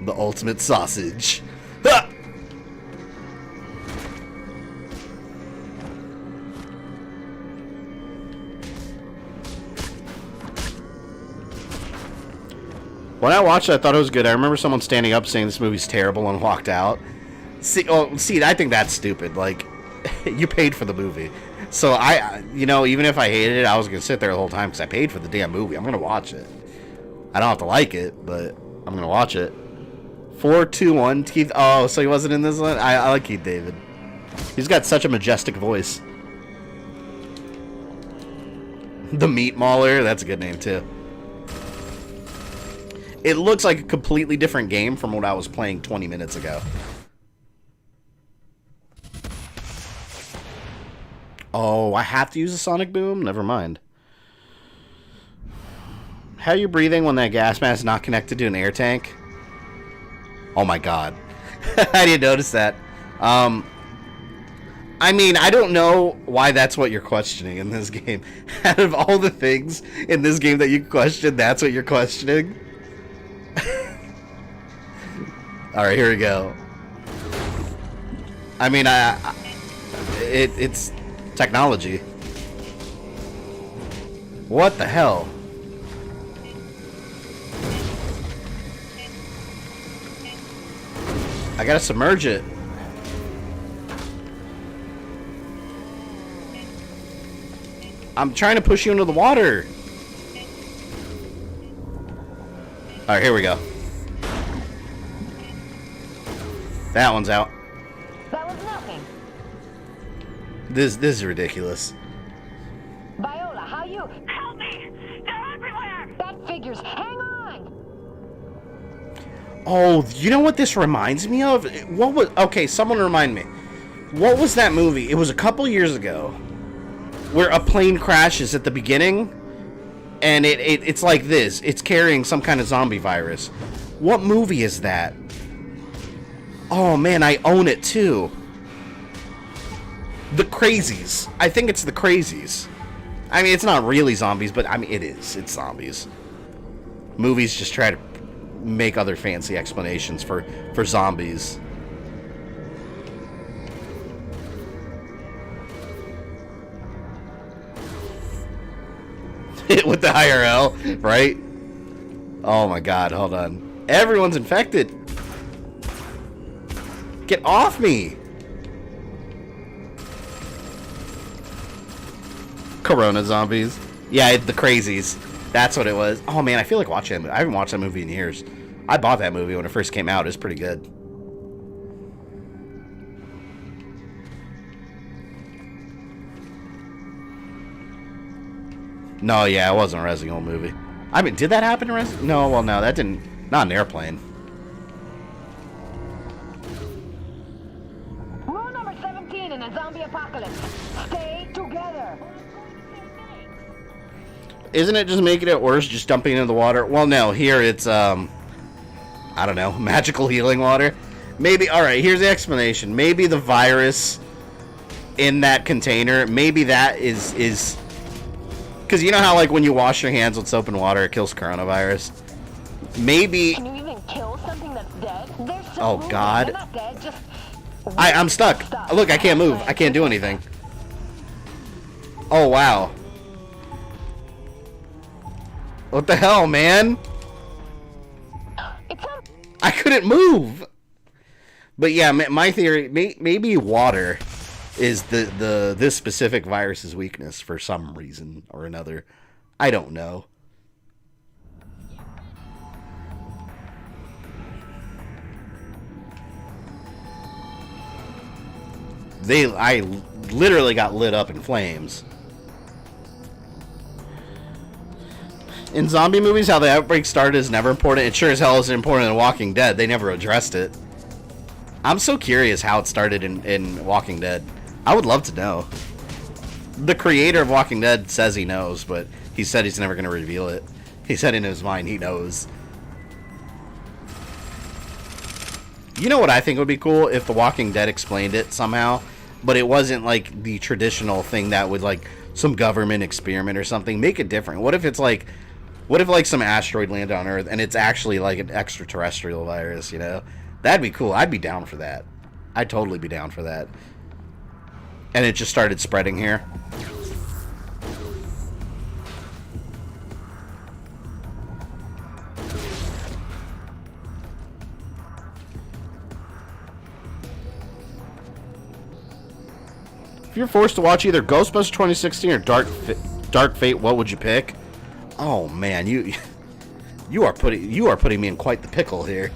The ultimate sausage. Ah! When I watched it, I thought it was good. I remember someone standing up saying this movie's terrible and walked out. See, I think that's stupid. Like, you paid for the movie. So, even if I hated it, I was going to sit there the whole time because I paid for the damn movie. I'm going to watch it. I don't have to like it, but I'm going to watch it. 4-2-1, Keith. Oh, so he wasn't in this one? I like Keith David. He's got such a majestic voice. The Meat Mauler, that's a good name, too. It looks like a completely different game from what I was playing 20 minutes ago. Oh, I have to use a sonic boom? Never mind. How are you breathing when that gas mask is not connected to an air tank? Oh my god. I didn't notice that. I mean, I don't know why that's what you're questioning in this game. Out of all the things in this game that you question, that's what you're questioning? Alright, here we go. I mean, it's technology. What the hell? I gotta submerge it. I'm trying to push you into the water. Alright, here we go. That one's out. That was nothing. This is ridiculous. Viola, how you? Help me! They're everywhere! That figures. Hang on! Oh, you know what this reminds me of? What was... Okay, someone remind me. What was that movie? It was a couple years ago. Where a plane crashes at the beginning. And it's like this. It's carrying some kind of zombie virus. What movie is that? Oh, man, I own it, too. The Crazies. I think it's The Crazies. I mean, it's not really zombies, but, I mean, it is. It's zombies. Movies just try to make other fancy explanations for zombies. With the IRL, right? Oh my god, hold on. Everyone's infected. Get off me! Corona zombies. Yeah, the Crazies. That's what it was. Oh man, I feel like watching it. I haven't watched that movie in years. I bought that movie when it first came out. It was pretty good. No, yeah, it wasn't a Resident Evil movie. I mean, did that happen in Resident? No, well, no, that didn't. Not an airplane. Rule number 17 in a zombie apocalypse. Stay together. Isn't it just making it worse, just dumping into the water? Well, no, here it's, I don't know, magical healing water? Maybe, alright, here's the explanation. Maybe the virus in that container, maybe that is because you know how, like, when you wash your hands with soap and water, it kills coronavirus? Maybe... Can you even kill something that's dead? They're so oh, God. They're not dead, just... I'm stuck. Stop. Look, I can't move. I can't do anything. Oh, wow. What the hell, man? I couldn't move. But yeah, my theory, maybe water is this specific virus's weakness for some reason or another. I don't know. I literally got lit up in flames. In zombie movies, how the outbreak started is never important. It sure as hell isn't important in Walking Dead. They never addressed it. I'm so curious how it started in Walking Dead. I would love to know. The creator of Walking Dead says he knows, but he said he's never going to reveal it. He said in his mind he knows. You know what I think would be cool? If The Walking Dead explained it somehow, but it wasn't like the traditional thing that would, like, some government experiment or something. Make it different. What if it's like... What if, like, some asteroid landed on Earth and it's actually, like, an extraterrestrial virus, you know? That'd be cool. I'd be down for that. I'd totally be down for that. And it just started spreading here. If you're forced to watch either Ghostbusters 2016 or Dark Fate, what would you pick? Oh man, you are putting me in quite the pickle here.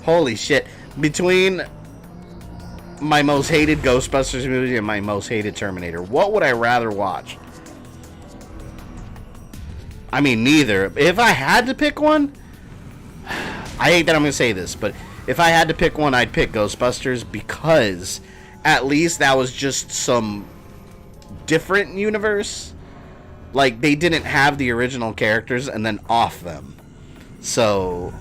Holy shit, between my most hated Ghostbusters movie and my most hated Terminator, what would I rather watch? I mean, neither. If I had to pick one, I hate that I'm gonna say this, but if I had to pick one, I'd pick Ghostbusters because at least that was just some different universe. Like, they didn't have the original characters and then off them. So,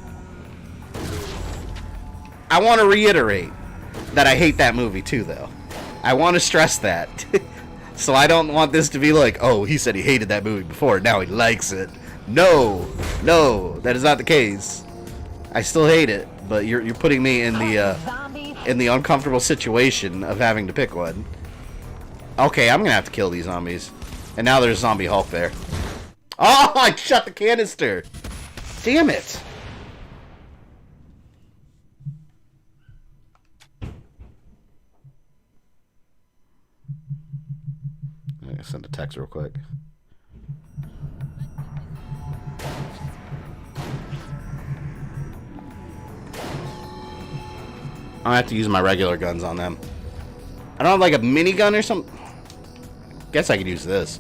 I want to reiterate that I hate that movie too, though. I want to stress that. So I don't want this to be like, oh, he said he hated that movie before, now he likes it. No, that is not the case. I still hate it, but you're putting me in the uncomfortable situation of having to pick one. Okay, I'm gonna have to kill these zombies. And now there's Zombie Hulk there. Oh, I shot the canister. Damn it. I'm gonna send a text real quick. I have to use my regular guns on them. I don't have like a minigun or something. Guess I could use this.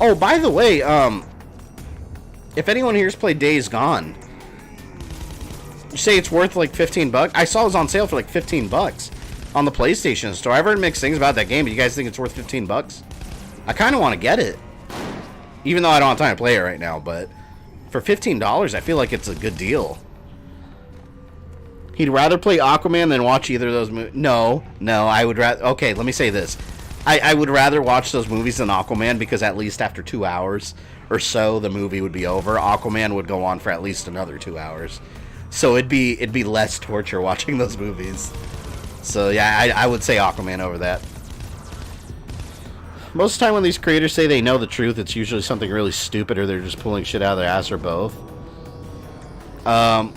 Oh, by the way, if anyone here's played Days Gone, you say it's worth like $15? I saw it was on sale for like $15 on the PlayStation Store. I've heard mixed things about that game, but you guys think it's worth $15? I kind of want to get it, even though I don't have time to play it right now. But for $15, I feel like it's a good deal. He'd rather play Aquaman than watch either of those movies. No, I would rather... Okay, let me say this. I would rather watch those movies than Aquaman, because at least after 2 hours or so, the movie would be over. Aquaman would go on for at least another 2 hours. So it'd be less torture watching those movies. So yeah, I would say Aquaman over that. Most of the time when these creators say they know the truth, it's usually something really stupid, or they're just pulling shit out of their ass, or both.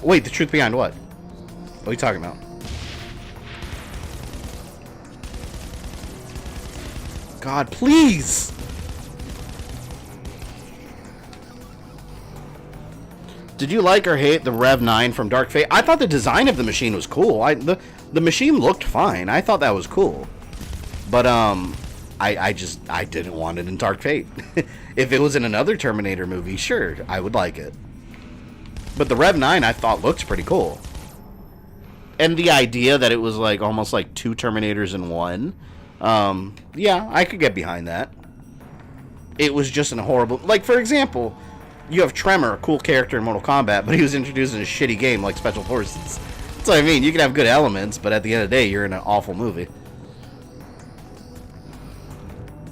Wait, the truth behind what? What are you talking about? God, please! Did you like or hate the Rev 9 from Dark Fate? I thought the design of the machine was cool. The machine looked fine. I thought that was cool. But, I didn't want it in Dark Fate. If it was in another Terminator movie, sure, I would like it. But the Rev 9 I thought looked pretty cool. And the idea that it was like almost like 2 Terminators in one, yeah, I could get behind that. It was just a horrible... Like, for example, you have Tremor, a cool character in Mortal Kombat, but he was introduced in a shitty game like Special Forces. That's what I mean. You can have good elements, but at the end of the day, you're in an awful movie.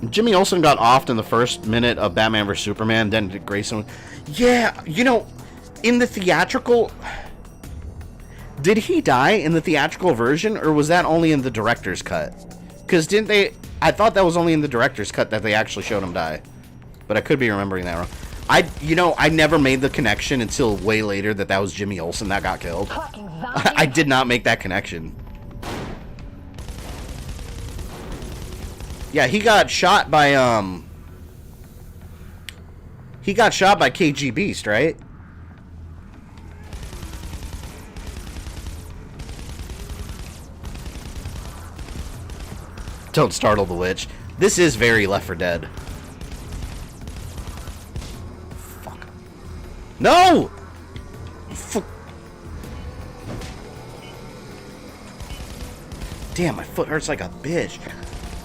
Jimmy Olsen got offed in the first minute of Batman vs. Superman, then Dick Grayson... Yeah, you know, in the theatrical... Did he die in the theatrical version, or was that only in the director's cut? Because didn't they... I thought that was only in the director's cut that they actually showed him die. But I could be remembering that wrong. I never made the connection until way later that was Jimmy Olsen that got killed. I did not make that connection. Yeah, he got shot by, He got shot by KG Beast, right? Don't startle the witch. This is very Left 4 Dead. Fuck. No! Damn, my foot hurts like a bitch.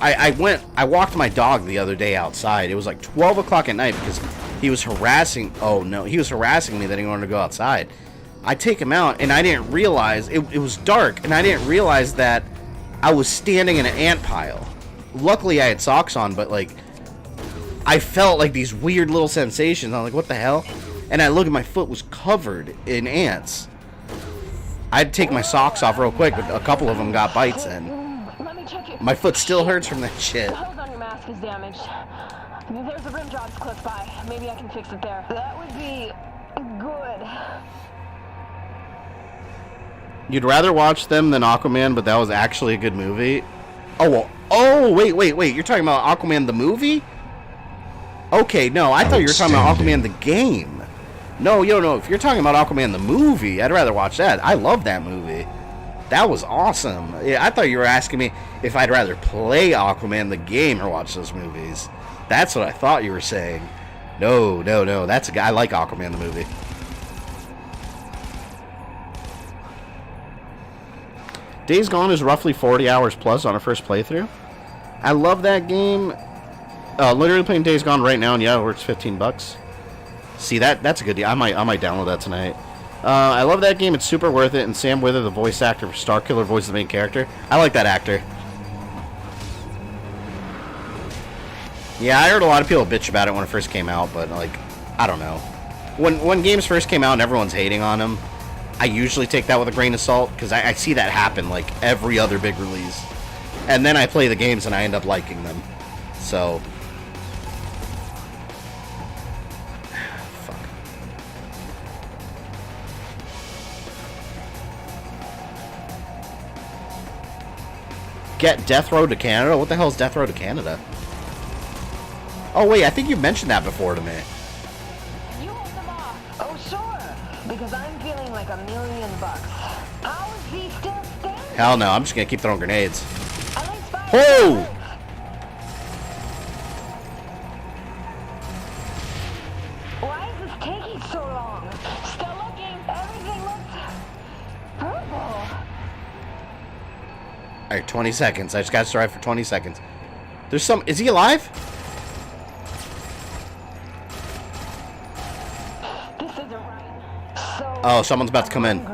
I walked my dog the other day outside. It was like 12 o'clock at night because he was harassing... Oh, no. He was harassing me that he wanted to go outside. I take him out, and I didn't realize... It was dark, and I didn't realize that I was standing in an ant pile. Luckily, I had socks on, but, like, I felt, like, these weird little sensations. I'm like, what the hell? And I look, and my foot was covered in ants. I had to take my socks off real quick, but a couple of them got bites in. My foot still hurts from that shit. The hose on your mask is damaged. There's a rim job close by. Maybe I can fix it there. That would be good. You'd rather watch them than Aquaman, but that was actually a good movie. Oh, well. Oh, wait. You're talking about Aquaman the movie? Okay, no. I thought you were talking about Aquaman the game. No. If you're talking about Aquaman the movie, I'd rather watch that. I love that movie. That was awesome. Yeah, I thought you were asking me if I'd rather play Aquaman the game or watch those movies. That's what I thought you were saying. No. That's a guy. I like Aquaman the movie. Days Gone is roughly 40 hours plus on a first playthrough. I love that game. Literally playing Days Gone right now, and yeah, it works $15. See, that's a good deal. I might download that tonight. I love that game. It's super worth it. And Sam Wither, the voice actor for Starkiller, voices the main character. I like that actor. Yeah, I heard a lot of people bitch about it when it first came out, but like, I don't know. When games first came out and everyone's hating on them, I usually take that with a grain of salt because I see that happen like every other big release. And then I play the games and I end up liking them. So. Fuck. Get Death Road to Canada? What the hell is Death Road to Canada? Oh, wait, I think you mentioned that before to me. You hold them off. Oh, sure. Because I'm feeling like $1 million. How is he still standing? Hell no, I'm just gonna keep throwing grenades. Oh! Why is this taking so long? Still looking. Everything looks purple. Alright, 20 seconds. I just gotta survive for 20 seconds. There's some... Is he alive? This isn't right. So Oh, someone's about to come in.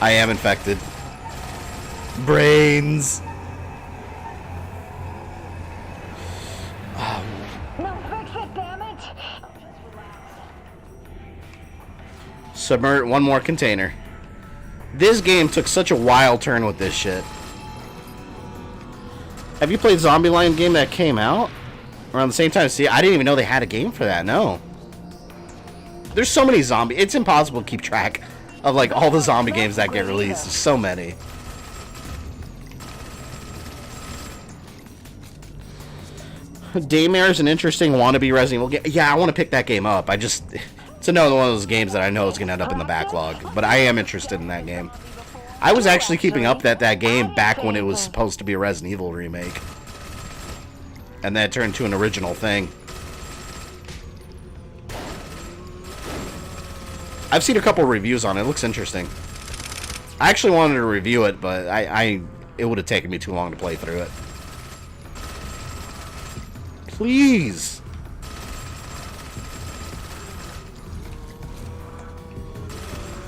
I am infected. Brains. Oh. No, fix it, damn it. Submerge one more container. This game took such a wild turn with this shit. Have you played Zombieland game that came out around the same time? See, I didn't even know they had a game for that. No. There's so many zombie. It's impossible to keep track of like all the zombie games that get released. There's so many. Daymare is an interesting wannabe Resident Evil game. Yeah, I want to pick that game up. It's another one of those games that I know is going to end up in the backlog. But I am interested in that game. I was actually keeping up that game back when it was supposed to be a Resident Evil remake. And then it turned to an original thing. I've seen a couple reviews on it. It looks interesting. I actually wanted to review it, but it would have taken me too long to play through it. Please.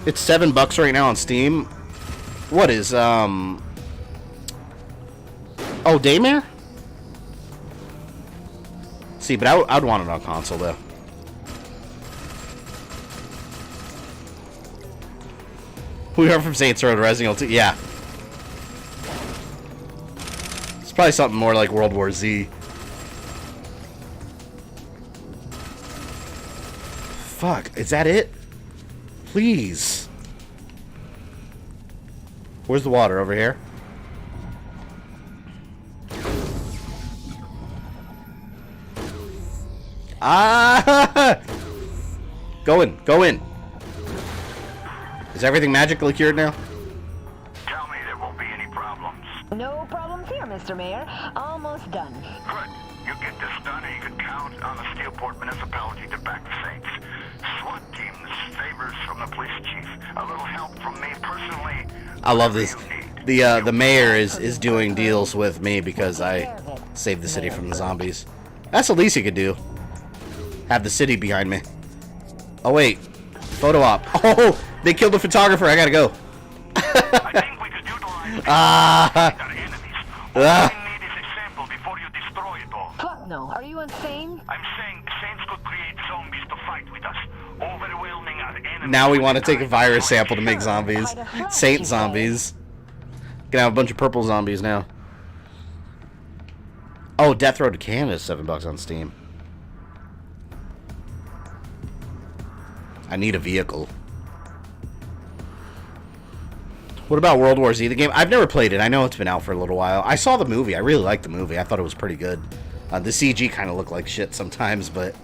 It's $7 right now on Steam. What is Oh, Daymare? See, but I'd want it on console though. We are from Saints Row to Resident Evil 2. Yeah. It's probably something more like World War Z. Fuck, is that it? Please. Where's the water? Over here? Ah! Go in, go in. Is everything magically cured now? Tell me there won't be any problems. No problems here, Mr. Mayor. Almost done. Good. You get this done and you can count on the Steelport municipality to back the Saints. SWAT teams, favors from the police chief, a little help from me personally. I love this. The mayor is doing deals with me because I saved the city from the zombies. That's the least he could do. Have the city behind me. Oh wait, photo op. Oh, they killed the photographer. I gotta go. Fuck no. Are you insane? I'm saying Saints could create zombies to fight with us. Overwhelming our enemies. Now we want to take a virus sample to make zombies. Saint zombies. Gonna have a bunch of purple zombies now. Oh, Death Road to Canada is $7 on Steam. I need a vehicle. What about World War Z, the game? I've never played it. I know it's been out for a little while. I saw the movie. I really liked the movie. I thought it was pretty good. The CG kind of looked like shit sometimes, but...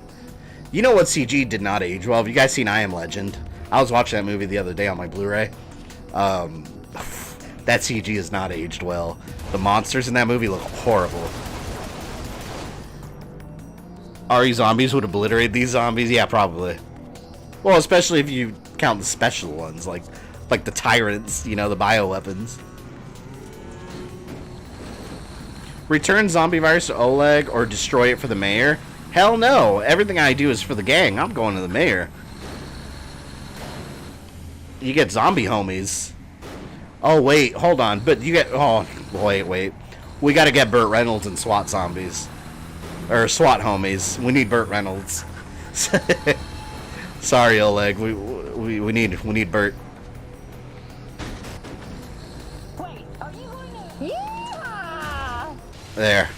You know what CG did not age well? Have you guys seen I Am Legend? I was watching that movie the other day on my Blu-ray. That CG is not aged well. The monsters in that movie look horrible. RE zombies would obliterate these zombies? Yeah, probably. Well, especially if you count the special ones, like the tyrants, you know, the bioweapons. Return zombie virus to Oleg or destroy it for the mayor? Hell no. Everything I do is for the gang. I'm going to the mayor. You get zombie homies. Oh, wait. Hold on. But you get... Oh, wait. We got to get Burt Reynolds and SWAT zombies. Or SWAT homies. We need Burt Reynolds. Sorry, Oleg. We need Burt. Wait, are you going to... Yeah! There.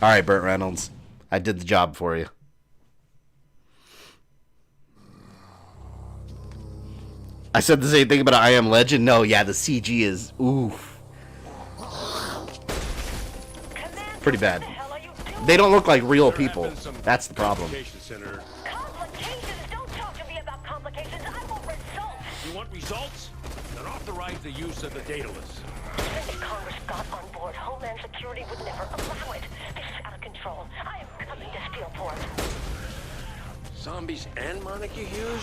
Alright, Burt Reynolds. I did the job for you. I said the same thing about I Am Legend. No, yeah, the CG is... Oof. Pretty bad. They don't look like real people. That's the problem. Don't talk to me about complications. I want results. You want results? Then authorize the use of the data list. If Congress got on board, Homeland Security would never allow it. This is out of control. I am coming to Steelport. Zombies and monarchy hues?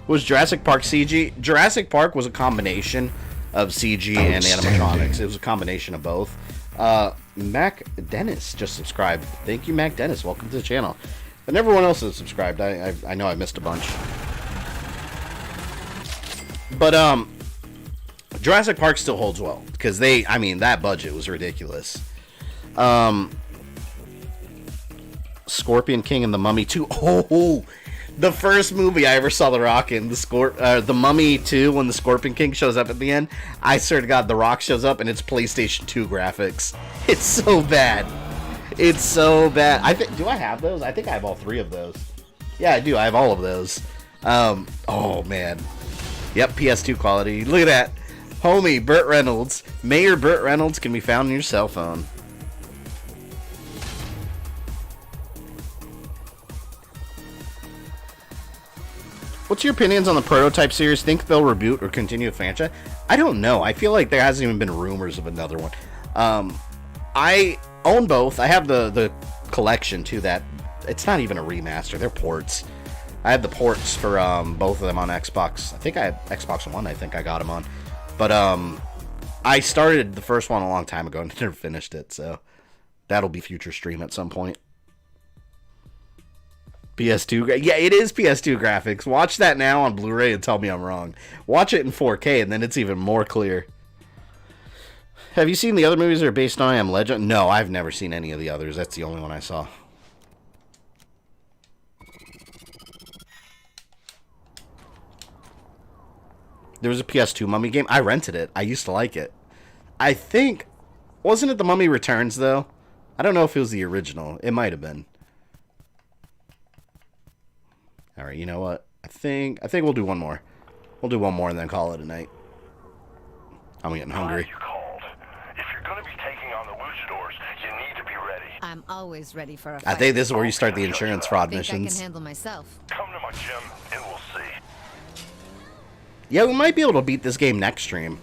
Was Jurassic Park CG? Jurassic Park was a combination of CG and animatronics. It was a combination of both. Mac Dennis just subscribed. Thank you, Mac Dennis. Welcome to the channel. And everyone else has subscribed. I know I missed a bunch. But Jurassic Park still holds well because that budget was ridiculous. Scorpion King and the Mummy 2. Oh, the first movie I ever saw The Rock in, the Mummy 2, when the Scorpion King shows up at the end. I swear to God, The Rock shows up and it's PlayStation 2 graphics. It's so bad. It's so bad. Do I have those? I think I have all 3 of those. Yeah, I do. I have all of those. Oh man. Yep, PS2 quality. Look at that. Homie, Burt Reynolds. Mayor Burt Reynolds can be found on your cell phone. What's your opinions on the Prototype series? Think they'll reboot or continue the franchise? I don't know. I feel like there hasn't even been rumors of another one. I own both. I have the collection too. That it's not even a remaster. They're ports. I have the ports for both of them on Xbox. I think I had Xbox One. I think I got them on. But I started the first one a long time ago and never finished it. So that'll be future stream at some point. PS2, yeah, it is PS2 graphics. Watch that now on Blu-ray and tell me I'm wrong. Watch it in 4K and then it's even more clear. Have you seen the other movies that are based on I Am Legend? No, I've never seen any of the others. That's the only one I saw. There was a PS2 Mummy game. I rented it. I used to like it. I think... Wasn't it The Mummy Returns, though? I don't know if it was the original. It might have been. Alright, you know what? I think we'll do one more. We'll do one more and then call it a night. I'm getting hungry. If you're going to be taking on the luchadors, you need to be ready. I'm always ready for a fight. I think this is where you start the insurance fraud I missions. can handle myself. Come to my gym and we'll see. Yeah, we might be able to beat this game next stream.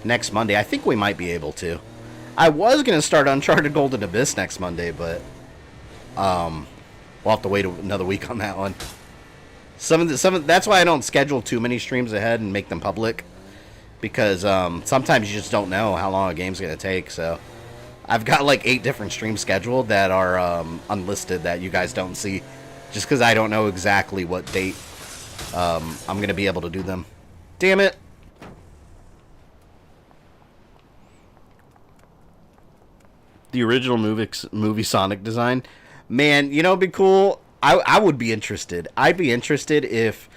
Next Monday. I think we might be able to. I was going to start Uncharted Golden Abyss next Monday, but we'll have to wait another week on that one. That's why I don't schedule too many streams ahead and make them public, because sometimes you just don't know how long a game's gonna take. So I've got like 8 different streams scheduled that are unlisted that you guys don't see, just because I don't know exactly what date I'm gonna be able to do them. Damn it! The original movie Sonic design, man, you know, it'd be cool. I would be interested. I'd be interested if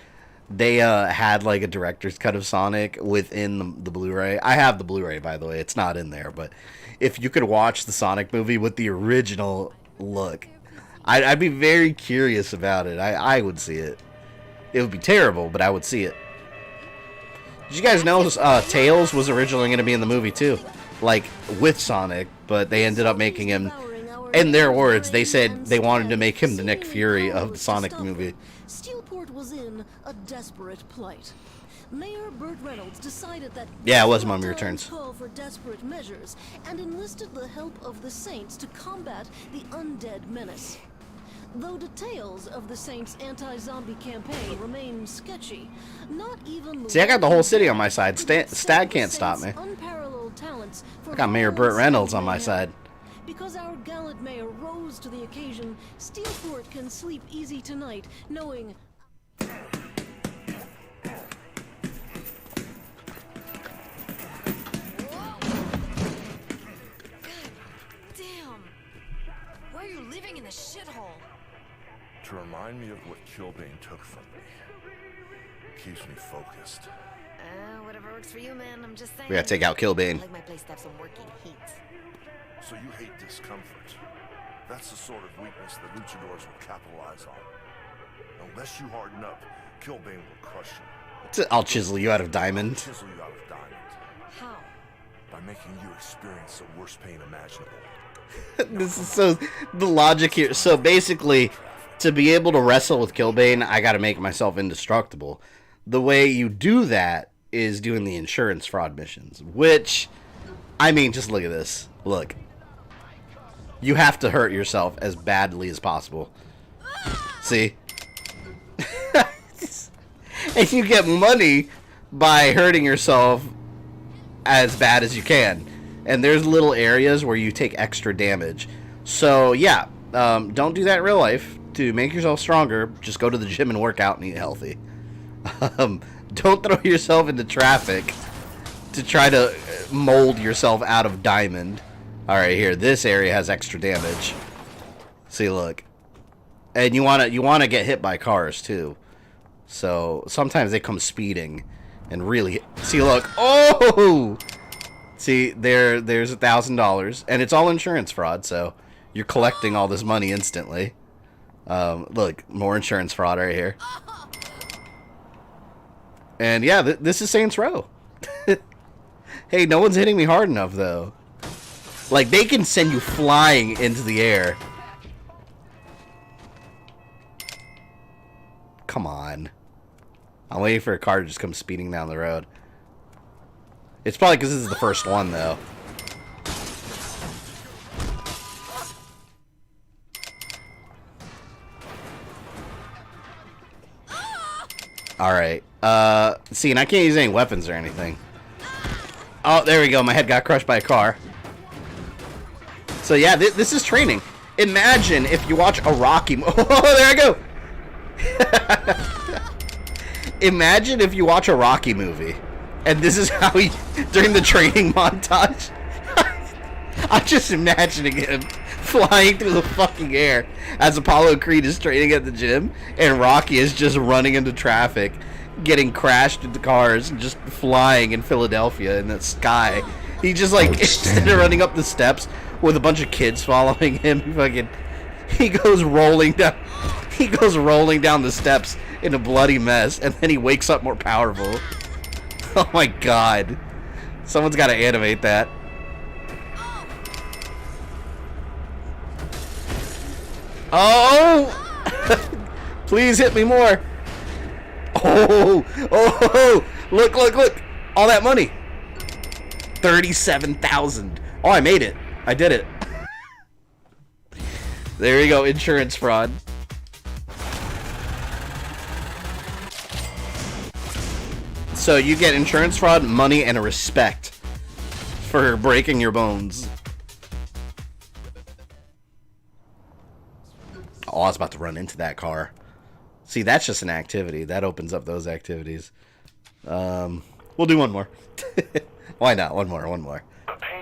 they had like a director's cut of Sonic within the Blu-ray. I have the Blu-ray, by the way. It's not in there, but if you could watch the Sonic movie with the original look, I'd be very curious about it. I would see it. It would be terrible, but I would see it. Did you guys know Tails was originally going to be in the movie too? Like, with Sonic, but they ended up making him... In their words, they said they wanted to make him the Nick Fury of the Sonic movie. Steelport was in a desperate plight. Mayor Burt Reynolds decided that yeah, it was Mummy Returns. Call for desperate measures and enlisted the help of the Saints to combat the undead menace. Though details of the Saints' anti-zombie campaign remain sketchy, not even See, I got the whole city on my side. Stag can't stop me. unparalleled talents for I got Mayor Burt Reynolds on my side. Because our gallant mayor rose to the occasion, Steelport can sleep easy tonight, knowing... Damn! Why are you living in the shithole? To remind me of what Killbane took from me. Keeps me focused. Whatever works for you, man. I'm just saying. We gotta take out Killbane. I like my place to have some working heat. So you hate discomfort. That's the sort of weakness the luchadors will capitalize on. Unless you harden up, Killbane will crush you. I'll chisel you out of diamond. Chisel you out of diamond. How? By making you experience the worst pain imaginable. This is so... The logic here... So basically, to be able to wrestle with Killbane, I gotta make myself indestructible. The way you do that is doing the insurance fraud missions. Which... I mean, just look at this. Look. You have to hurt yourself as badly as possible. See? And you get money by hurting yourself as bad as you can. And there's little areas where you take extra damage. So, yeah. Don't do that in real life. To make yourself stronger, just go to the gym and work out and eat healthy. Don't throw yourself into traffic to try to mold yourself out of diamond. Alright, here. This area has extra damage. See, look. And you wanna get hit by cars, too. So, sometimes they come speeding and really... See, look. Oh! See, there's $1,000. And it's all insurance fraud, so you're collecting all this money instantly. Look, more insurance fraud right here. And yeah, this is Saints Row. Hey, no one's hitting me hard enough, though. Like, they can send you flying into the air. Come on. I'm waiting for a car to just come speeding down the road. It's probably because this is the first one, though. Alright. See, and I can't use any weapons or anything. Oh, there we go. My head got crushed by a car. So, yeah, this is training. Imagine if you watch a Rocky... Oh, there I go! Imagine if you watch a Rocky movie, and this is how he... During the training montage... I'm just imagining him flying through the fucking air as Apollo Creed is training at the gym, and Rocky is just running into traffic, getting crashed into cars, and just flying in Philadelphia in the sky. He just, like, instead of running up the steps with a bunch of kids following him, he goes rolling down the steps in a bloody mess, and then he wakes up more powerful. Oh my god. Someone's got to animate that. Oh! Please hit me more. Oh! Look! All that money. 37,000. Oh, I made it. I did it. There you go, insurance fraud. So you get insurance fraud, money, and a respect for breaking your bones. Oh, I was about to run into that car. See, that's just an activity. That opens up those activities. We'll do one more. Why not? One more. One more,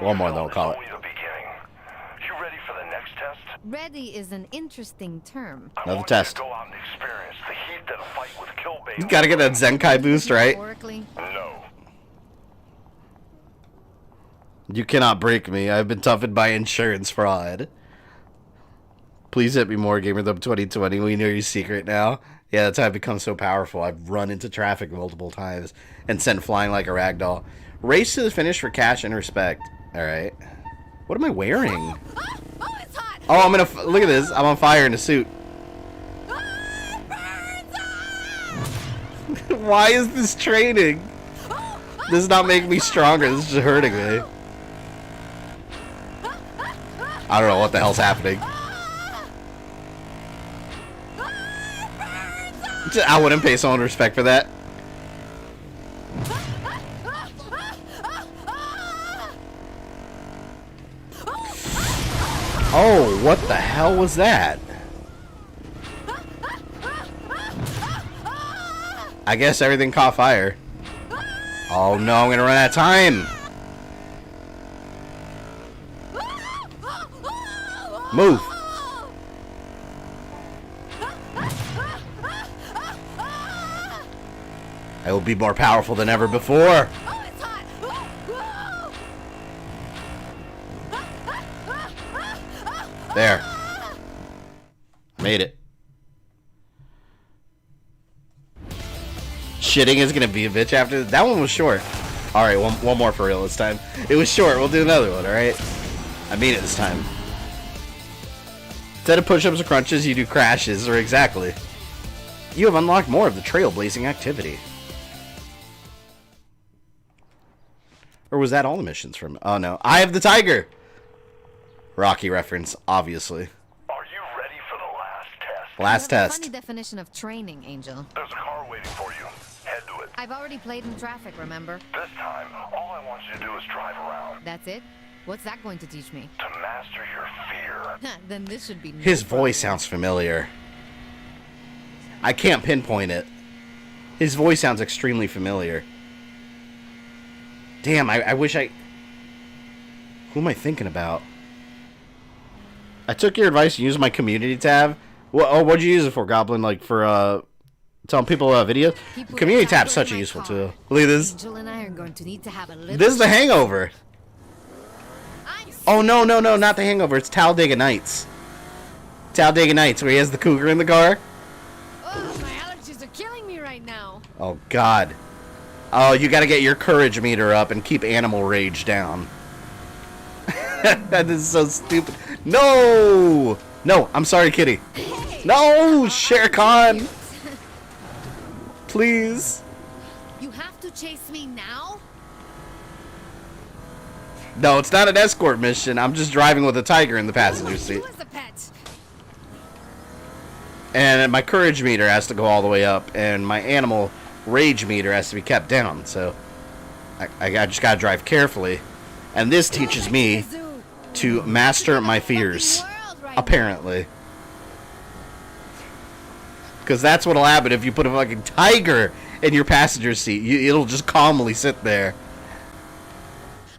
then we'll call it. You ready for the next test? Ready is an interesting term. Another test. Go out and experience the heat that a fight with Killbane. You gotta get that Zenkai boost, right? No. You cannot break me. I've been toughened by insurance fraud. Please hit me more, GamerThumb 2020. We know your secret now. Yeah, that's how I've become so powerful. I've run into traffic multiple times and sent flying like a ragdoll. Race to the finish for cash and respect. Alright. What am I wearing? Oh, I'm gonna... Look at this. I'm on fire in a suit. Why is this training? This does not make me stronger. This is just hurting me. I don't know what the hell's happening. I wouldn't pay someone respect for that. Oh, what the hell was that? I guess everything caught fire. Oh no, I'm gonna run out of time. Move. I will be more powerful than ever before. There. Made it. Shitting is gonna be a bitch after this. That one was short. Alright, one more for real this time. It was short. We'll do another one, alright? I mean it this time. Instead of push-ups or crunches, you do crashes, or exactly. You have unlocked more of the trailblazing activity. Or was that all the missions from? Oh no. Eye of the Tiger! Rocky reference, obviously. Are you ready for the last test? Last test. Funny definition of training, Angel. There's a car waiting for you. Head to it. I've already played in traffic, remember? This time, all I want you to do is drive around. That's it? What's that going to teach me? To master your fear. Then this should be no His problem. voice sounds familiar. I can't pinpoint it. His voice sounds extremely familiar. Damn, I wish I... Who am I thinking about? I took your advice and used my community tab. What'd you use it for, Goblin? Like, for, telling people videos? Community tab's such a useful tool. Look at this. Angel and I are going to need to have a little... This is The Hangover. Oh, no, not The Hangover. It's Talladega Nights. Talladega Nights, where he has the cougar in the car. Oh, my allergies are killing me right now. Oh, God. Oh, you gotta get your courage meter up and keep animal rage down. That is so stupid. No! No, I'm sorry, kitty. No, Shere Khan! Please. You have to chase me now? No, it's not an escort mission. I'm just driving with a tiger in the passenger seat. Who is a pet? And my courage meter has to go all the way up, and my animal rage meter has to be kept down. So I just gotta drive carefully. And this teaches me to master my fears, apparently. Because that's what'll happen if you put a fucking tiger in your passenger seat. It'll just calmly sit there.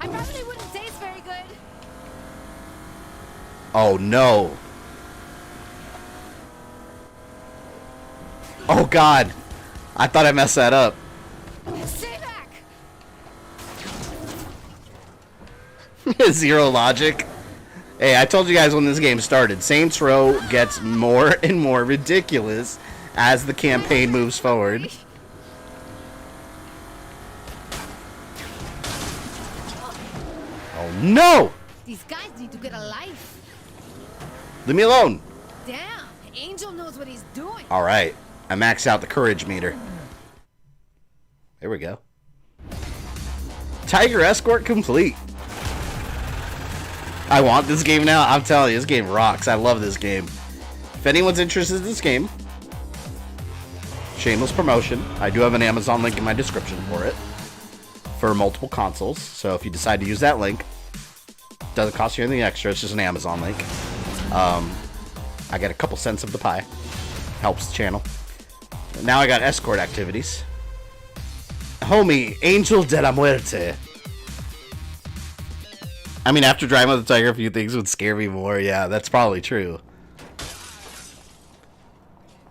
I probably wouldn't taste very good. Oh no. Oh God. I thought I messed that up. Stay back. Zero logic. Hey, I told you guys when this game started, Saints Row gets more and more ridiculous as the campaign moves forward. Oh no! These guys need to get a life. Leave me alone. Damn, Angel knows what he's doing. Alright, I maxed out the courage meter. There we go. Tiger escort complete. I want this game now. I'm telling you, this game rocks. I love this game. If anyone's interested in this game, shameless promotion. I do have an Amazon link in my description for it. For multiple consoles. So if you decide to use that link, it doesn't cost you anything extra. It's just an Amazon link. I get a couple cents of the pie. Helps the channel. Now I got escort activities. Homie, Angel de la Muerte. I mean, after driving with the tiger, a few things would scare me more. Yeah, that's probably true.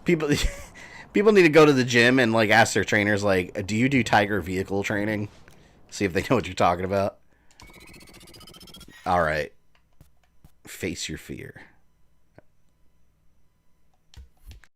People need to go to the gym and like ask their trainers, like, do you do tiger vehicle training? See if they know what you're talking about. All right. Face your fear.